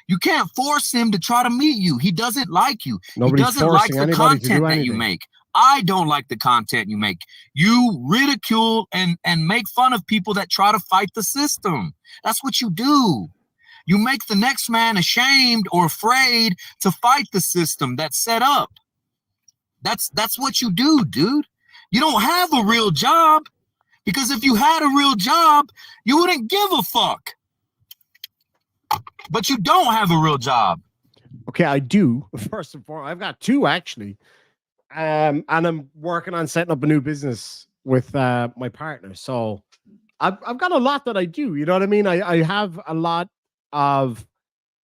you can't force him to try to meet you. He doesn't like you. Nobody's he doesn't like the content that anything. you make. I don't like the content you make. You ridicule and make fun of people that try to fight the system. That's what you do. You make the next man ashamed or afraid to fight the system that's set up. That's what you do, dude. You don't have a real job, because if you had a real job, you wouldn't give a fuck. But you don't have a real job. Okay, I do. First and foremost, I've got two actually. And I'm working on setting up a new business with my partner. So I've got a lot that I do. You know what I mean? I have a lot of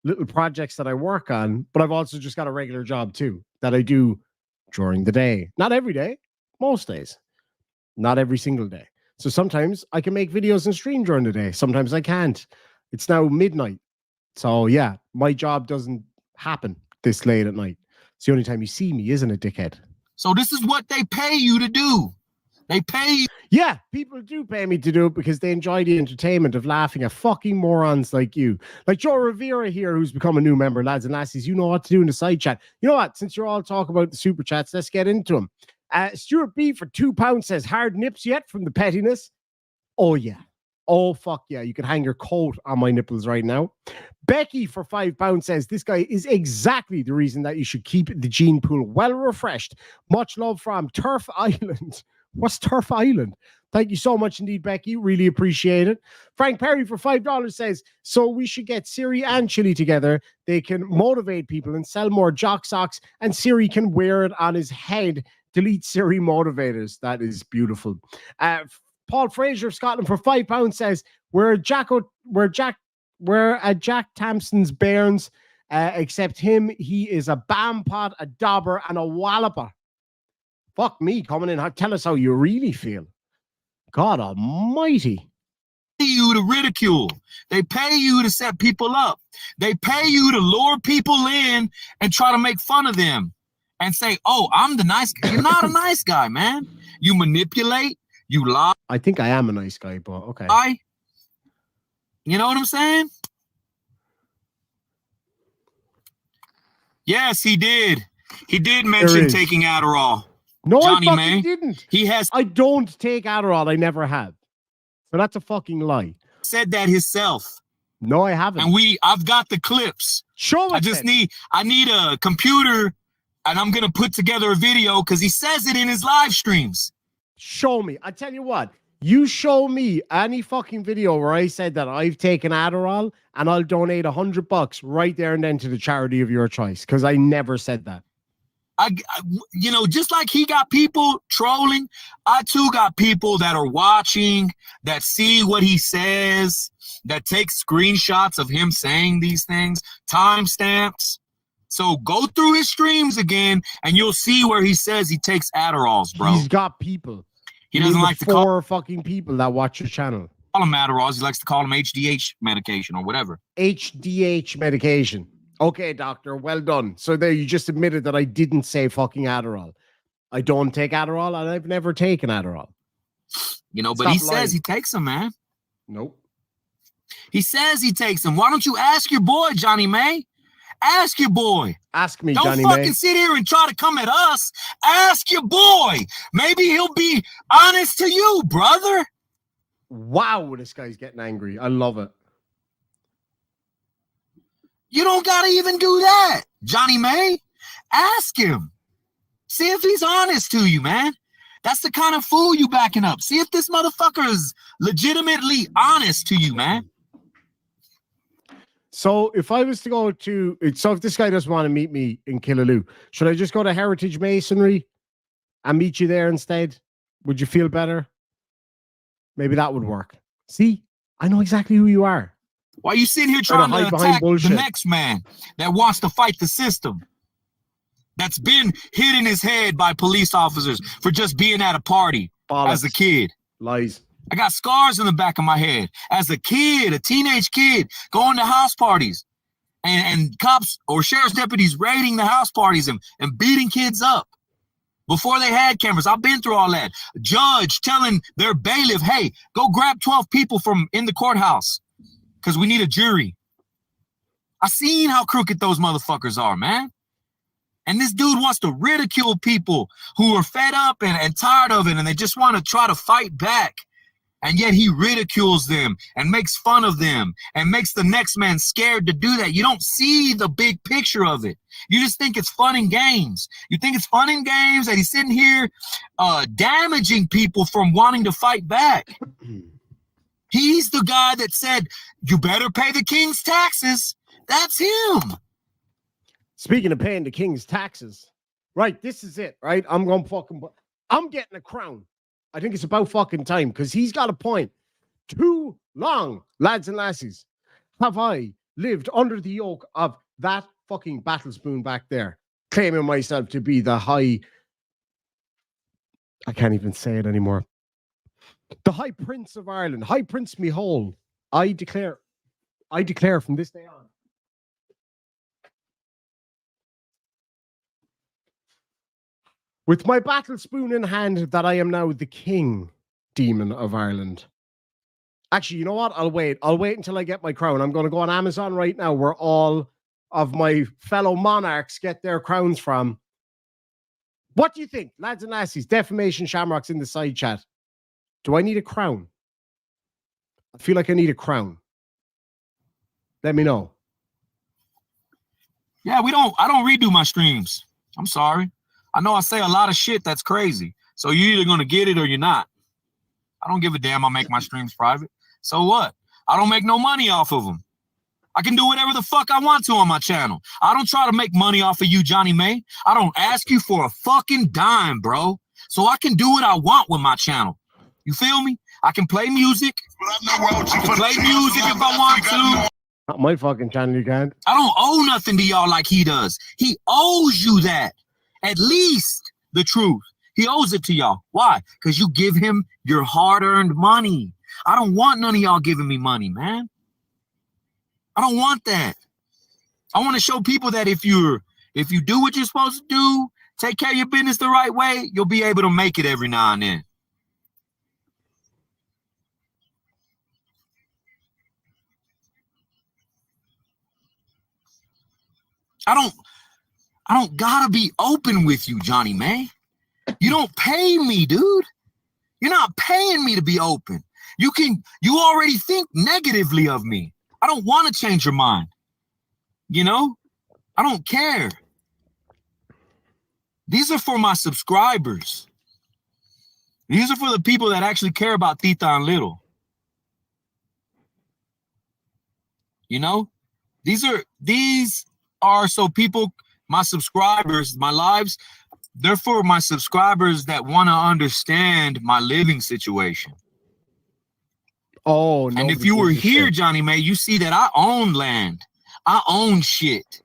little projects that I work on, but I've also just got a regular job too that I do during the day. Not every day, most days. Not every single day. So sometimes I can make videos and stream during the day. Sometimes I can't. It's now midnight. So yeah, my job doesn't happen this late at night. It's the only time you see me, isn't it, dickhead? So this is what they pay you to do. They pay you. Yeah, people do pay me to do it because they enjoy the entertainment of laughing at fucking morons like you. Like Joe Rivera here, who's become a new member, lads and lassies. You know what to do in the side chat. You know what? Since you're all talking about the super chats, let's get into them. Stuart B for £2 says, hard nips yet from the pettiness? Oh, yeah. Oh, fuck yeah. You could hang your coat on my nipples right now. Becky for £5 says, this guy is exactly the reason that you should keep the gene pool well refreshed. Much love from Turf Island. What's Turf Island? Thank you so much indeed, Becky. Really appreciate it. Frank Perry for $5 says, so we should get Siri and Chili together. They can motivate people and sell more jock socks, and Siri can wear it on his head. Delete Siri motivators. That is beautiful. Paul Fraser of Scotland for £5 says, we're Jack Thompson's bairns, except him, he is a bampot, a dauber, and a walloper. Fuck me, coming in. Tell us how you really feel. God almighty. You to ridicule. They pay you to set people up. They pay you to lure people in and try to make fun of them and say, oh, I'm the nice guy. You're not a nice guy, man. You manipulate, you lie. I think I am a nice guy, but okay. You know what I'm saying? Yes, he did. He did mention taking Adderall. No, Johnny I May didn't. He has I don't take Adderall. I never have. So that's a fucking lie. said that himself. No, I haven't. And I've got the clips. Show it. I need a computer, and I'm gonna put together a video because he says it in his live streams. Show me. I tell you what. You show me any fucking video where I said that I've taken Adderall, and I'll donate $100 right there and then to the charity of your choice, because I never said that. Just like he got people trolling, I too got people that are watching, that see what he says, that take screenshots of him saying these things, timestamps. So go through his streams again, and you'll see where he says he takes Adderalls, bro. He's got people. He doesn't like to call four fucking people that watch your channel. Call him Adderalls. He likes to call him HDH medication or whatever. HDH medication. Okay, doctor, well done. So there, you just admitted that I didn't say fucking Adderall. I don't take Adderall, and I've never taken Adderall. But Stop he lying. says he takes them, man. Nope. He says he takes them. Why don't you ask your boy, Johnny May? Ask your boy. Ask me, Don't Johnny fucking May. sit here and try to come at us. Ask your boy. Maybe he'll be honest to you, brother. Wow, this guy's getting angry. I love it. You don't got to even do that, Johnny May. Ask him. See if he's honest to you, man. That's the kind of fool you backing up. See if this motherfucker is legitimately honest to you, man. So if I was to go to, if this guy doesn't want to meet me in Killaloo, should I just go to Heritage Masonry and meet you there instead? Would you feel better? Maybe that would work. See, I know exactly who you are. Why are you sitting here trying to attack the next man that wants to fight the system? That's been hit in his head by police officers for just being at a party as a kid. Lies. I got scars in the back of my head. As a kid, a teenage kid, going to house parties and cops or sheriff's deputies raiding the house parties and beating kids up before they had cameras. I've been through all that. Judge telling their bailiff, hey, go grab 12 people from in the courthouse because we need a jury. I seen how crooked those motherfuckers are, man. And this dude wants to ridicule people who are fed up and tired of it, and they just want to try to fight back. And yet he ridicules them and makes fun of them and makes the next man scared to do that. You don't see the big picture of it. You just think it's fun and games. You think it's fun and games that he's sitting here damaging people from wanting to fight back. He's the guy that said, you better pay the king's taxes. That's him. Speaking of paying the king's taxes, right, this is it, right? I'm getting a crown. I think it's about fucking time, because he's got a point. Too long, lads and lassies, have I lived under the yoke of that fucking battle spoon back there, claiming myself to be the high... I can't even say it anymore. The High Prince of Ireland, High Prince Mihol. I declare from this day on, with my battle spoon in hand, that I am now the king demon of Ireland. Actually, you know what? I'll wait. I'll wait until I get my crown. I'm going to go on Amazon right now, where all of my fellow monarchs get their crowns from. What do you think, lads and lassies? Defamation Shamrocks in the side chat. Do I need a crown? I feel like I need a crown. Let me know. Yeah, I don't redo my streams. I'm sorry. I know I say a lot of shit that's crazy. So you're either gonna get it or you're not. I don't give a damn. I'll make my streams private. So what? I don't make no money off of them. I can do whatever the fuck I want to on my channel. I don't try to make money off of you, Johnny May. I don't ask you for a fucking dime, bro. So I can do what I want with my channel. You feel me? I can play music. I can play music if I want to. Not my fucking channel, you can't. I don't owe nothing to y'all like he does. He owes you that. At least the truth. He owes it to y'all. Why? Because you give him your hard-earned money. I don't want none of y'all giving me money, man. I don't want that. I want to show people that if you do what you're supposed to do, take care of your business the right way, you'll be able to make it every now and then. I don't gotta be open with you, Johnny May. You don't pay me, dude. You're not paying me to be open. You already think negatively of me. I don't want to change your mind. You know? I don't care. These are for my subscribers. These are for the people that actually care about Tita and Little. You know? These are so people, my subscribers, my lives, they're for my subscribers that want to understand my living situation. Oh, no. And if you were here, Johnny May, you see that I own land. I own shit.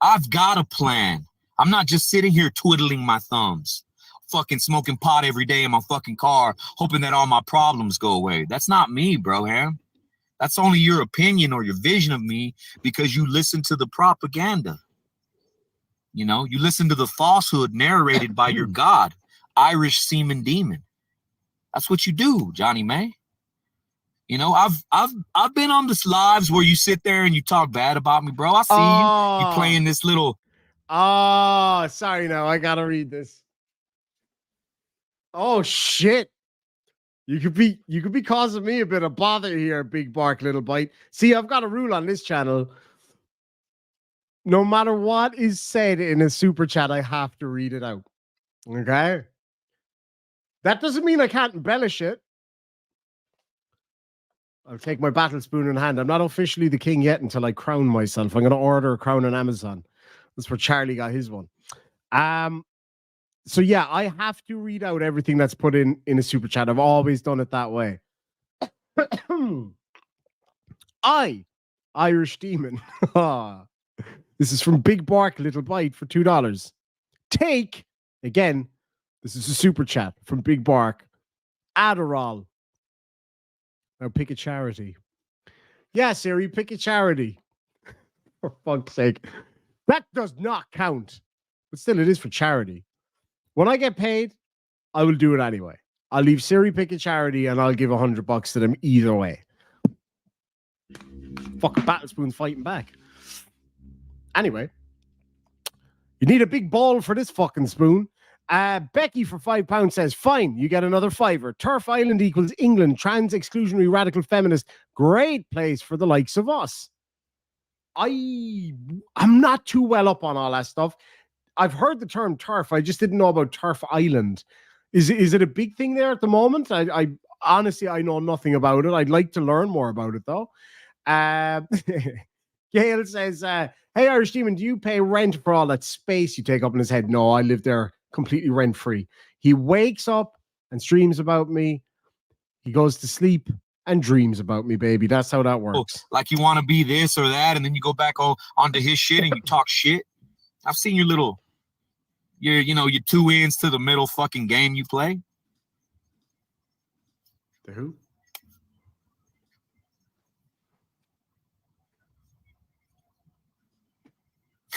I've got a plan. I'm not just sitting here twiddling my thumbs, fucking smoking pot every day in my fucking car, hoping that all my problems go away. That's not me, bro, Ham. That's only your opinion or your vision of me because you listen to the propaganda. You know, you listen to the falsehood narrated by your God, Irish semen demon. That's what you do, Johnny May. You know, I've been on this lives where you sit there and you talk bad about me, bro. I see you playing this little. Oh, sorry. Now I gotta read this. Oh shit! You could be causing me a bit of bother here, Big Bark Little Bite. See, I've got a rule on this channel. No matter what is said in a super chat, I have to read it out. Okay? That doesn't mean I can't embellish it. I'll take my battle spoon in hand. I'm not officially the king yet until I crown myself. I'm going to order a crown on Amazon. That's where Charlie got his one. So yeah, I have to read out everything that's put in a super chat. I've always done it that way. Irish Demon. This is from Big Bark Little Bite for $2. Take, again, this is a super chat from Big Bark. Adderall. Now pick a charity. Yeah, Siri, pick a charity. For fuck's sake. That does not count. But still, it is for charity. When I get paid, I will do it anyway. I'll leave Siri pick a charity and I'll give $100 to them either way. Fucking Battle Spoon's fighting back. Anyway, you need a big ball for this fucking spoon. Becky for £5 says, fine, you get another fiver. Turf Island equals England. Trans exclusionary radical feminist. Great place for the likes of us. I'm not too well up on all that stuff. I've heard the term turf. I just didn't know about Turf Island. Is it a big thing there at the moment? I honestly, I know nothing about it. I'd like to learn more about it though. Gail says, hey, Irish Demon, do you pay rent for all that space you take up in his head? No, I live there completely rent-free. He wakes up and streams about me. He goes to sleep and dreams about me, baby. That's how that works. Like you want to be this or that, and then you go back onto his shit and you talk shit. I've seen your 2 ends to the middle fucking game you play. The who?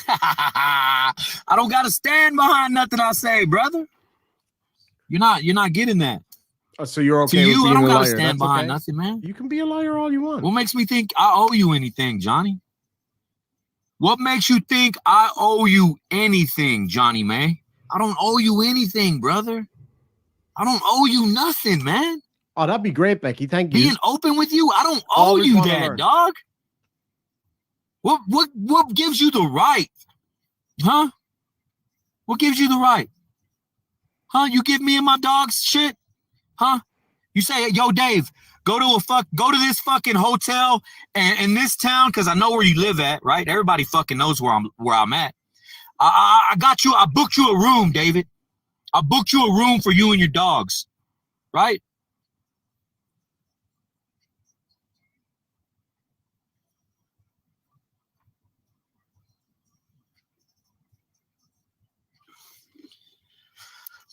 I don't gotta stand behind nothing I say, brother. You're not getting that. Oh, so you're okay? To you, with I don't being a gotta liar. stand That's behind okay. nothing, man. You can be a liar all you want. What makes me think I owe you anything, Johnny? What makes you think I owe you anything, Johnny May? I don't owe you anything, brother. I don't owe you nothing, man. Oh, that'd be great, Becky. Thank you. Being open with you, I don't owe Always you wanna that, learn. dog. What gives you the right? Huh? What gives you the right? Huh? You give me and my dogs shit? Huh? You say, yo, Dave, go to this fucking hotel in this town because I know where you live at, right? Everybody fucking knows where I'm at. I got you. I booked you a room, David. I booked you a room for you and your dogs, right?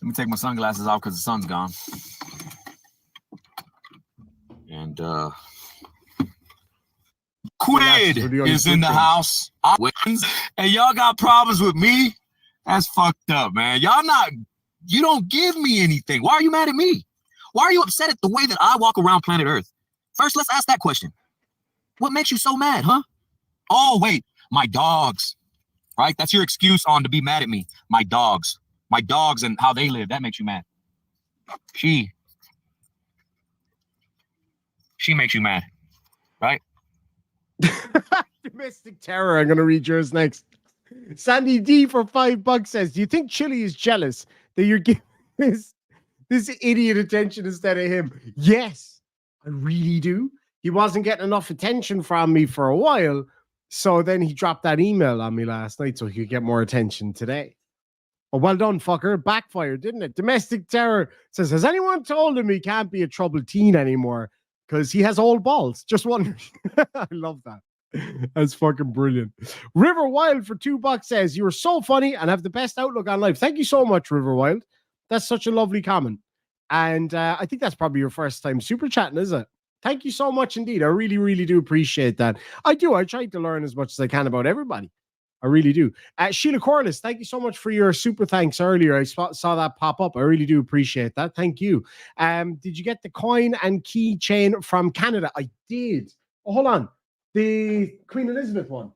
Let me take my sunglasses off because the sun's gone. And Quid is in the house. And y'all got problems with me? That's fucked up, man. You don't give me anything. Why are you mad at me? Why are you upset at the way that I walk around planet Earth? First, let's ask that question. What makes you so mad, huh? Oh, wait, my dogs, right? That's your excuse on to be mad at me. My dogs and how they live, that makes you mad. She makes you mad, right? Domestic terror. I'm going to read yours next. Sandy D for $5 says, do you think Chili is jealous that you're giving this idiot attention instead of him? Yes, I really do. He wasn't getting enough attention from me for a while. So then he dropped that email on me last night so he could get more attention today. Well, well done, fucker. Backfired, didn't it? Domestic terror says, has anyone told him he can't be a troubled teen anymore? Because he has old balls. Just wondering. I love that. That's fucking brilliant. River Wild for $2 says, you are so funny and have the best outlook on life. Thank you so much, River Wild. That's such a lovely comment. And I think that's probably your first time super chatting, is it? Thank you so much indeed. I really, really do appreciate that. I do. I try to learn as much as I can about everybody. I really do. Sheila Corliss, thank you so much for your super thanks earlier. I saw that pop up. I really do appreciate that. Thank you. Did you get the coin and keychain from Canada? I did. Oh, hold on. The Queen Elizabeth one.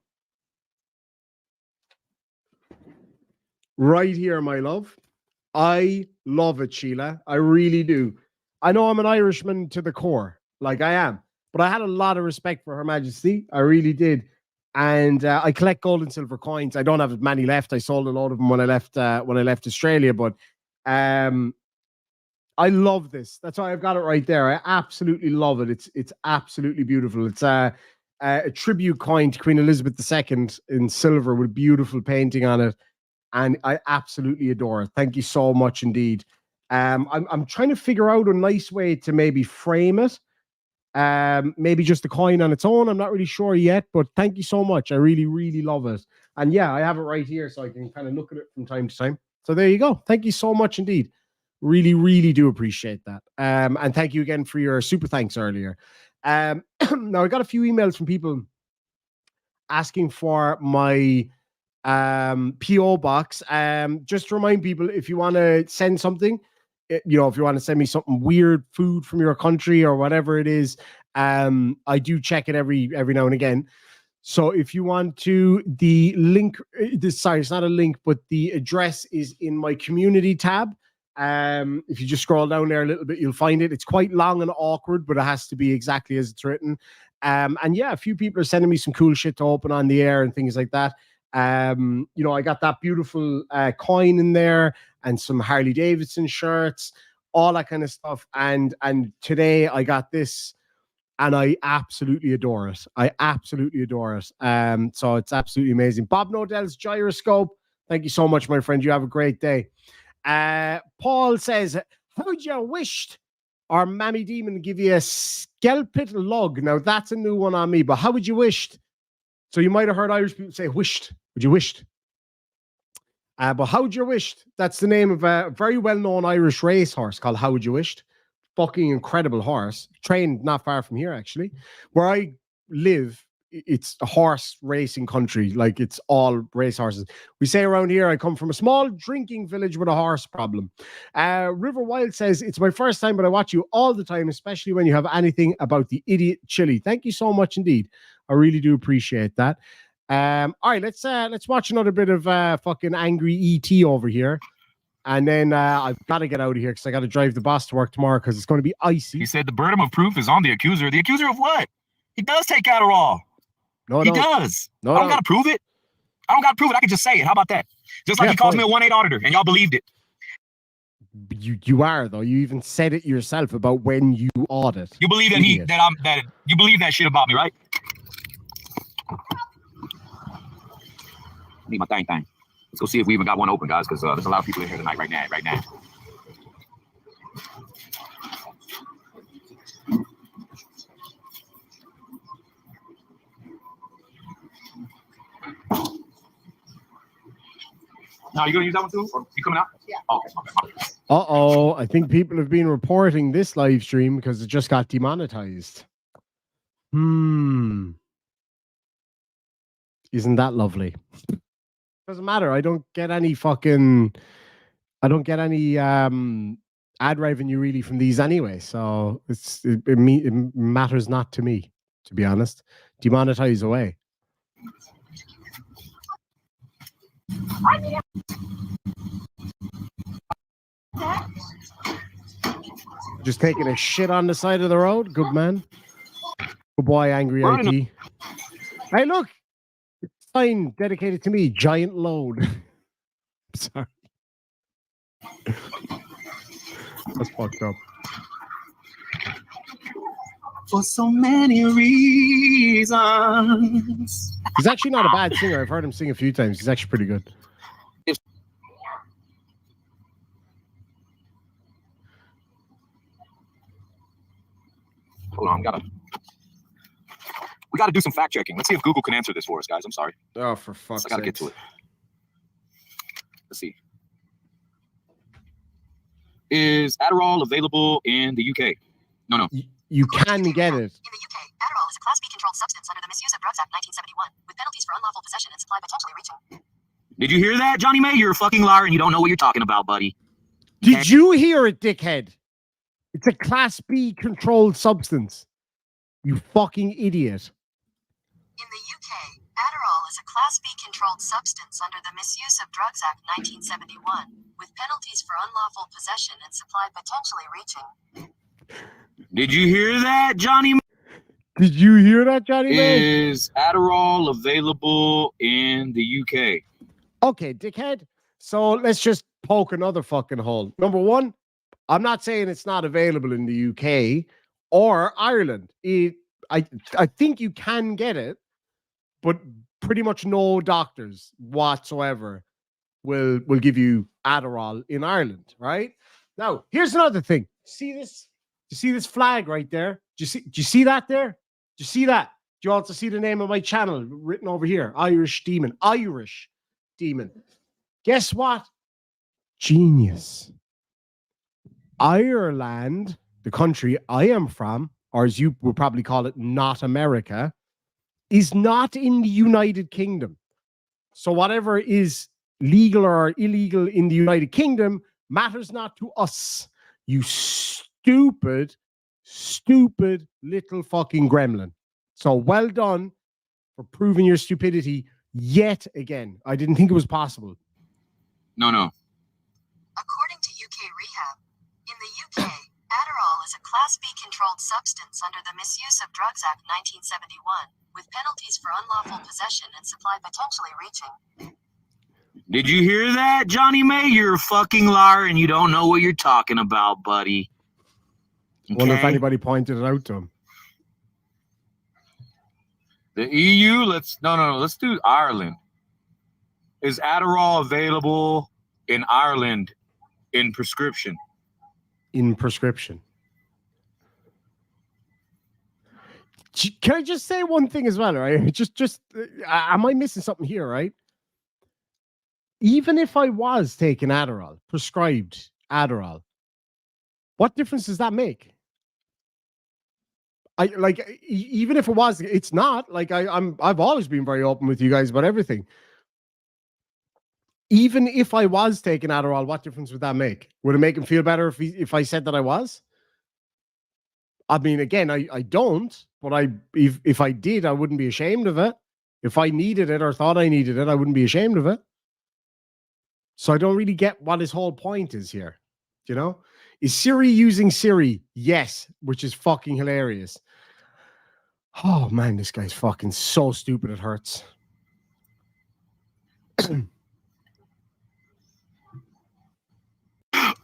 Right here, my love. I love it, Sheila. I really do. I know I'm an Irishman to the core, like I am, but I had a lot of respect for Her Majesty. I really did. And I collect gold and silver coins. I don't have many left. I sold a lot of them when I left Australia, but I love this. That's why I've got it right there. I absolutely love it. It's absolutely beautiful. It's a tribute coin to Queen Elizabeth II in silver with a beautiful painting on it. And I absolutely adore it. Thank you so much indeed. I'm trying to figure out a nice way to maybe frame it. Maybe just a coin on its own. I'm not really sure yet, but thank you so much. I really, really love it. And yeah, I have it right here so I can kind of look at it from time to time. So there you go. Thank you so much indeed. Really, really do appreciate that. And thank you again for your super thanks earlier. Now I got a few emails from people asking for my PO box. Just to remind people, if you want to send something, if you want to send me something weird, food from your country or whatever it is, I do check it every now and again. So if you want to, the link, sorry, it's not a link, but the address is in my community tab. If you just scroll down there a little bit, you'll find it. It's quite long and awkward, but it has to be exactly as it's written. And yeah, a few people are sending me some cool shit to open on the air and things like that. I got that beautiful coin in there and some Harley Davidson shirts, all that kind of stuff. And today I got this and I absolutely adore it. I absolutely adore it. So it's absolutely amazing. Bob Nodell's gyroscope. Thank you so much, my friend. You have a great day. Paul says, how'd you wished our Mammy Demon give you a skelpit lug? Now that's a new one on me, but how would you wished? So you might have heard Irish people say wished. Would you wished? But How'd You Wished? That's the name of a very well-known Irish racehorse called How'd You Wished. Fucking incredible horse. Trained not far from here, actually. Where I live, it's a horse racing country. Like, it's all race horses. We say around here, I come from a small drinking village with a horse problem. River Wild says, it's my first time, but I watch you all the time, especially when you have anything about the idiot Chili. Thank you so much indeed. I really do appreciate that. All right, let's watch another bit of fucking angry ET over here. And then I've got to get out of here because I got to drive the boss to work tomorrow because it's going to be icy. He said the burden of proof is on the accuser. The accuser of what? He does take Adderall. He does. I don't got to prove it. I can just say it. How about that? Just like he calls me a 1-8 auditor and y'all believed it. You are though. You even said it yourself about when you audit. You believe that Idiot. you believe that shit about me, right? Need my thing. Let's go see if we even got one open, guys, because there's a lot of people in here tonight, right now. Now, you gonna use that one too? Or you coming out? Yeah. Okay. Uh-oh, I think people have been reporting this live stream because it just got demonetized. Isn't that lovely? Doesn't matter. I don't get any ad revenue really from these anyway. So it matters not to me, to be honest. Demonetize away. Just taking a shit on the side of the road. Good man. Good boy, Angry IT. Hey, look. Sign dedicated to me. Giant load. Sorry. That's fucked up. For so many reasons. He's actually not a bad singer. I've heard him sing a few times. He's actually pretty good. Hold on, we gotta do some fact checking. Let's see if Google can answer this for us, guys. I'm sorry. Oh, for fuck's sake. I gotta get to it. Let's see. Is Adderall available in the UK? No. You can get it. In the UK, Adderall is a Class B controlled substance under the Misuse of Drugs Act 1971, with penalties for unlawful possession and supply potentially reaching. Did you hear that, Johnny May? You're a fucking liar and you don't know what you're talking about, buddy. Did you hear it, dickhead? It's a Class B controlled substance. You fucking idiot. In the UK, Adderall is a Class B controlled substance under the Misuse of Drugs Act 1971, with penalties for unlawful possession and supply potentially reaching. Did you hear that, Johnny? Did you hear that, Johnny May? Is Adderall available in the UK? Okay, dickhead. So let's just poke another fucking hole. Number one, I'm not saying it's not available in the UK or Ireland. I think you can get it, but pretty much no doctors whatsoever will give you Adderall in Ireland, right? Now, here's another thing. See this? Do you see this flag right there? Do you see that there? Do you see that? Do you also see the name of my channel written over here? Irish Demon. Irish Demon. Guess what? Genius. Ireland, the country I am from, or as you would probably call it, not America, is not in the United Kingdom. So whatever is legal or illegal in the United Kingdom matters not to us. You stupid little fucking gremlin. So well done for proving your stupidity yet again. I didn't think it was possible. No. According to UK Rehab, in the UK, Adderall is a Class B controlled substance under the Misuse of Drugs Act 1971, with penalties for unlawful possession and supply potentially reaching. Did you hear that, Johnny May? You're a fucking liar and you don't know what you're talking about, buddy. Okay? Wonder if Okay? anybody pointed it out to him. The EU, let's do Ireland. Is Adderall available in Ireland in prescription? In prescription. Can I just say one thing as well, right? Just am I missing something here, right? Even if I was taking Adderall, prescribed Adderall, what difference does that make? Even if it was, it's not like I've always been very open with you guys about everything. Even if I was taking Adderall, what difference would that make? Would it make him feel better if I said that I was? I mean, again, I don't, but if I did, I wouldn't be ashamed of it. If I needed it or thought I needed it, I wouldn't be ashamed of it. So I don't really get what his whole point is here. You know? Is Siri using Siri? Yes, which is fucking hilarious. Oh man, this guy's fucking so stupid it hurts.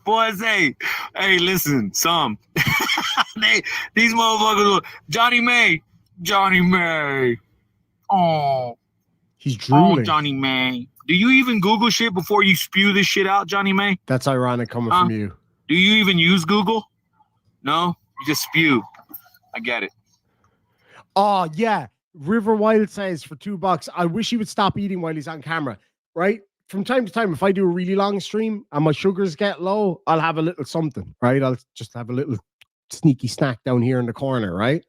Boys, hey, listen, these motherfuckers, Johnny May. Oh, He's drooling. Johnny May. Do you even Google shit before you spew this shit out, Johnny May? That's ironic coming from you. Do you even use Google? No, you just spew. I get it. Oh yeah, River Wild says for $2, I wish he would stop eating while he's on camera. Right? From time to time, if I do a really long stream and my sugars get low, I'll have a little something. Right? I'll just have a little sneaky snack down here in the corner. Right?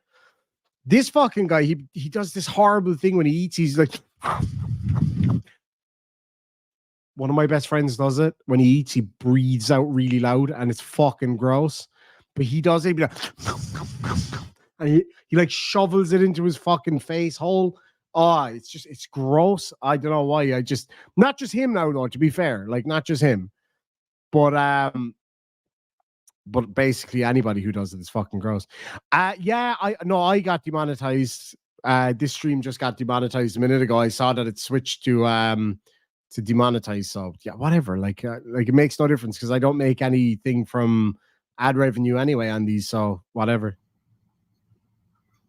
This fucking guy, he does this horrible thing when he eats. He's like, one of my best friends does it. When he eats, he breathes out really loud, and it's fucking gross. But he does it, and he like shovels it into his fucking face hole. Oh, it's gross. I don't know why. Not just him now, though, to be fair. Like, not just him. But basically anybody who does it is fucking gross. Yeah, I got demonetized. This stream just got demonetized a minute ago. I saw that it switched to demonetize. So yeah, whatever. Like it makes no difference because I don't make anything from ad revenue anyway on these. So whatever.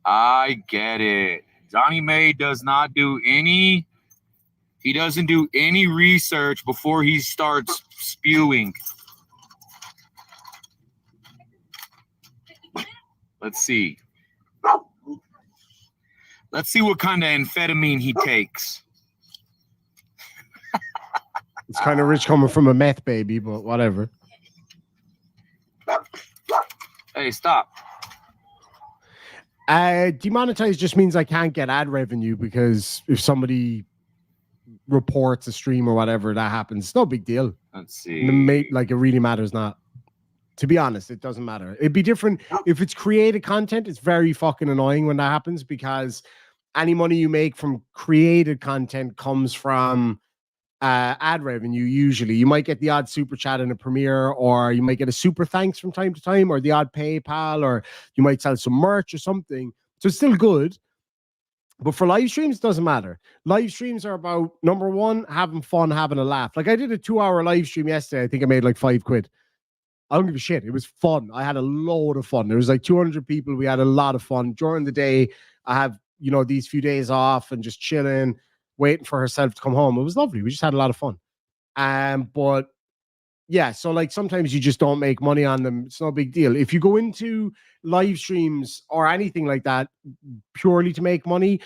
I get it. Johnny May does not do any. He doesn't do any research before he starts spewing. Let's see. Let's see what kind of amphetamine he takes. It's kind of rich coming from a meth baby, but whatever. Hey, stop. Demonetized just means I can't get ad revenue because if somebody reports a stream or whatever, that happens. It's no big deal. Let's see. Like it really matters not. To be honest, it doesn't matter. It'd be different if it's created content. It's very fucking annoying when that happens because any money you make from created content comes from ad revenue. Usually, you might get the odd super chat in a premiere, or you might get a super thanks from time to time, or the odd PayPal, or you might sell some merch or something. So it's still good. But for live streams, it doesn't matter. Live streams are about, number one, having fun, having a laugh. Like I did a 2-hour live stream yesterday. I think I made like £5. I don't give a shit. It was fun. I had a load of fun. There was like 200 people. We had a lot of fun. During the day, I have, these few days off and just chilling, waiting for herself to come home. It was lovely. We just had a lot of fun. But yeah, so like sometimes you just don't make money on them. It's no big deal. If you go into live streams or anything like that purely to make money,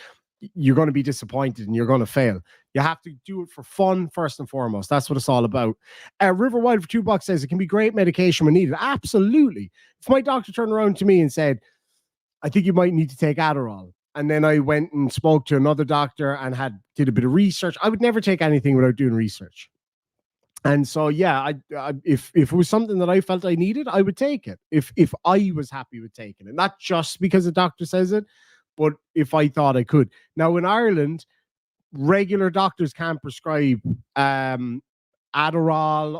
you're going to be disappointed and you're going to fail. You have to do it for fun first and foremost. That's what it's all about. River Wild for $2 says it can be great medication when needed. Absolutely. If my doctor turned around to me and said, I think you might need to take Adderall, and then I went and spoke to another doctor and did a bit of research, I would never take anything without doing research. And so, yeah, if it was something that I felt I needed, I would take it. If I was happy with taking it, not just because the doctor says it, but if I thought I could. Now, in Ireland, regular doctors can't prescribe Adderall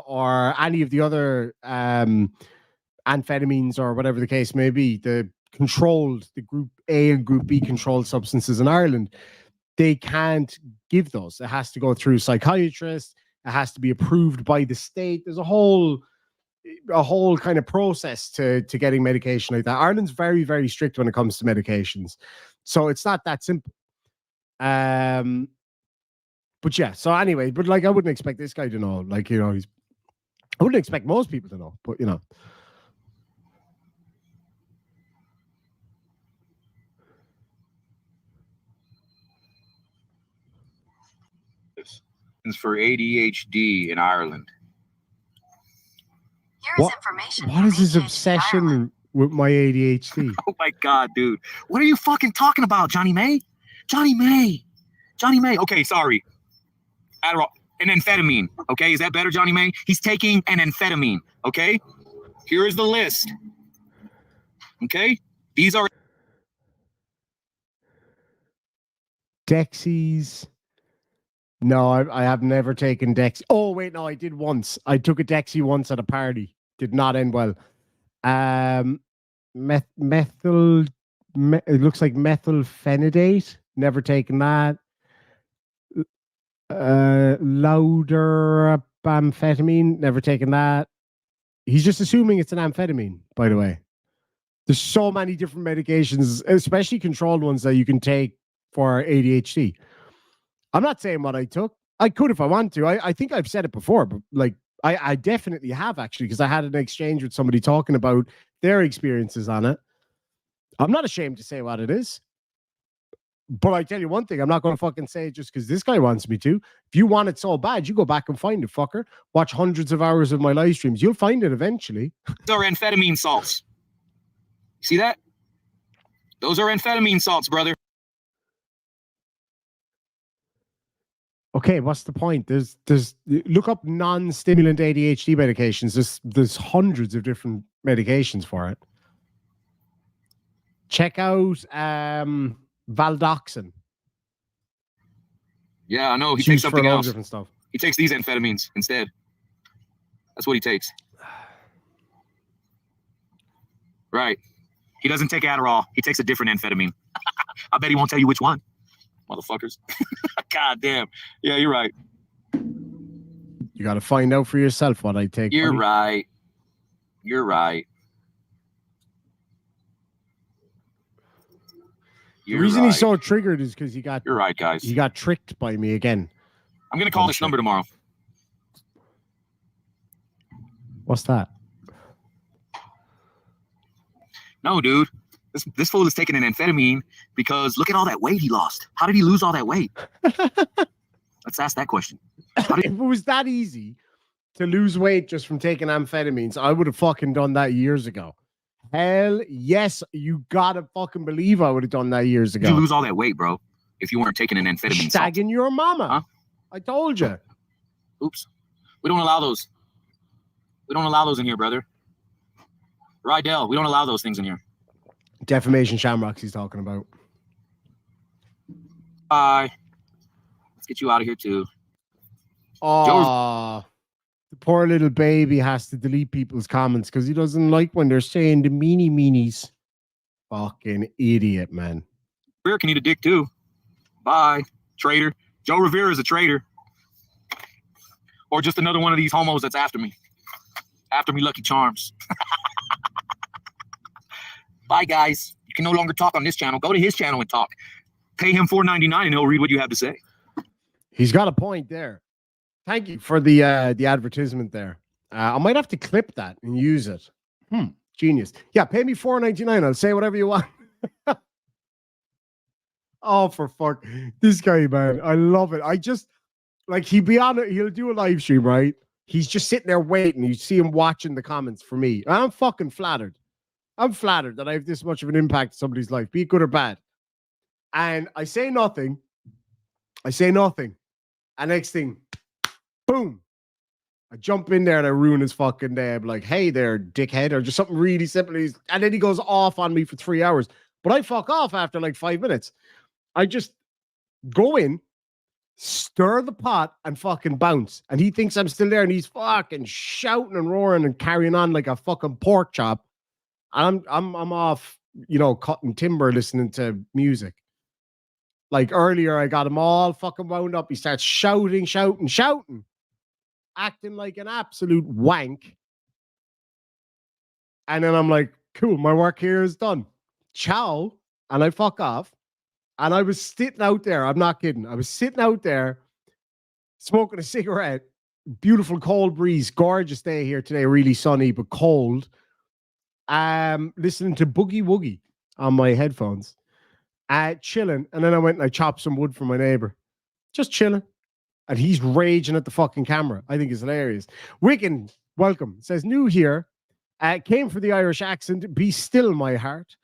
or any of the other amphetamines or whatever the case may be. The Group A and Group B controlled substances in Ireland, they can't give those. It has to go through psychiatrists. It has to be approved by the state. There's a whole kind of process to getting medication like that. Ireland's very, very strict when it comes to medications. So it's not that simple. But yeah, so anyway, but like I wouldn't expect this guy to know. Like, I wouldn't expect most people to know, but It's for ADHD in Ireland. Here is information. What is his from ADHD obsession Ireland. with my ADHD? Oh my God, dude. What are you fucking talking about, Johnny May? Johnny May. Okay, sorry. Adderall, an amphetamine. Okay, is that better, Johnny May? He's taking an amphetamine. Okay, here is the list. Okay, these are Dexies. No, I have never taken Dex. Oh wait, no, I did once. I took a Dexy once at a party. Did not end well. Methyl. It looks like methylphenidate. Never taken that. Louder amphetamine. Never taken that. He's just assuming it's an amphetamine, by the way. There's so many different medications, especially controlled ones that you can take for ADHD. I'm not saying what I took. I could if I want to. I think I've said it before, but like I definitely have actually, because I had an exchange with somebody talking about their experiences on it. I'm not ashamed to say what it is. But I tell you one thing, I'm not going to fucking say it just because this guy wants me to. If you want it so bad, you go back and find it, fucker. Watch hundreds of hours of my live streams. You'll find it eventually. Those are amphetamine salts. See that? Those are amphetamine salts, brother. Okay, what's the point? There's look up non-stimulant ADHD medications. There's hundreds of different medications for it. Check out Valdoxin. Yeah, I know. He It's takes used for a something lot of else. different stuff. He takes these amphetamines instead. That's what he takes. Right. He doesn't take Adderall. He takes a different amphetamine. I bet he won't tell you which one. Motherfuckers. God damn. Yeah, you're right. You got to find out for yourself what I take. You're buddy. right. You're right. The reason he's so triggered is because You're right, guys. he got tricked by me again. I'm gonna call Oh, this shit. number tomorrow. What's that? No, dude. This fool is taking an amphetamine because look at all that weight he lost. How did he lose all that weight? Let's ask that question. If it was that easy to lose weight just from taking amphetamines, I would have fucking done that years ago. Hell yes, you gotta fucking believe I would have done that years Did ago. you lose all that weight, bro? If you weren't taking an amphetamine salt. Shagging your mama. Huh? I told you. Oops. We don't allow those. We don't allow those in here, brother. Rydell, we don't allow those things in here. Defamation shamrocks he's talking about. Bye. Let's get you out of here too. Oh, the poor little baby has to delete people's comments because he doesn't like when they're saying the meanies. Fucking idiot, man. Rivera can eat a dick too. Bye, traitor. Joe Rivera is a traitor. Or just another one of these homos that's after me. After me, Lucky Charms. Bye, guys. You can no longer talk on this channel. Go to his channel and talk. Pay him $4.99 and he'll read what you have to say. He's got a point there. Thank you for the advertisement there. I might have to clip that and use it. Genius. Yeah, pay me $4.99. I'll say whatever you want. Oh, for fuck. This guy, man. I love it. I just like he'll do a live stream, right? He's just sitting there waiting. You see him watching the comments for me. And I'm fucking flattered. I'm flattered that I have this much of an impact in somebody's life, be it good or bad. And I say nothing. And next thing, boom. I jump in there and I ruin his fucking day. I'm like, hey there, dickhead, or just something really simple. And then he goes off on me for 3 hours. But I fuck off after like 5 minutes. I just go in, stir the pot, and fucking bounce. And he thinks I'm still there, and he's fucking shouting and roaring and carrying on like a fucking pork chop. And I'm off, cutting timber, listening to music. Like earlier, I got him all fucking wound up. He starts shouting, acting like an absolute wank. And then I'm like, cool, my work here is done. Ciao. And I fuck off. And I was sitting out there. I'm not kidding. I was sitting out there smoking a cigarette. Beautiful cold breeze. Gorgeous day here today. Really sunny, but cold. Listening to Boogie Woogie on my headphones. Chilling. And then I went and I chopped some wood for my neighbor. Just chilling. And he's raging at the fucking camera. I think it's hilarious. Wigan, welcome. Says, new here. Came for the Irish accent. Be still, my heart.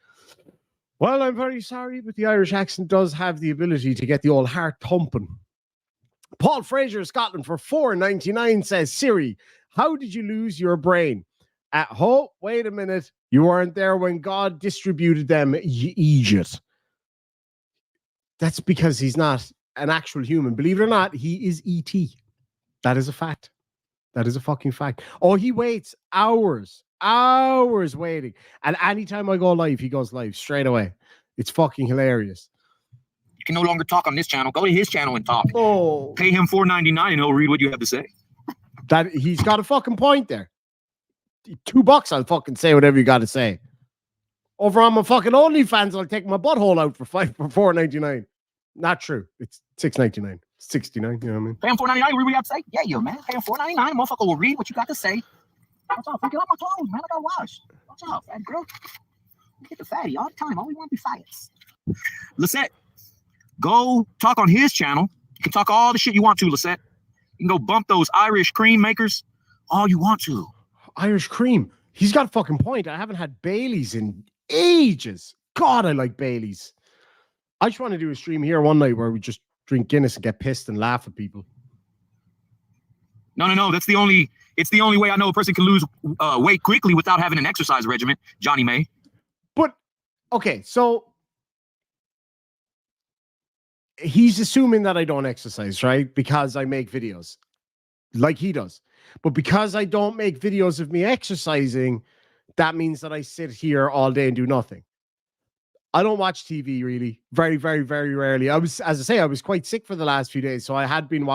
Well, I'm very sorry, but the Irish accent does have the ability to get the old heart thumping. Paul Fraser, Scotland, for $4.99 says, Siri, how did you lose your brain? Wait a minute. You weren't there when God distributed them, you idiot. That's because he's not an actual human. Believe it or not, he is E.T. That is a fact. That is a fucking fact. Oh, he waits hours waiting. And anytime I go live, he goes live straight away. It's fucking hilarious. You can no longer talk on this channel. Go to his channel and talk. Oh, Pay him $4.99 and he'll read what you have to say. that he's got a fucking point there. $2, I'll fucking say whatever you got to say. Over on my fucking OnlyFans, I'll take my butthole out for $4.99. Not true. It's $6.99. $69. You know what I mean? Pay him $4.99. What do we got to say? Yeah, man. Pay him $4.99. Motherfucker will read what you got to say. What's up? Get off my clothes, man. I got wash. What's up, fat girl? We get the fatty all the time. All we want to be fights. Lisette, go talk on his channel. You can talk all the shit you want to, Lisette. You can go bump those Irish cream makers all you want to. Irish cream. He's got a fucking point. I haven't had Baileys in ages. God, I like Baileys. I just want to do a stream here one night where we just drink Guinness and get pissed and laugh at people. No. It's the only way I know a person can lose weight quickly without having an exercise regimen, Johnny May. But, okay, so he's assuming that I don't exercise, right? Because I make videos like he does. But because I don't make videos of me exercising, that means that I sit here all day and do nothing. I don't watch TV really. Very, very, very rarely. I was quite sick for the last few days. So I had been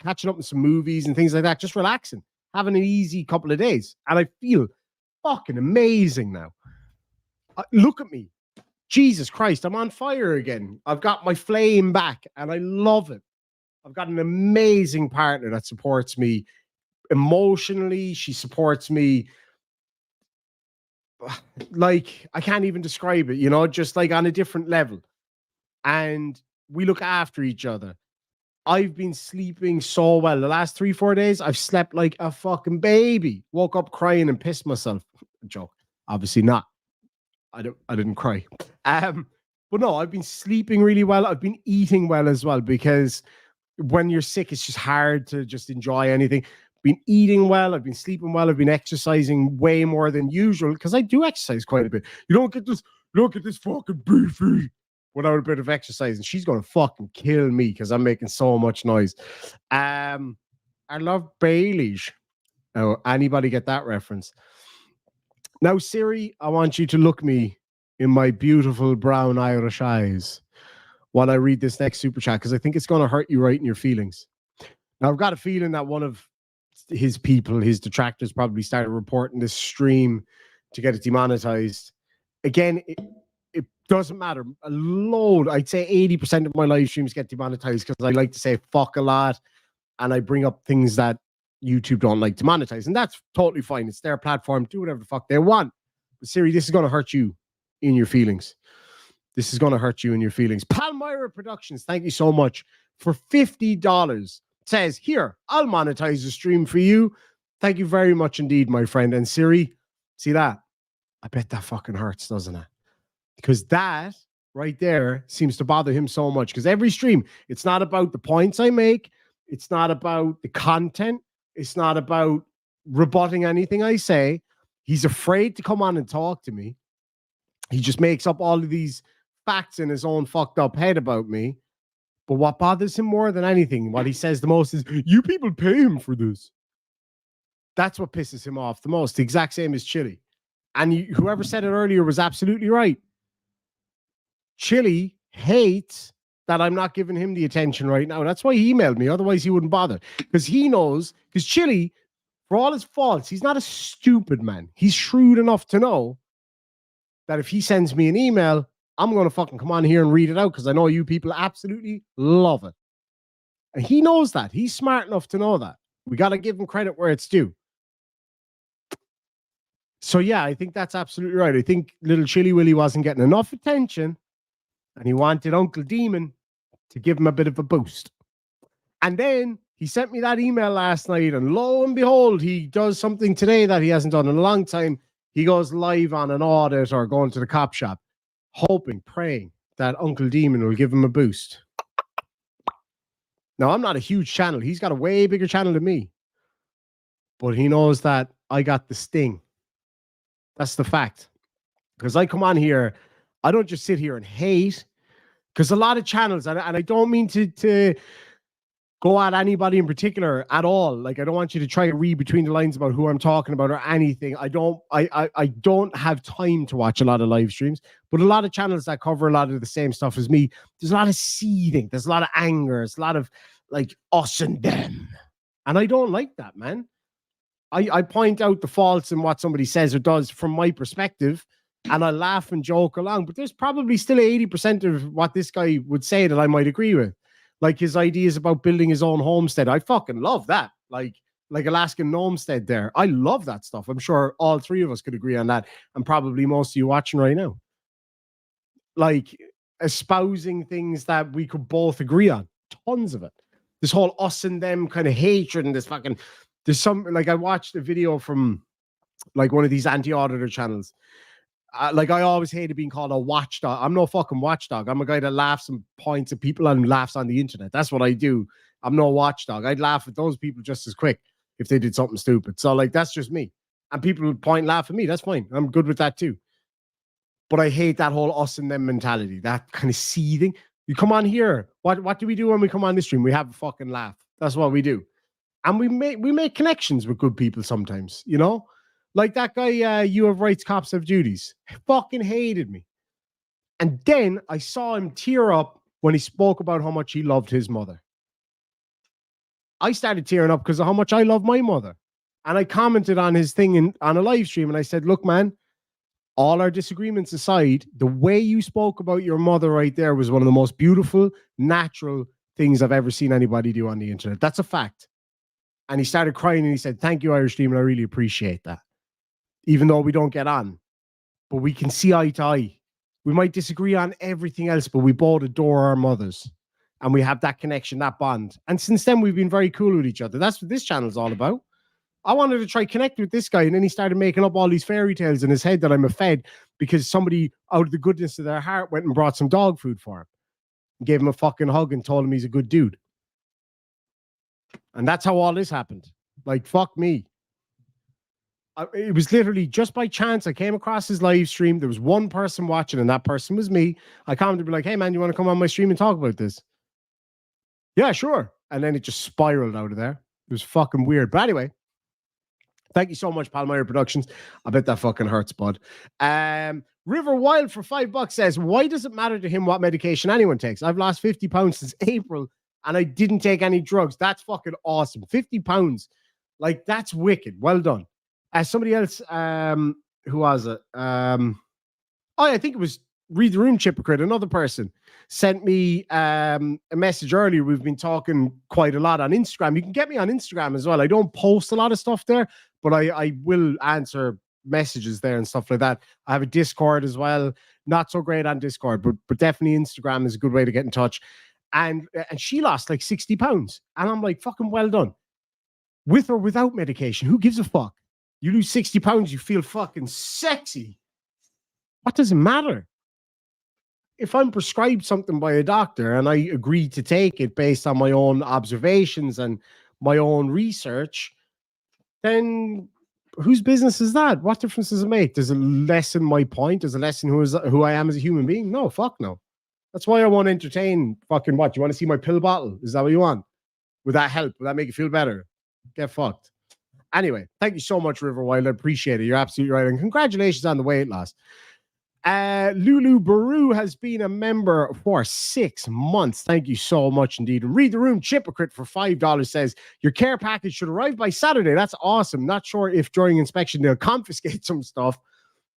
catching up with some movies and things like that, just relaxing, having an easy couple of days. And I feel fucking amazing now. Look at me. Jesus Christ, I'm on fire again. I've got my flame back and I love it. I've got an amazing partner that supports me emotionally. She supports me like I can't even describe it, just like on a different level. And we look after each other. I've been sleeping so well. The last 3-4 days, I've slept like a fucking baby. Woke up crying and pissed myself. Joke. Obviously not. I didn't cry. But no, I've been sleeping really well. I've been eating well as well, because when you're sick, it's just hard to just enjoy anything. Been eating well, I've been sleeping well, I've been exercising way more than usual, because I do exercise quite a bit. You don't get this fucking beefy without a bit of exercise, and she's gonna fucking kill me because I'm making so much noise. I love Baileys. Oh, anybody get that reference? Now, Siri, I want you to look me in my beautiful brown Irish eyes while I read this next super chat, because I think it's gonna hurt you right in your feelings. Now, I've got a feeling that one of his people, his detractors, probably started reporting this stream to get it demonetized. Again, it doesn't matter. A load, I'd say 80% of my live streams get demonetized because I like to say fuck a lot and I bring up things that YouTube don't like to monetize. And that's totally fine. It's their platform. Do whatever the fuck they want. But Siri, this is going to hurt you in your feelings. This is going to hurt you in your feelings. Palmyra Productions, thank you so much for $50. Says, here, I'll monetize the stream for you. Thank you very much indeed, my friend. And Siri, see that? I bet that fucking hurts, doesn't it? Because that right there seems to bother him so much. Because every stream, it's not about the points I make. It's not about the content. It's not about rebutting anything I say. He's afraid to come on and talk to me. He just makes up all of these facts in his own fucked up head about me. But what bothers him more than anything, what he says the most is, you people pay him for this. That's what pisses him off the most. The exact same as Chili. And whoever said it earlier was absolutely right. Chili hates that I'm not giving him the attention right now. That's why he emailed me. Otherwise, he wouldn't bother. Because he knows, because Chili, for all his faults, he's not a stupid man. He's shrewd enough to know that if he sends me an email, I'm going to fucking come on here and read it out because I know you people absolutely love it. And he knows that. He's smart enough to know that. We got to give him credit where it's due. So, yeah, I think that's absolutely right. I think little Chili Willy wasn't getting enough attention and he wanted Uncle Demon to give him a bit of a boost. And then he sent me that email last night and lo and behold, he does something today that he hasn't done in a long time. He goes live on an audit or going to the cop shop, hoping, praying that Uncle Demon will give him a boost. Now, I'm not a huge channel. He's got a way bigger channel than me. But he knows that I got the sting. That's the fact. Because I come on here, I don't just sit here and hate. Because a lot of channels, and I don't mean to go at anybody in particular at all. Like, I don't want you to try to read between the lines about who I'm talking about or anything. I don't have time to watch a lot of live streams, but a lot of channels that cover a lot of the same stuff as me, there's a lot of seething, there's a lot of anger, there's a lot of like us and them. And I don't like that, man. I point out the faults in what somebody says or does from my perspective, and I laugh and joke along. But there's probably still 80% of what this guy would say that I might agree with. Like his ideas about building his own homestead. I fucking love that. Like Alaskan homestead there. I love that stuff. I'm sure all three of us could agree on that, and probably most of you watching right now. Like espousing things that we could both agree on. Tons of it. This whole us and them kind of hatred and this fucking, there's some, like I watched a video from like one of these anti-auditor channels. Like I always hated being called a watchdog. I'm no fucking watchdog. I'm a guy that laughs and points at people and laughs on the internet. That's what I do. I'm no watchdog. I'd laugh at those people just as quick if they did something stupid. So like, that's just me. And people would point and laugh at me. That's fine. I'm good with that too. But I hate that whole us and them mentality, that kind of seething. You come on here. What do we do when we come on this stream? We have a fucking laugh. That's what we do. And we make connections with good people sometimes, you know? Like that guy, you have rights, cops have duties. Fucking hated me. And then I saw him tear up when he spoke about how much he loved his mother. I started tearing up because of how much I love my mother. And I commented on his thing on a live stream and I said, look, man, all our disagreements aside, the way you spoke about your mother right there was one of the most beautiful, natural things I've ever seen anybody do on the internet. That's a fact. And he started crying and he said, thank you, Irish Demon. I really appreciate that. Even though we don't get on, but we can see eye to eye. We might disagree on everything else, but we both adore our mothers and we have that connection, that bond. And since then, we've been very cool with each other. That's what this channel is all about. I wanted to try connect with this guy, and then he started making up all these fairy tales in his head that I'm a fed because somebody out of the goodness of their heart went and brought some dog food for him, gave him a fucking hug and told him he's a good dude. And that's how all this happened. Like, fuck me. It was literally just by chance. I came across his live stream. There was one person watching, and that person was me. I commented, be like, hey, man, you want to come on my stream and talk about this? Yeah, sure. And then it just spiraled out of there. It was fucking weird. But anyway, thank you so much, Palmyra Productions. I bet that fucking hurts, bud. River Wild for $5 says, why does it matter to him what medication anyone takes? I've lost 50 pounds since April, and I didn't take any drugs. That's fucking awesome. 50 pounds. Like, that's wicked. Well done. Somebody else, who was it? I think it was Read the Room Hypocrite, another person, sent me a message earlier. We've been talking quite a lot on Instagram. You can get me on Instagram as well. I don't post a lot of stuff there, but I will answer messages there and stuff like that. I have a Discord as well. Not so great on Discord, but definitely Instagram is a good way to get in touch. And she lost like 60 pounds. And I'm like, fucking well done. With or without medication, who gives a fuck? You lose 60 pounds, you feel fucking sexy. What does it matter? If I'm prescribed something by a doctor and I agree to take it based on my own observations and my own research, then whose business is that? What difference does it make? Does it lessen my point? Does it lessen who I am as a human being? No, fuck no. That's why I want to entertain fucking what? You want to see my pill bottle? Is that what you want? Would that help? Would that make you feel better? Get fucked. Anyway, thank you so much, Riverwild. I appreciate it. You're absolutely right. And congratulations on the weight loss. Lulu Baru has been a member for 6 months. Thank you so much indeed. Read the Room Hypocrite for $5 says, your care package should arrive by Saturday. That's awesome. Not sure if during inspection they'll confiscate some stuff.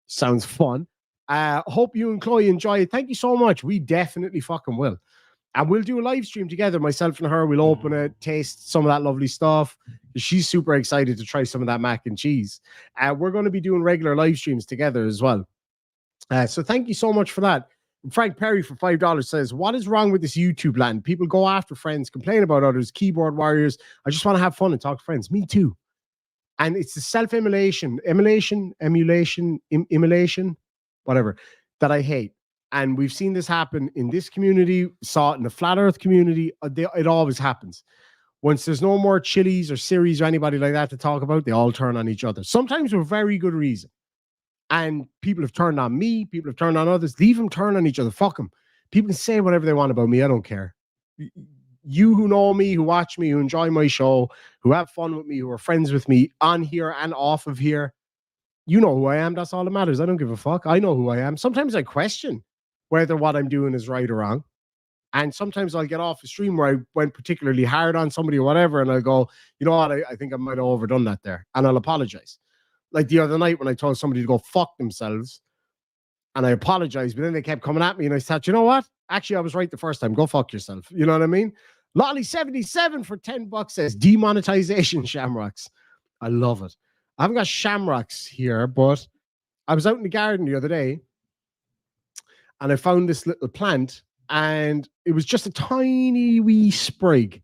Sounds fun. Hope you and Chloe enjoy it. Thank you so much. We definitely fucking will. And we'll do a live stream together, myself and her. We'll open it, taste some of that lovely stuff. She's super excited to try some of that mac and cheese. We're going to be doing regular live streams together as well. So thank you so much for that. Frank Perry for $5 says, what is wrong with this YouTube land? People go after friends, complain about others, keyboard warriors. I just want to have fun and talk to friends. Me too. And it's the self-immolation, immolation, whatever, that I hate. And we've seen this happen in this community, saw it in the Flat Earth community. It always happens. Once there's no more Chili's or Siris or anybody like that to talk about, they all turn on each other. Sometimes for very good reason. And people have turned on me. People have turned on others. Leave them turn on each other. Fuck them. People can say whatever they want about me. I don't care. You who know me, who watch me, who enjoy my show, who have fun with me, who are friends with me on here and off of here, you know who I am. That's all that matters. I don't give a fuck. I know who I am. Sometimes I question whether what I'm doing is right or wrong. And sometimes I'll get off a stream where I went particularly hard on somebody or whatever, and I'll go, you know what, I think I might have overdone that there, and I'll apologize. Like the other night when I told somebody to go fuck themselves, and I apologized, but then they kept coming at me, and I thought, you know what? Actually, I was right the first time. Go fuck yourself. You know what I mean? Lolly77 for $10 says demonetization shamrocks. I love it. I haven't got shamrocks here, but I was out in the garden the other day and I found this little plant and it was just a tiny wee sprig.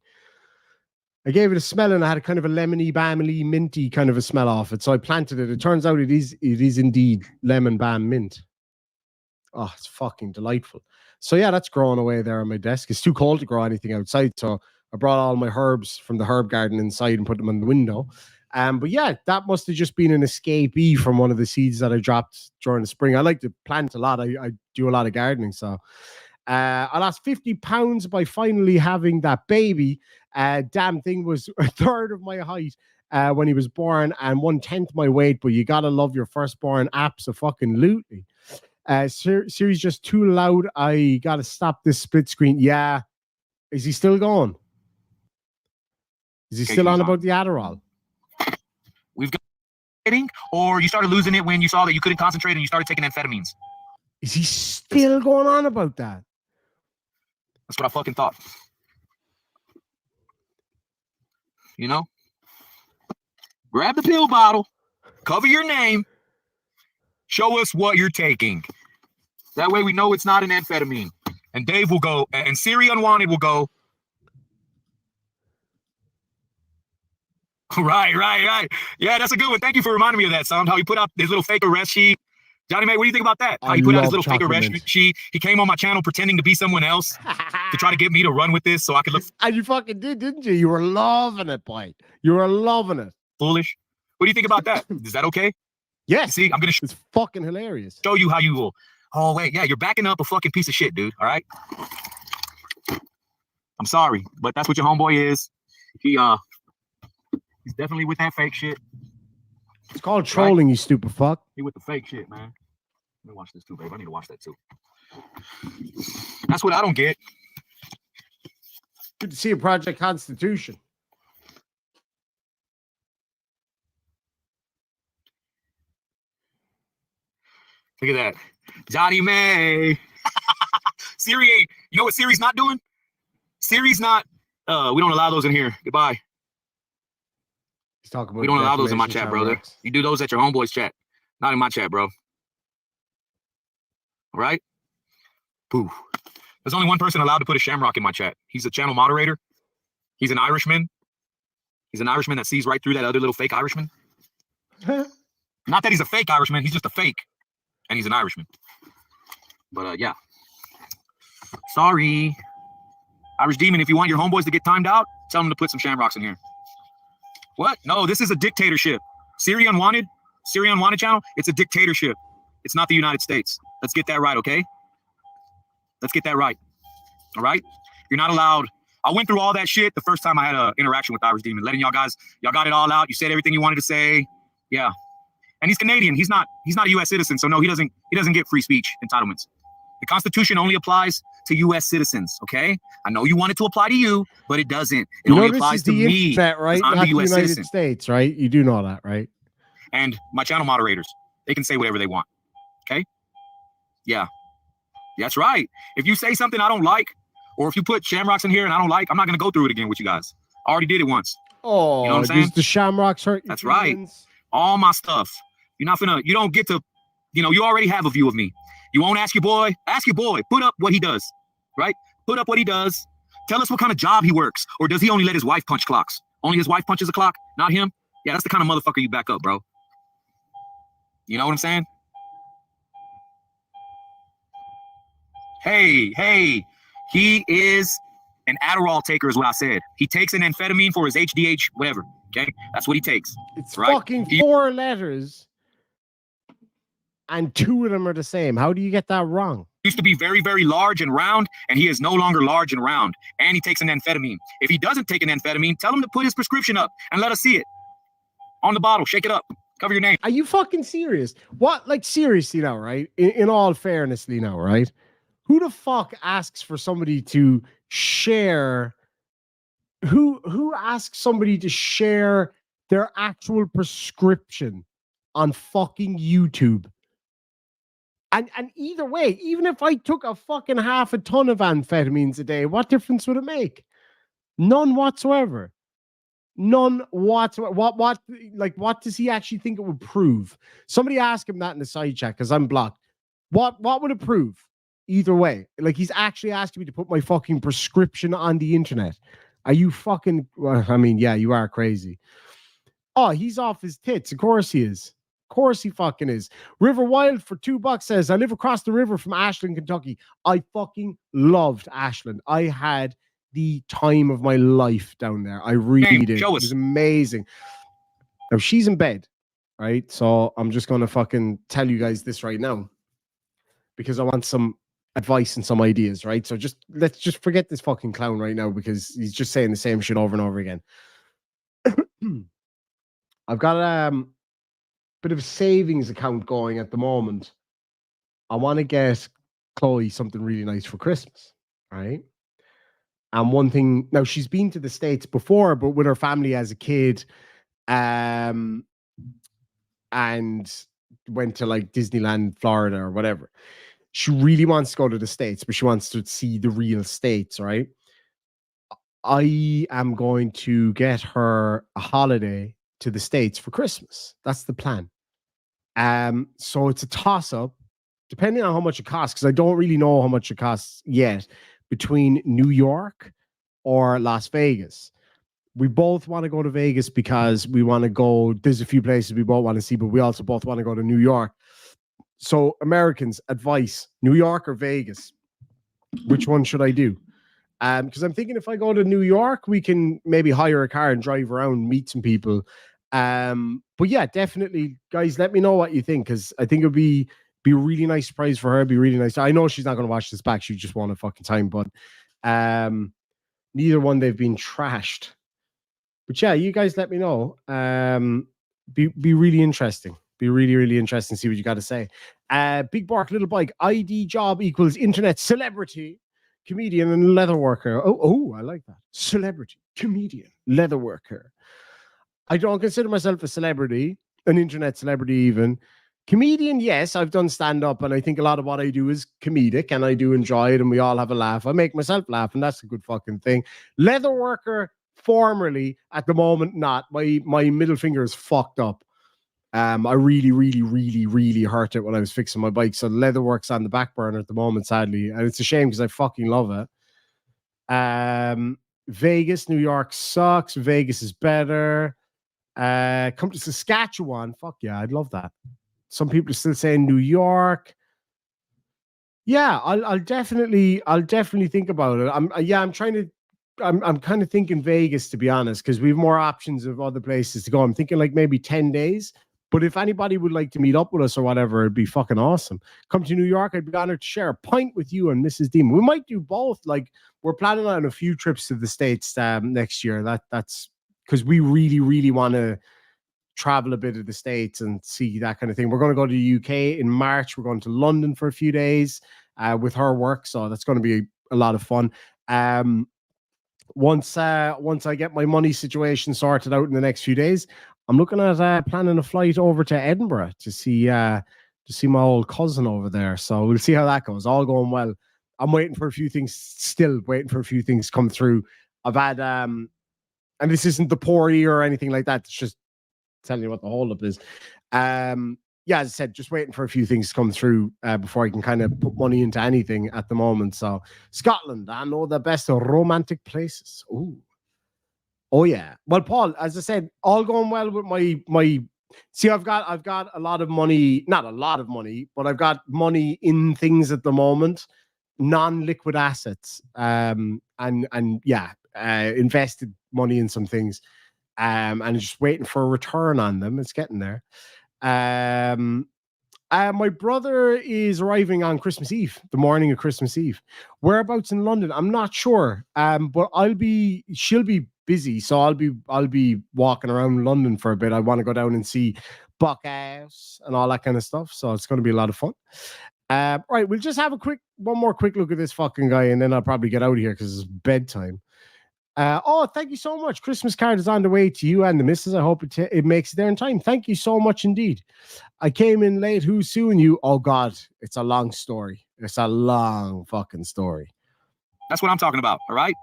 I gave it a smell and I had a kind of a lemony, balmy, minty kind of a smell off it. So I planted it. It turns out it is indeed lemon, balm, mint. Oh, it's fucking delightful. So yeah, that's growing away there on my desk. It's too cold to grow anything outside. So I brought all my herbs from the herb garden inside and put them on the window. But yeah, that must have just been an escapee from one of the seeds that I dropped during the spring. I like to plant a lot. I do a lot of gardening. So I lost 50 pounds by finally having that baby. Damn thing was a third of my height when he was born and 1/10 my weight. But you gotta love your firstborn abso-fucking-lutely. Siri's just too loud. I gotta stop this split screen. Yeah. Is he still going? Is he still on about the Adderall? We've got it, or you started losing it when you saw that you couldn't concentrate and you started taking amphetamines. Is he still going on about that? That's what I fucking thought. You know? Grab the pill bottle, cover your name, show us what you're taking. That way we know it's not an amphetamine. And Dave will go, and Siri Unwanted will go. Right. Yeah, that's a good one. Thank you for reminding me of that, son. How he put out his little fake arrest sheet. Johnny May, what do you think about that? How he put out his little fake arrest sheet. He came on my channel pretending to be someone else to try to get me to run with this so I could look. And you fucking did, didn't you? You were loving it, boy. You were loving it. Foolish. What do you think about that? Is that okay? Yes. See, I'm going to it's fucking hilarious. Show you how you will. Oh, wait. Yeah, you're backing up a fucking piece of shit, dude. All right? I'm sorry, but that's what your homeboy is. He's definitely with that fake shit. It's called trolling, right? You stupid fuck. He with the fake shit, man. Let me watch this too, babe. I need to watch that too. That's what I don't get. Good to see you, Project Constitution. Look at that. Johnny May. Siri ain't. You know what Siri's not doing? Siri's not. We don't allow those in here. Goodbye. He's talking about we don't allow those in my chat, brother. You do those at your homeboy's chat. Not in my chat, bro. All right? Pooh. There's only one person allowed to put a shamrock in my chat. He's a channel moderator. He's an Irishman. He's an Irishman that sees right through that other little fake Irishman. Not that he's a fake Irishman. He's just a fake. And he's an Irishman. But, yeah. Sorry. Irish Demon, if you want your homeboys to get timed out, tell them to put some shamrocks in here. What? No, this is a dictatorship. Siri Unwanted channel, it's a dictatorship. It's not the United States. Let's get that right, okay? Let's get that right. All right? You're not allowed. I went through all that shit the first time I had an interaction with Irish Demon, letting y'all got it all out. You said everything you wanted to say. Yeah. And he's Canadian. He's not a U.S. citizen, so no, he doesn't get free speech entitlements. The Constitution only applies to U.S. citizens, okay? I know you want it to apply to you, but it doesn't. It only applies to me. Internet, right? I'm not the U.S. United citizen. States, right? You do know that, right? And my channel moderators, they can say whatever they want, okay? Yeah. That's right. If you say something I don't like, or if you put shamrocks in here and I don't like, I'm not going to go through it again with you guys. I already did it once. Oh, you know what I'm saying? The shamrocks hurt your That's feelings? Right. All my stuff. You don't get to, you already have a view of me. You won't ask your boy, put up what he does, right? Put up what he does. Tell us what kind of job he works. Or does he only let his wife punch clocks? Only his wife punches a clock, not him? Yeah, that's the kind of motherfucker you back up, bro. You know what I'm saying? Hey, he is an Adderall taker is what I said. He takes an amphetamine for his HDH, whatever, okay? That's what he takes. It's right? fucking 4 letters. And 2 of them are the same. How do you get that wrong? Used to be very, very large and round, and he is no longer large and round. And he takes an amphetamine. If he doesn't take an amphetamine, tell him to put his prescription up and let us see it. On the bottle, shake it up. Cover your name. Are you fucking serious? What? Like, seriously now, right? In all fairness, now, right? Who the fuck asks for somebody to share? Who asks somebody to share their actual prescription on fucking YouTube? And either way, even if I took a fucking half a ton of amphetamines a day, what difference would it make? None whatsoever. None whatsoever. What does he actually think it would prove? Somebody ask him that in the side chat because I'm blocked. What would it prove? Either way, like he's actually asking me to put my fucking prescription on the internet. Are you fucking? Well, I mean, yeah, you are crazy. Oh, he's off his tits. Of course he is. Of course he fucking is. River Wild for $2 says, I live across the river from Ashland, Kentucky. I fucking loved Ashland. I had the time of my life down there. I really did. It was amazing. Now she's in bed, right? So I'm just gonna fucking tell you guys this right now because I want some advice and some ideas, right? So let's just forget this fucking clown right now because he's just saying the same shit over and over again. I've got a bit of a savings account going at the moment. I want to get Chloe something really nice for Christmas, right? And one thing, now she's been to the States before, but with her family as a kid, and went to like Disneyland, Florida or whatever. She really wants to go to the States, but she wants to see the real States, right? I am going to get her a holiday to the States for Christmas. That's the plan. So it's a toss-up, depending on how much it costs, because I don't really know how much it costs yet, between New York or Las Vegas. We both want to go to Vegas because we want to go. There's a few places we both want to see, but we also both want to go to New York. So Americans, advice, New York or Vegas? Which one should I do? Because I'm thinking if I go to New York, we can maybe hire a car and drive around, meet some people. But yeah, definitely, guys, let me know what you think, because I think it'd be a really nice surprise for her. It'd be really nice. I know she's not going to watch this back. She just want a fucking time, but neither one, they've been trashed. But yeah, you guys let me know. Be really interesting. Be really, really interesting to see what you got to say. Big Bark, Little Bike, ID job equals internet celebrity, comedian, and leather worker. Oh, I like that. Celebrity, comedian, leather worker. I don't consider myself a celebrity, an internet celebrity even. Comedian, yes, I've done stand-up, and I think a lot of what I do is comedic, and I do enjoy it, and we all have a laugh. I make myself laugh, and that's a good fucking thing. Leather worker, formerly, at the moment, not. My middle finger is fucked up. I really, really, really, really hurt it when I was fixing my bike. So leather work's on the back burner at the moment, sadly. And it's a shame because I fucking love it. Vegas, New York sucks. Vegas is better. Come to Saskatchewan. Fuck yeah, I'd love that. Some people are still saying New York. Yeah, I'll definitely think about it. I'm kind of thinking Vegas, to be honest, because we have more options of other places to go. I'm thinking like maybe 10 days. But if anybody would like to meet up with us or whatever, it'd be fucking awesome. Come to New York. I'd be honored to share a pint with you and Mrs. Demon. We might do both. Like, we're planning on a few trips to the States next year. That's because we really, really want to travel a bit of the States and see that kind of thing. We're going to go to the UK in March. We're going to London for a few days with her work. So that's going to be a lot of fun. Once I get my money situation sorted out in the next few days, I'm looking at planning a flight over to Edinburgh to see my old cousin over there. So we'll see how that goes. All going well. I'm waiting for a few things to come through. I've had and this isn't the poor ear or anything like that. It's just telling you what the holdup is. Yeah, as I said, just waiting for a few things to come through before I can kind of put money into anything at the moment. So Scotland, I know the best romantic places. Ooh. Oh yeah. Well, Paul, as I said, all going well with my. See, I've got a lot of money, not a lot of money, but I've got money in things at the moment, non-liquid assets, and yeah, invested money in some things, and just waiting for a return on them. It's getting there. My brother is arriving on Christmas Eve, the morning of Christmas Eve. Whereabouts in London? I'm not sure. But she'll be busy, so I'll be walking around London for a bit. I want to go down and see Buckhouse and all that kind of stuff. So it's going to be a lot of fun. Right, we'll just have one more quick look at this fucking guy, and then I'll probably get out of here because it's bedtime. Thank you so much. Christmas card is on the way to you and the missus. I hope it makes it there in time. Thank you so much indeed. I came in late. Who's suing you? Oh God, it's a long story. It's a long fucking story. That's what I'm talking about. All right.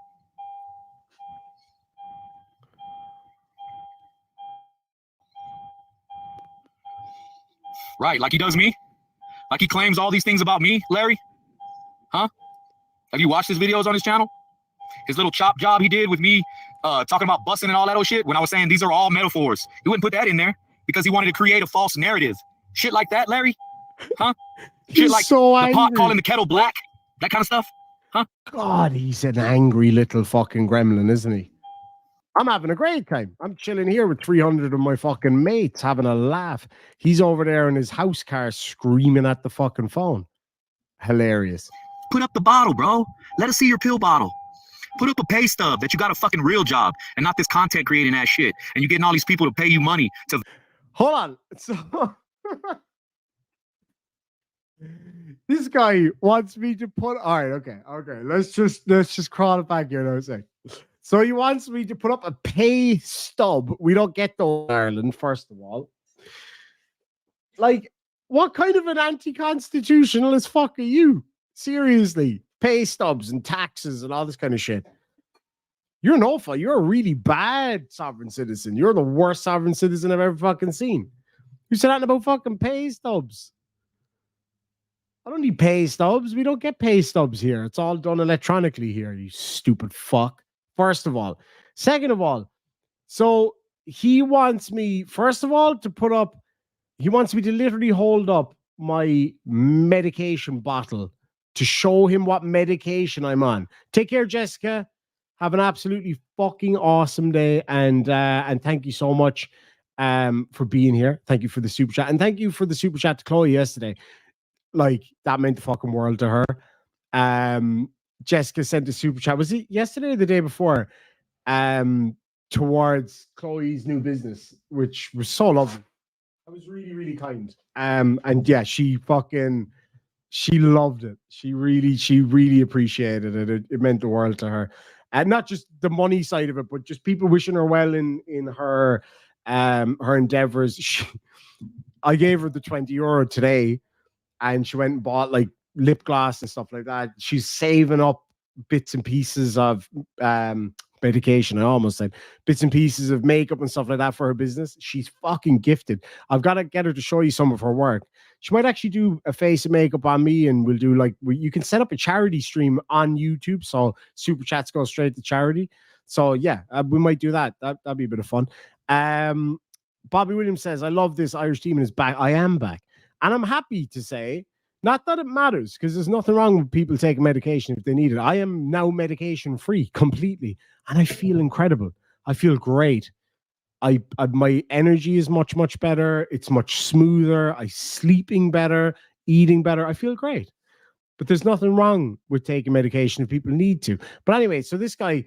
Right, like he does me. Like he claims all these things about me, Larry. Huh? Have you watched his videos on his channel? His little chop job he did with me talking about busing and all that old shit when I was saying these are all metaphors. He wouldn't put that in there because he wanted to create a false narrative. Shit like that, Larry? Huh? Shit like so the angry. pot calling the kettle black? That kind of stuff? Huh? God, he's an angry little fucking gremlin, isn't he? I'm having a great time. I'm chilling here with 300 of my fucking mates having a laugh. He's over there in his house car screaming at the fucking phone. Hilarious. Put up the bottle, bro. Let us see your pill bottle. Put up a pay stub that you got a fucking real job and not this content creating ass shit. And you're getting all these people to pay you money to. Hold on. So this guy wants me to put. All right, okay. Let's just crawl it back here now a sec. So he wants me to put up a pay stub. We don't get those in Ireland, first of all. Like, what kind of an anti-constitutionalist fuck are you? Seriously, pay stubs and taxes and all this kind of shit. You're an awful. You're a really bad sovereign citizen. You're the worst sovereign citizen I've ever fucking seen. You said that about fucking pay stubs. I don't need pay stubs. We don't get pay stubs here. It's all done electronically here, you stupid fuck. First of all. Second of all, so he wants me, first of all, he wants me to literally hold up my medication bottle to show him what medication I'm on. Take care, Jessica. Have an absolutely fucking awesome day. And thank you so much for being here. Thank you for the super chat. And thank you for the super chat to Chloe yesterday. Like, that meant the fucking world to her. Jessica sent a super chat. Was it yesterday or the day before? Towards Chloe's new business, which was so lovely. That was really, really kind. And yeah, she loved it. She really appreciated it. It meant the world to her. And not just the money side of it, but just people wishing her well in her endeavors. I gave her the €20 today, and she went and bought like lip gloss and stuff like that. She's saving up bits and pieces of medication. I almost said bits and pieces of makeup and stuff like that for her business. She's fucking gifted. I've got to get her to show you some of her work. She might actually do a face of makeup on me, and we'll do you can set up a charity stream on YouTube, so super chats go straight to charity. So yeah, we might do that. That'd be a bit of fun. Bobby Williams says, I love this. Irish Demon is back. I am back, and I'm happy to say, not that it matters, because there's nothing wrong with people taking medication if they need it. I am now medication free completely, and I feel incredible. I feel great. My energy is much, much better. It's much smoother. I'm sleeping better, eating better. I feel great. But there's nothing wrong with taking medication if people need to. But anyway, so this guy,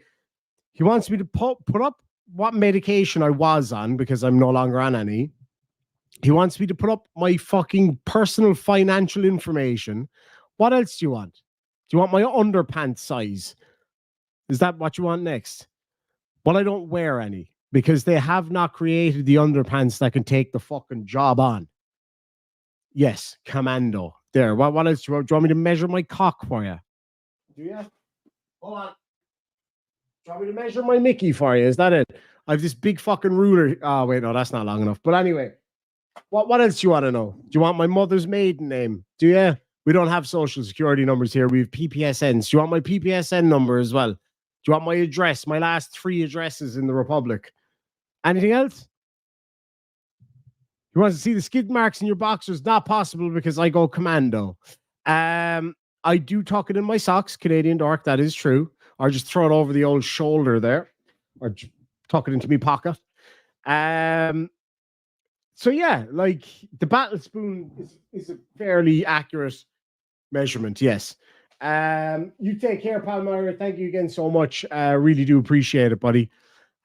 he wants me to put up what medication I was on, because I'm no longer on any. He wants me to put up my fucking personal financial information. What else do you want? Do you want my underpants size? Is that what you want next? Well, I don't wear any, because they have not created the underpants that can take the fucking job on. Yes, commando. There. What else do you want? Do you want me to measure my cock for you? Do you? Hold on. Do you want me to measure my Mickey for you? Is that it? I have this big fucking ruler. Oh, wait, no, that's not long enough. But anyway. What else do you want to know? Do you want my mother's maiden name? Do you? We don't have social security numbers here. We have PPSNs. Do you want my PPSN number as well? Do you want my address? My last 3 addresses in the Republic? Anything else? You want to see the skid marks in your boxers? Not possible, because I go commando. I do tuck it in my socks, Canadian dork. That is true. Or just throw it over the old shoulder there, or tuck it into my pocket. So yeah, like the battle spoon is a fairly accurate measurement. Yes. You take care, Palmyra. Thank you again so much. Really do appreciate it, buddy.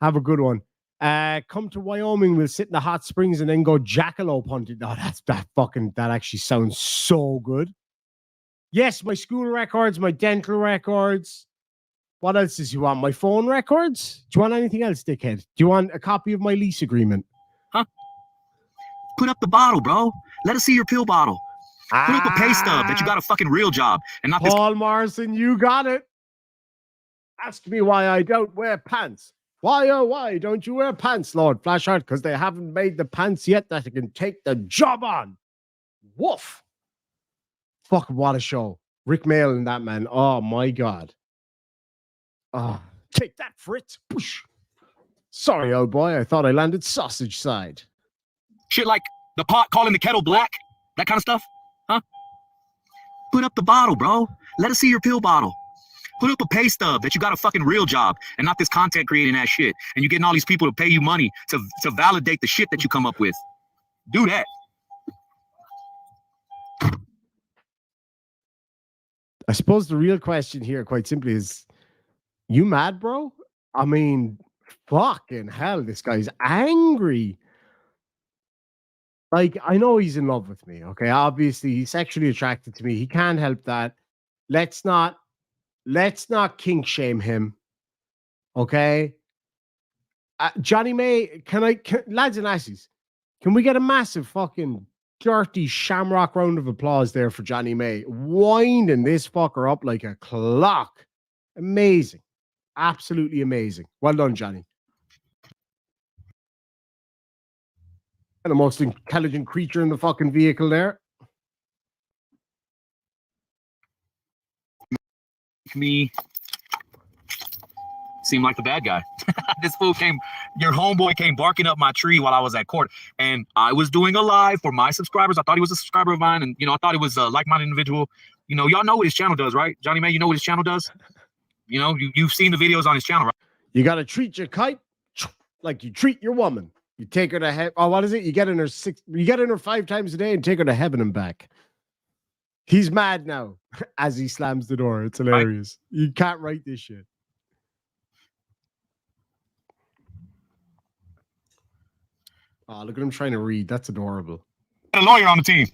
Have a good one. Come to Wyoming. We'll sit in the hot springs and then go jackalope hunting. Oh, that actually sounds so good. Yes, my school records, my dental records. What else does you want? My phone records? Do you want anything else, dickhead? Do you want a copy of my lease agreement? Put up the bottle, bro. Let us see your pill bottle. Put up a pay stub that you got a fucking real job and not this. Paul Morrison, you got it. Ask me why I don't wear pants. Why, oh, why don't you wear pants, Lord Flashheart? Because they haven't made the pants yet that can take the job on. Woof. Fuck, what a show. Rick Mail and that, man. Oh, my God. Oh, take that, Fritz. Push. Sorry, old boy. I thought I landed sausage side. Shit like the pot calling the kettle black. That kind of stuff. Huh? Put up the bottle, bro. Let us see your pill bottle. Put up a pay stub that you got a fucking real job and not this content creating that shit. And you're getting all these people to pay you money to validate the shit that you come up with. Do that. I suppose the real question here, quite simply, is you mad, bro? I mean, fucking hell, this guy's angry. Like, I know he's in love with me, okay? Obviously, he's sexually attracted to me. He can't help that. Let's not kink shame him, okay? Johnny May, lads and lassies, can we get a massive fucking dirty shamrock round of applause there for Johnny May, winding this fucker up like a clock? Amazing. Absolutely amazing. Well done, Johnny. And the most intelligent creature in the fucking vehicle there. Me seem like the bad guy. This fool your homeboy came barking up my tree while I was at court, and I was doing a live for my subscribers. I thought he was a subscriber of mine, and I thought he was a like-minded individual. Y'all know what his channel does, right? Johnny May, you know what his channel does? You've seen the videos on his channel, right? You gotta treat your kite like you treat your woman. You take her to heaven. Oh, what is it? You get in her 5 times a day and take her to heaven and back. He's mad now as he slams the door. It's hilarious. Right? You can't write this shit. Oh, look at him trying to read. That's adorable. A lawyer on the team.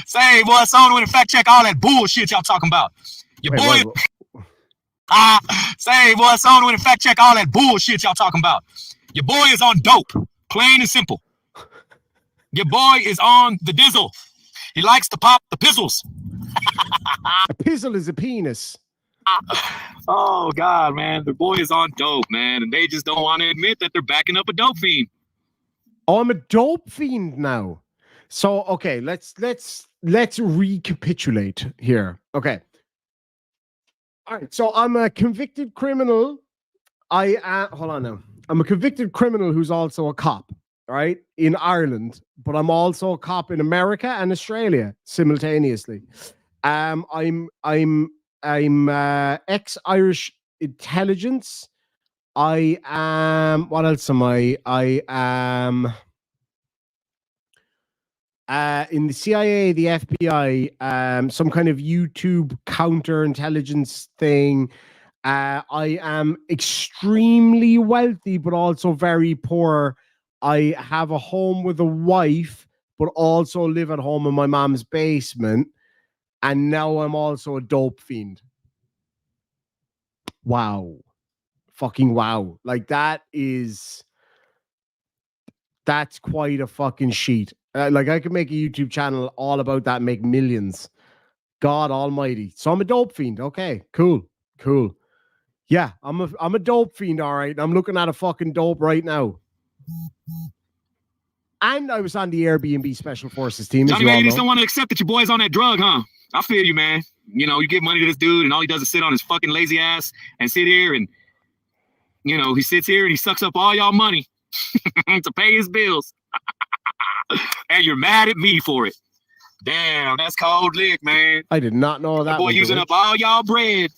Say, boy, someone with a fact check all that bullshit y'all talking about. Your boy. Say, boy, someone with a fact check all that bullshit y'all talking about. Your boy is on dope, plain and simple. Your boy is on the dizzle. He likes to pop the pizzles. A pizzle is a penis. Oh, God, man. The boy is on dope, man. And they just don't want to admit that they're backing up a dope fiend. Oh, I'm a dope fiend now. So, okay, let's recapitulate here. Okay. All right. So I'm a convicted criminal. Hold on now. I'm a convicted criminal who's also a cop, right, in Ireland, but I'm also a cop in America and Australia simultaneously. I'm ex-Irish intelligence. I am. What else am I? I am in the CIA, the FBI, some kind of YouTube counterintelligence thing. I am extremely wealthy, but also very poor. I have a home with a wife, but also live at home in my mom's basement. And now I'm also a dope fiend. Wow. Fucking wow. Like that's quite a fucking sheet. Like I could make a YouTube channel all about that and make millions. God almighty. So I'm a dope fiend. Okay, cool. Yeah, I'm a dope fiend, all right. I'm looking at a fucking dope right now. And I was on the Airbnb Special Forces team. Johnny, man, you just don't want to accept that your boy's on that drug, huh? I feel you, man. You give money to this dude, and all he does is sit on his fucking lazy ass and sit here and, he sits here and he sucks up all y'all money to pay his bills. And you're mad at me for it. Damn, that's cold lick, man. I did not know that. Boy using up all y'all bread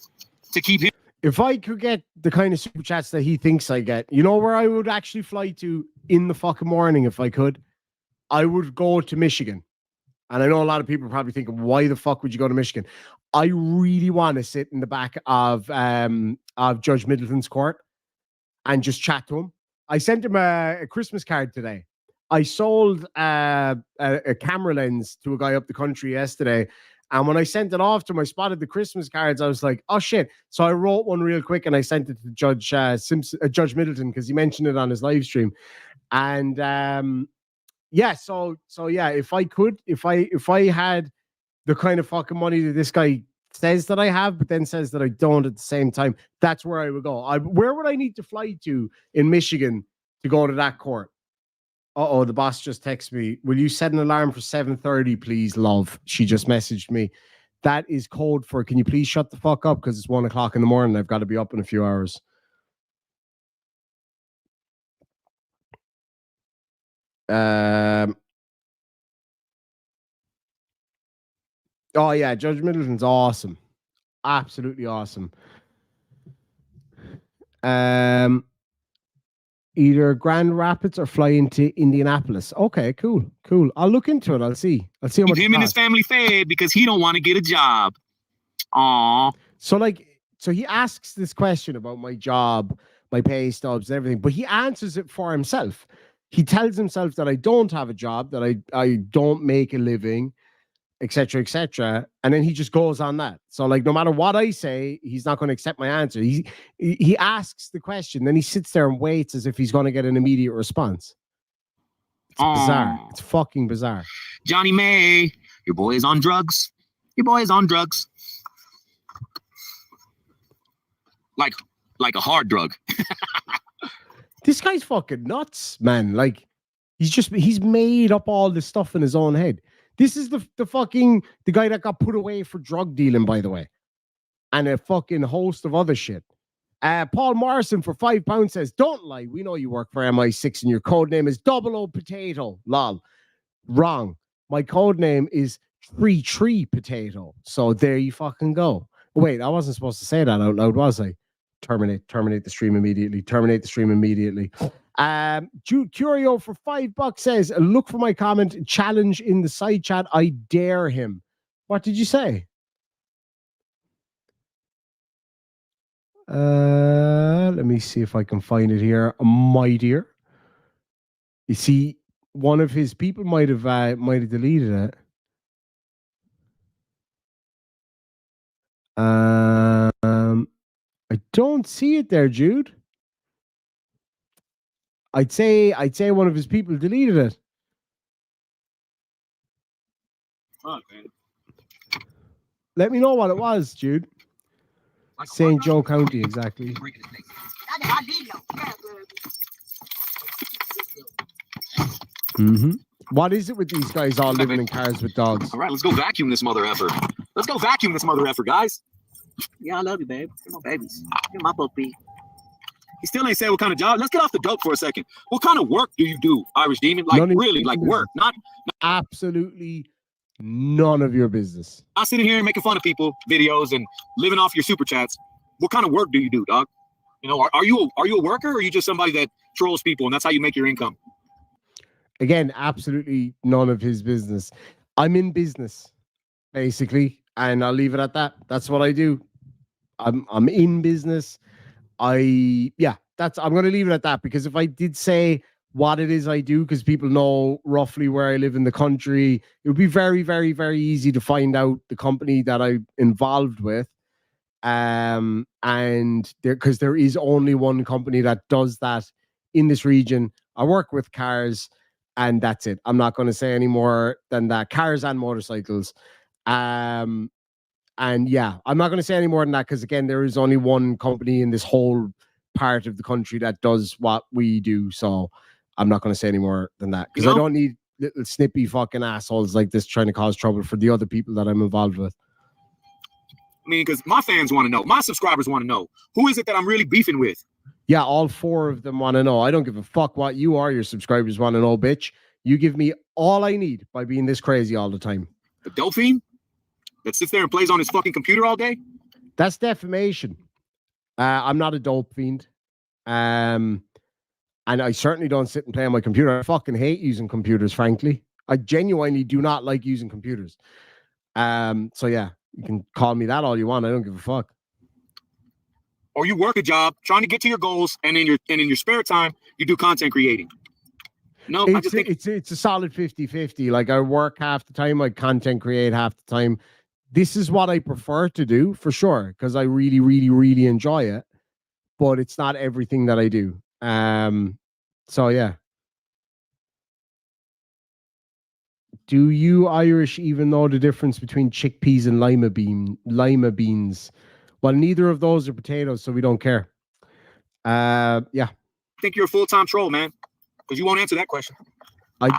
to keep him. If I could get the kind of super chats that he thinks I get, you know where I would actually fly to in the fucking morning if I could? I would go to Michigan. And I know a lot of people are probably thinking, why the fuck would you go to Michigan? I really want to sit in the back of Judge Middleton's court and just chat to him. I sent him a Christmas card today. I sold a camera lens to a guy up the country yesterday, And when I sent it off to him, I spotted the Christmas cards. I was like, oh shit. So I wrote one real quick and I sent it to Judge Judge Middleton, because he mentioned it on his live stream. And yeah, so yeah, if I had the kind of fucking money that this guy says that I have, but then says that I don't at the same time, that's where I would go. Where would I need to fly to in Michigan to go to that court? Uh-oh, the boss just texted me. Will you set an alarm for 7:30, please, love? She just messaged me. That is code for, can you please shut the fuck up? Because it's 1 o'clock in the morning. I've got to be up in a few hours. Oh, yeah, Judge Middleton's awesome. Absolutely awesome. Either Grand Rapids or fly into Indianapolis. Okay, cool. I'll look into it. I'll see how Keep much him and his family fed because he don't want to get a job. Aw. So he asks this question about my job, my pay stubs, and everything, but he answers it for himself. He tells himself that I don't have a job, that I don't make a living, etc., and then he just goes on that. So like, no matter what I say, he's not going to accept my answer. He asks the question, then he sits there and waits as if he's going to get an immediate response. It's bizarre. It's fucking bizarre. Johnny May, your boy is on drugs. Like a hard drug. This guy's fucking nuts, man. Like, he's made up all this stuff in his own head. This is the guy that got put away for drug dealing, by the way, and a fucking host of other shit. Paul Morrison for £5 says, don't lie. We know you work for MI6 and your code name is 00 Potato. Lol. Wrong. My code name is Tree Potato. So there you fucking go. Wait, I wasn't supposed to say that out loud, was I? Terminate the stream immediately. Curio for $5 says, look for my comment, challenge in the side chat. I dare him. What did you say? Let me see if I can find it here. My dear. You see, one of his people might have deleted it. I don't see it there, Jude. I'd say one of his people deleted it. Fuck, man. Let me know what it was, Jude. St. Joe County, exactly. What is it with these guys all living in cars with dogs? All right, let's go vacuum this mother effer. Guys. Yeah, I love you, babe. You're my babies. You're my puppy. He still ain't said what kind of job. Let's get off the dope for a second. What kind of work do you do, Irish Demon? Like, really, like work, not absolutely none of your business. Not sitting here and making fun of people, videos, and living off your super chats. What kind of work do you do, dog? You know, are you a worker, or are you just somebody that trolls people and that's how you make your income? Again, absolutely none of his business. I'm in business, basically, and I'll leave it at that. That's what I do. I'm in business. I'm going to leave it at that, because if I did say what it is I do, because people know roughly where I live in the country, it would be very, very, very easy to find out the company that I'm involved with. And because there is only one company that does that in this region. I work with cars, and that's it. I'm not going to say any more than that. Cars and motorcycles. And yeah, I'm not going to say any more than that, because again, there is only one company in this whole part of the country that does what we do. So I'm not going to say any more than that, because I don't need little snippy fucking assholes like this trying to cause trouble for the other people that I'm involved with. I mean, because my fans want to know, my subscribers want to know, who is it that I'm really beefing with? Yeah, all 4 of them want to know. I don't give a fuck what you or your subscribers want to know, bitch. You give me all I need by being this crazy all the time. The Dolphin that sits there and plays on his fucking computer all day? That's defamation. I'm not a dope fiend. And I certainly don't sit and play on my computer. I fucking hate using computers, frankly. I genuinely do not like using computers. So yeah, you can call me that all you want. I don't give a fuck. Or you work a job trying to get to your goals, and in your spare time, you do content creating. No, I just think it's a solid 50-50. Like, I work half the time, I content create half the time. this is what I prefer to do for sure, because I really, really, really enjoy it. But it's not everything that I do. So yeah. Do you Irish even know the difference between chickpeas and lima beans? Well, neither of those are potatoes, so we don't care. Yeah. I think you're a full-time troll, man, because you won't answer that question. I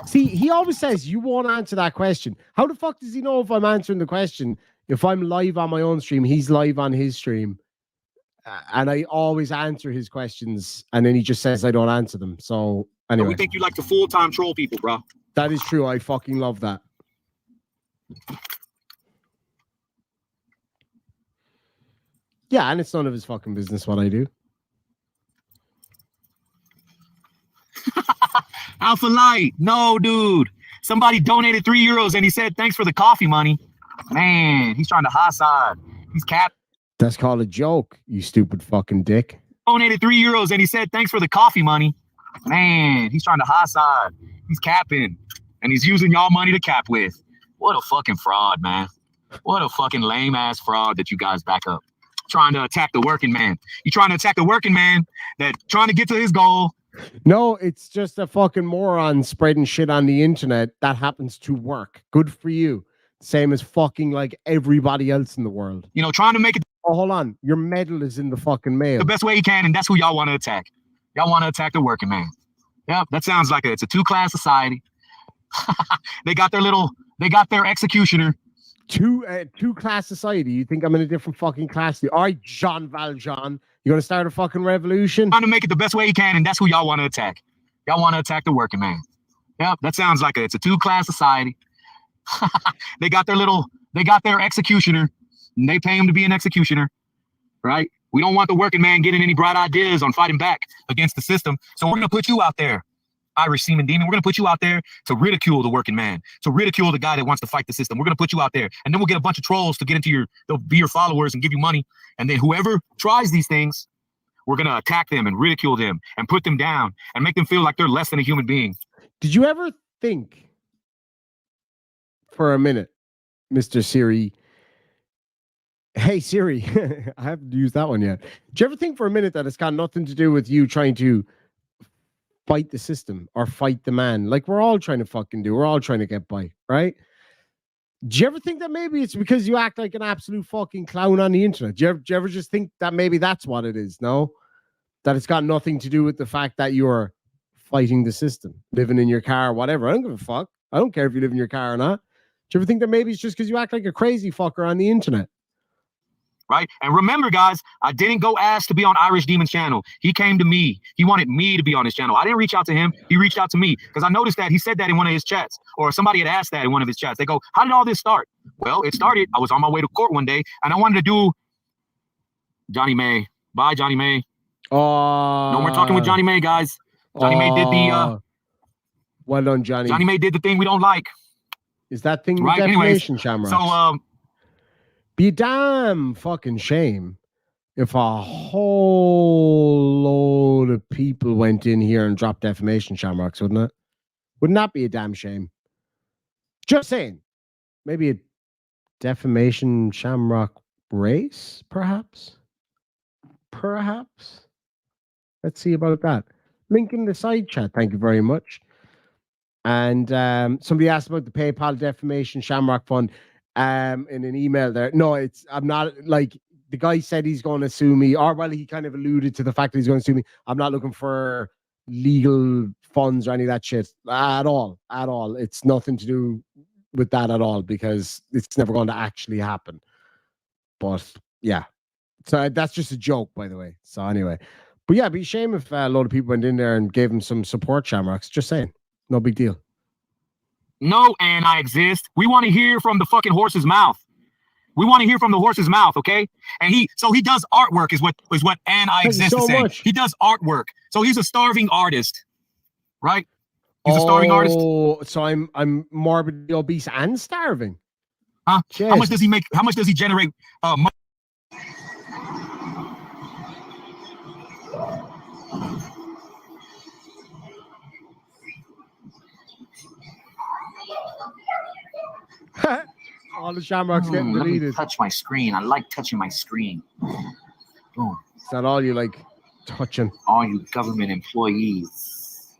see. He always says you won't answer that question. How the fuck does he know if I'm answering the question? If I'm live on my own stream, he's live on his stream, and I always answer his questions, and then he just says I don't answer them. So anyway, We think you like to full-time troll people, bro. that is true. I fucking love that. Yeah, and it's none of his fucking business what I do. Alpha Light, no, dude. Somebody donated €3 and he said thanks for the coffee money. Man, he's trying to high side. He's cap. That's called a joke, you stupid fucking dick. Donated €3 and he said thanks for the coffee money. Man, he's trying to high side. He's capping, and he's using y'all money to cap with. What a fucking fraud, man. What a fucking lame ass fraud that you guys back up. Trying to attack the working man. You trying to attack the working man that trying to get to his goal. No, it's just a fucking moron spreading shit on the internet that happens to work. Good for you. Same as fucking like everybody else in the world. You know, trying to make it Oh, hold on. Your medal is in the fucking mail. the best way he can, and that's who y'all want to attack. Y'all want to attack the working man. Yep, that sounds like it's a two-class society. They got their executioner. Two-class society. You think I'm in a different fucking class? All right, Jean Valjean. You gonna start a fucking revolution? Trying to make it the best way he can, and that's who y'all want to attack. Y'all want to attack the working man. Yep, that sounds like it's a two-class society. They got their executioner, and they pay him to be an executioner, right? We don't want the working man getting any bright ideas on fighting back against the system. So we're gonna put you out there, Irish Seaman Demon. We're gonna put you out there to ridicule the working man, to ridicule the guy that wants to fight the system. We're gonna put you out there, and then we'll get a bunch of trolls to get into they'll be your followers and give you money. And then whoever tries these things, we're gonna attack them and ridicule them and put them down and make them feel like they're less than a human being. Did you ever think for a minute, Mr. Siri? Hey Siri, I haven't used that one yet. Did you ever think for a minute that it's got nothing to do with you trying to fight the system or fight the man? Like we're all trying to fucking do. We're all trying to get by, right? Do you ever think that maybe it's because you act like an absolute fucking clown on the internet? Do you ever just think that maybe that's what it is? No? That it's got nothing to do with the fact that you're fighting the system, living in your car, whatever. I don't give a fuck. I don't care if you live in your car or not. Do you ever think that maybe it's just because you act like a crazy fucker on the internet? Right? And remember, guys, I didn't go ask to be on Irish Demon's channel. He came to me. He wanted me to be on his channel. I didn't reach out to him. He reached out to me because I noticed that he said that in one of his chats, or somebody had asked that in one of his chats. They go, how did all this start? Well, it started. I was on my way to court one day and I wanted to do Johnny May. Bye, Johnny May. No more talking with Johnny May, guys. Johnny May did the well done, Johnny. Johnny May did the thing we don't like. Is that thing right? defamation, Shamrock? So be damn fucking shame if a whole load of people went in here and dropped defamation shamrocks, wouldn't it? Wouldn't that be a damn shame? Just saying. Maybe a defamation shamrock race, perhaps? Perhaps? Let's see about that. Link in the side chat. Thank you very much. And somebody asked about the PayPal defamation shamrock fund. In an email there. No, I'm not like the guy said he's going to sue me, or well, he kind of alluded to the fact that he's going to sue me. I'm not looking for legal funds or any of that shit at all. It's nothing to do with that at all because it's never going to actually happen. But yeah, so that's just a joke, by the way. So anyway, but yeah, it'd be a shame if a load of people went in there and gave him some support, Shamrocks. Just saying, no big deal. No, and I exist. We want to hear from the fucking horse's mouth. We want to hear from the horse's mouth, okay? And he does artwork, is what and I exist is saying. He does artwork, so he's a starving artist, right? He's a starving artist. Oh, so I'm morbidly obese and starving. Huh? Jeez. How much does he make? How much does he generate? All the shamrocks getting Let me deleted. touch my screen. I like touching my screen. Boom. Is that all you like touching? All you government employees.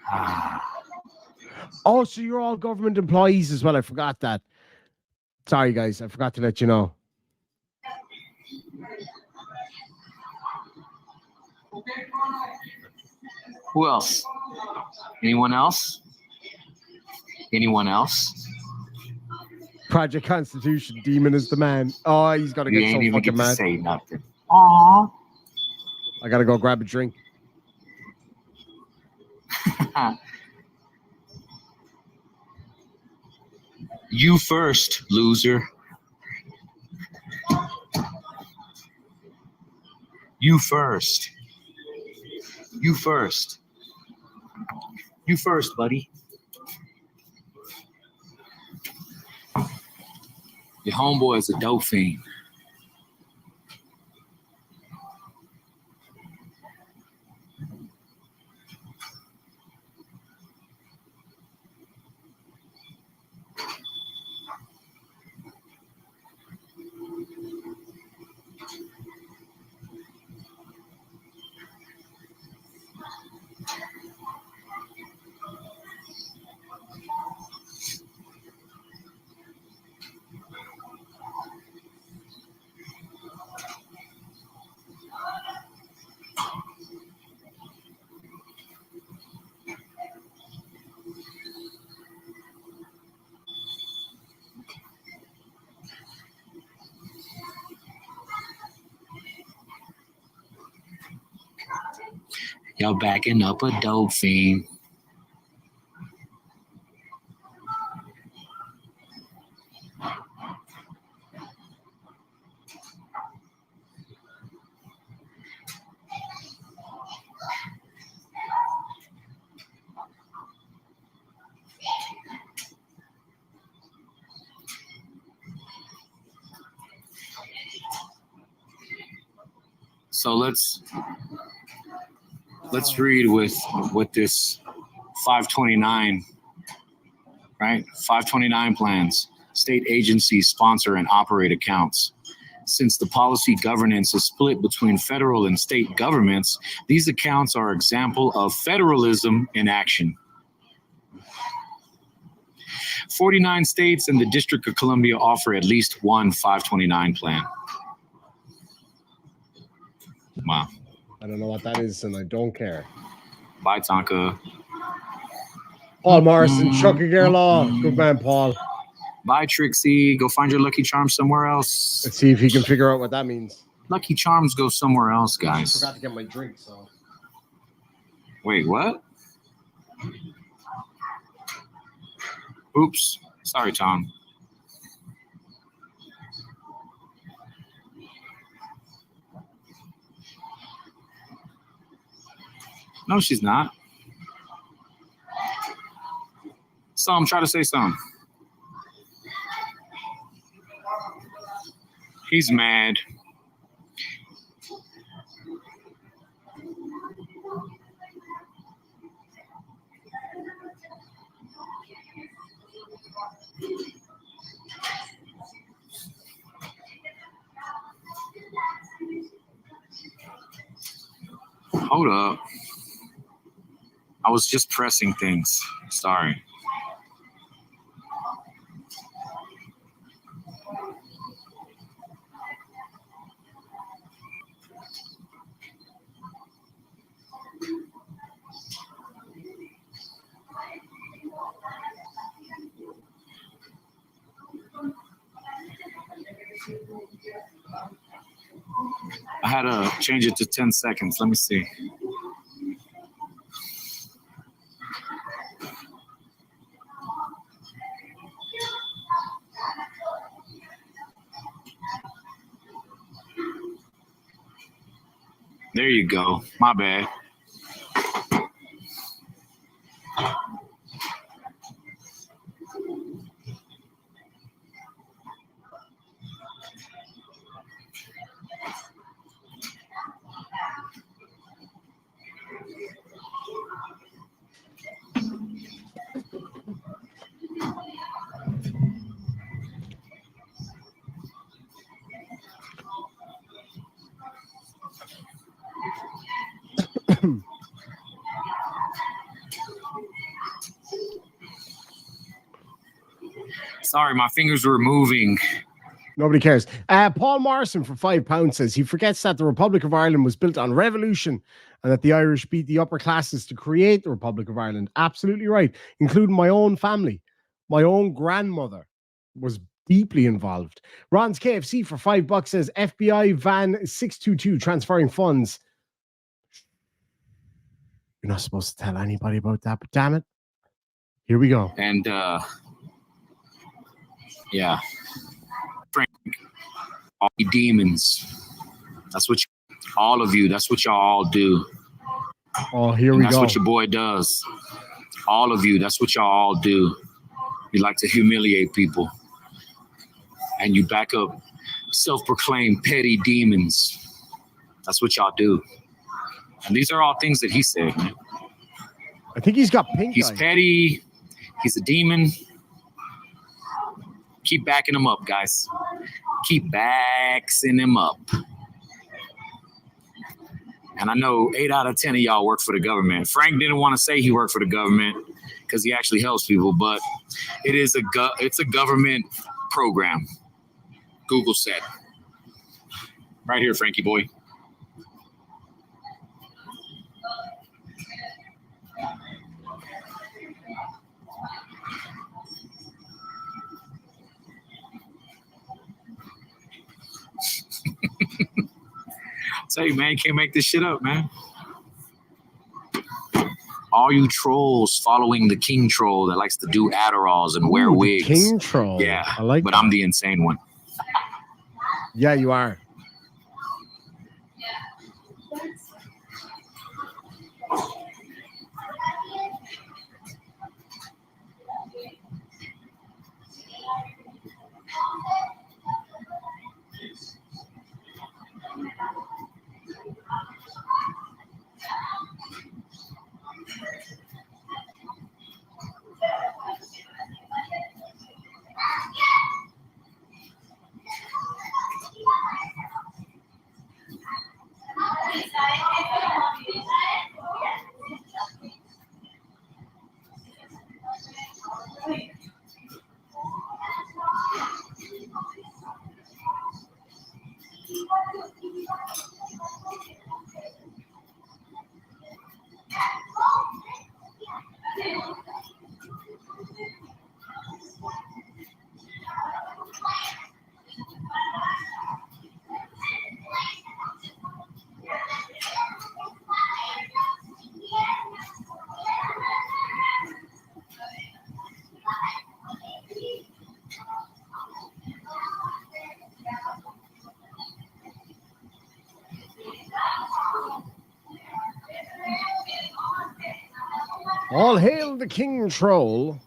Ah. Oh, so you're all government employees as well. I forgot that. Sorry, guys. I forgot to let you know. Who else? Anyone else? Anyone else? Project Constitution Demon is the man. Oh, he's got to You get ain't so even fucking get to mad. say nothing. Aww. I got to go grab a drink. You first, loser. You first. You first. You first, buddy. Your homeboy is a dope fiend. Y'all backing up a dope fiend. So let's read with this 529, right? 529 plans. State agencies sponsor and operate accounts. Since the policy governance is split between federal and state governments, these accounts are an example of federalism in action. 49 states and the District of Columbia offer at least one 529 plan. Wow. I don't know what that is, and I don't care. Bye, Tonka. Paul Morrison, Chucky Law. Good man, Paul. Bye, Trixie. Go find your Lucky Charms somewhere else. Let's see if he can figure out what that means. Lucky Charms go somewhere else, I guys. forgot to get my drink, so. Wait, what? Oops. Sorry, Tom. No, she's not. Some, try to say something. He's mad. Hold up. I was just pressing things. Sorry. I had to change it to 10 seconds. Let me see. There you go. My bad. Sorry, my fingers were moving. Nobody cares. Paul Morrison for £5 says he forgets that the Republic of Ireland was built on revolution and that the Irish beat the upper classes to create the Republic of Ireland. Absolutely right, including my own family. My own grandmother was deeply involved. Ron's KFC for $5 says FBI van 622 transferring funds. You're not supposed to tell anybody about that, but damn it. Here we go. And yeah, Frank, all you demons. That's what all of you. That's what y'all all do. Oh, here And we that's go. what your boy does. All of you. That's what y'all all do. You like to humiliate people, and you back up self-proclaimed petty demons. That's what y'all do. And these are all things that he said, man. I think he's got pink He's eye. petty. He's a demon. Keep backing him up, guys. Keep backing him up. And I know 8 out of 10 of y'all work for the government. Frank didn't want to say he worked for the government because he actually helps people, but it's a government program. Google said. Right here, Frankie boy. Say, man, you can't make this shit up, man. All you trolls following the king troll that likes to do Adderalls and wear Ooh, the wigs. King troll. Yeah, I like but that. I'm the insane one. Yeah, you are. All hail the king troll.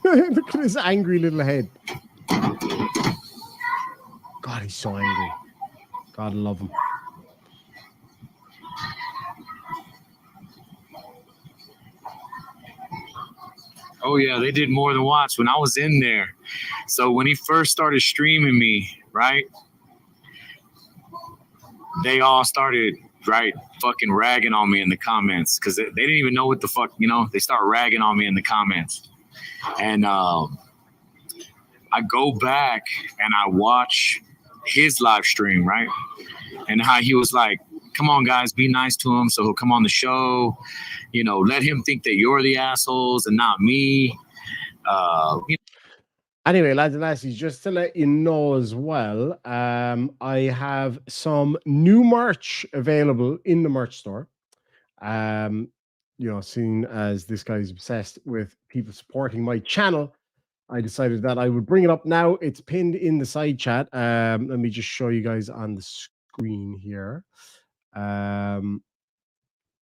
Look at his angry little head. God, he's so angry. God, I love him. Oh yeah, they did more than watch when I was in there. So when he first started streaming me, right? They all started, right, fucking ragging on me in the comments because they didn't even know what the fuck, they start ragging on me in the comments. And I go back and I watch his live stream, right? And how he was like, come on, guys, be nice to him so he'll come on the show. Let him think that you're the assholes and not me. Anyway, lads and lassies, just to let you know as well, I have some new merch available in the merch store. Seeing as this guy's obsessed with people supporting my channel, I decided that I would bring it up now. It's pinned in the side chat. Let me just show you guys on the screen here.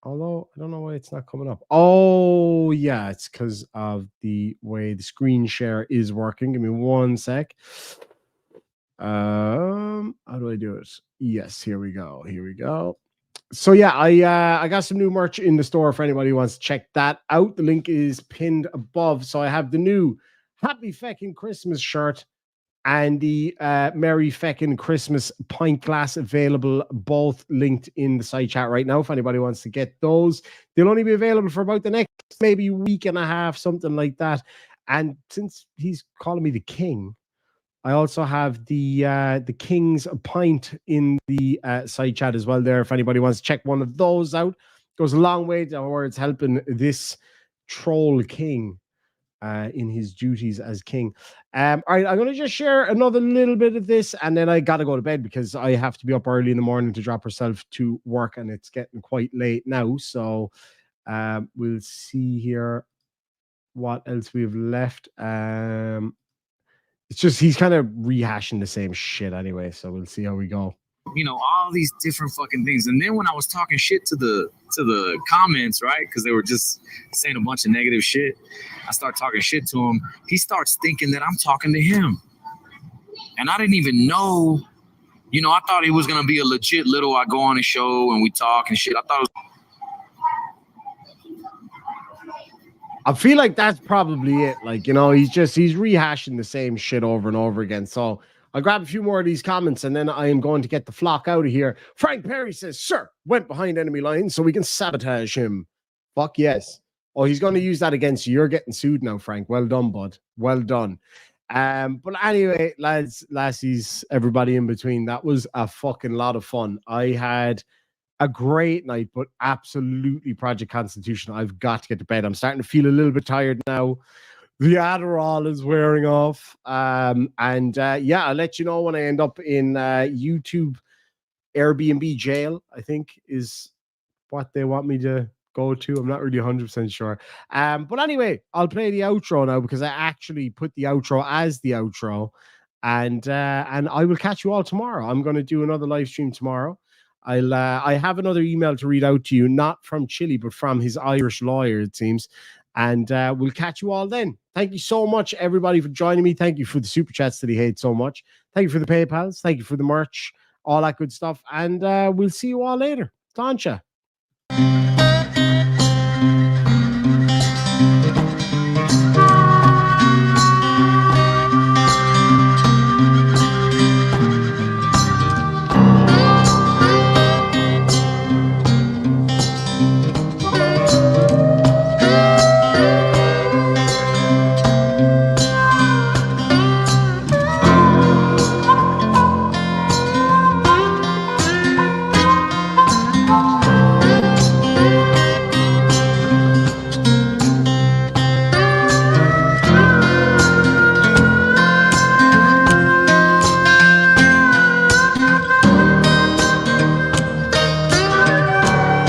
Although I don't know why it's not coming up. Oh yeah, it's because of the way the screen share is working. Give me 1 sec. How do I do it? Yes, here we go. Here we go. So yeah, I got some new merch in the store for anybody who wants to check that out. The link is pinned above. So I have the new Happy Feckin' Christmas shirt and the Merry Feckin' Christmas pint glass available, both linked in the side chat right now. If anybody wants to get those, they'll only be available for about the next maybe week and a half, something like that. And since he's calling me the king, I also have the King's Pint in the side chat as well there. If anybody wants to check one of those out, goes a long way towards helping this troll king in his duties as king. All right, I'm going to just share another little bit of this, and then I got to go to bed because I have to be up early in the morning to drop herself to work, and it's getting quite late now. So we'll see here what else we've left. It's just he's kind of rehashing the same shit anyway, so we'll see how we go. You know, all these different fucking things. And then when I was talking shit to the comments, right? Because they were just saying a bunch of negative shit. I start talking shit to him. He starts thinking that I'm talking to him. And I didn't even know, you know, I thought he was gonna be a legit little, I go on his show and we talk and shit. I thought it was I feel like that's probably it. Like, you know, he's rehashing the same shit over and over again. So I'll grab a few more of these comments and then I am going to get the flock out of here. Frank Perry says, sir, went behind enemy lines so we can sabotage him. Fuck yes. Oh, he's going to use that against you. You're getting sued now, Frank. Well done, bud. Well done. But anyway, lads, lassies, everybody in between, that was a fucking lot of fun. I had a great night, but absolutely Project Constitution. I've got to get to bed. I'm starting to feel a little bit tired now. The Adderall is wearing off. Yeah, I'll let you know when I end up in YouTube Airbnb jail, I think is what they want me to go to. I'm not really 100% sure. But anyway, I'll play the outro now because I actually put the outro as the outro. And I will catch you all tomorrow. I'm going to do another live stream tomorrow. I have another email to read out to you, not from Chile, but from his Irish lawyer, it seems. And we'll catch you all then. Thank you so much, everybody, for joining me. Thank you for the super chats that he hates so much. Thank you for the PayPals. Thank you for the merch, all that good stuff. And we'll see you all later. Tancha.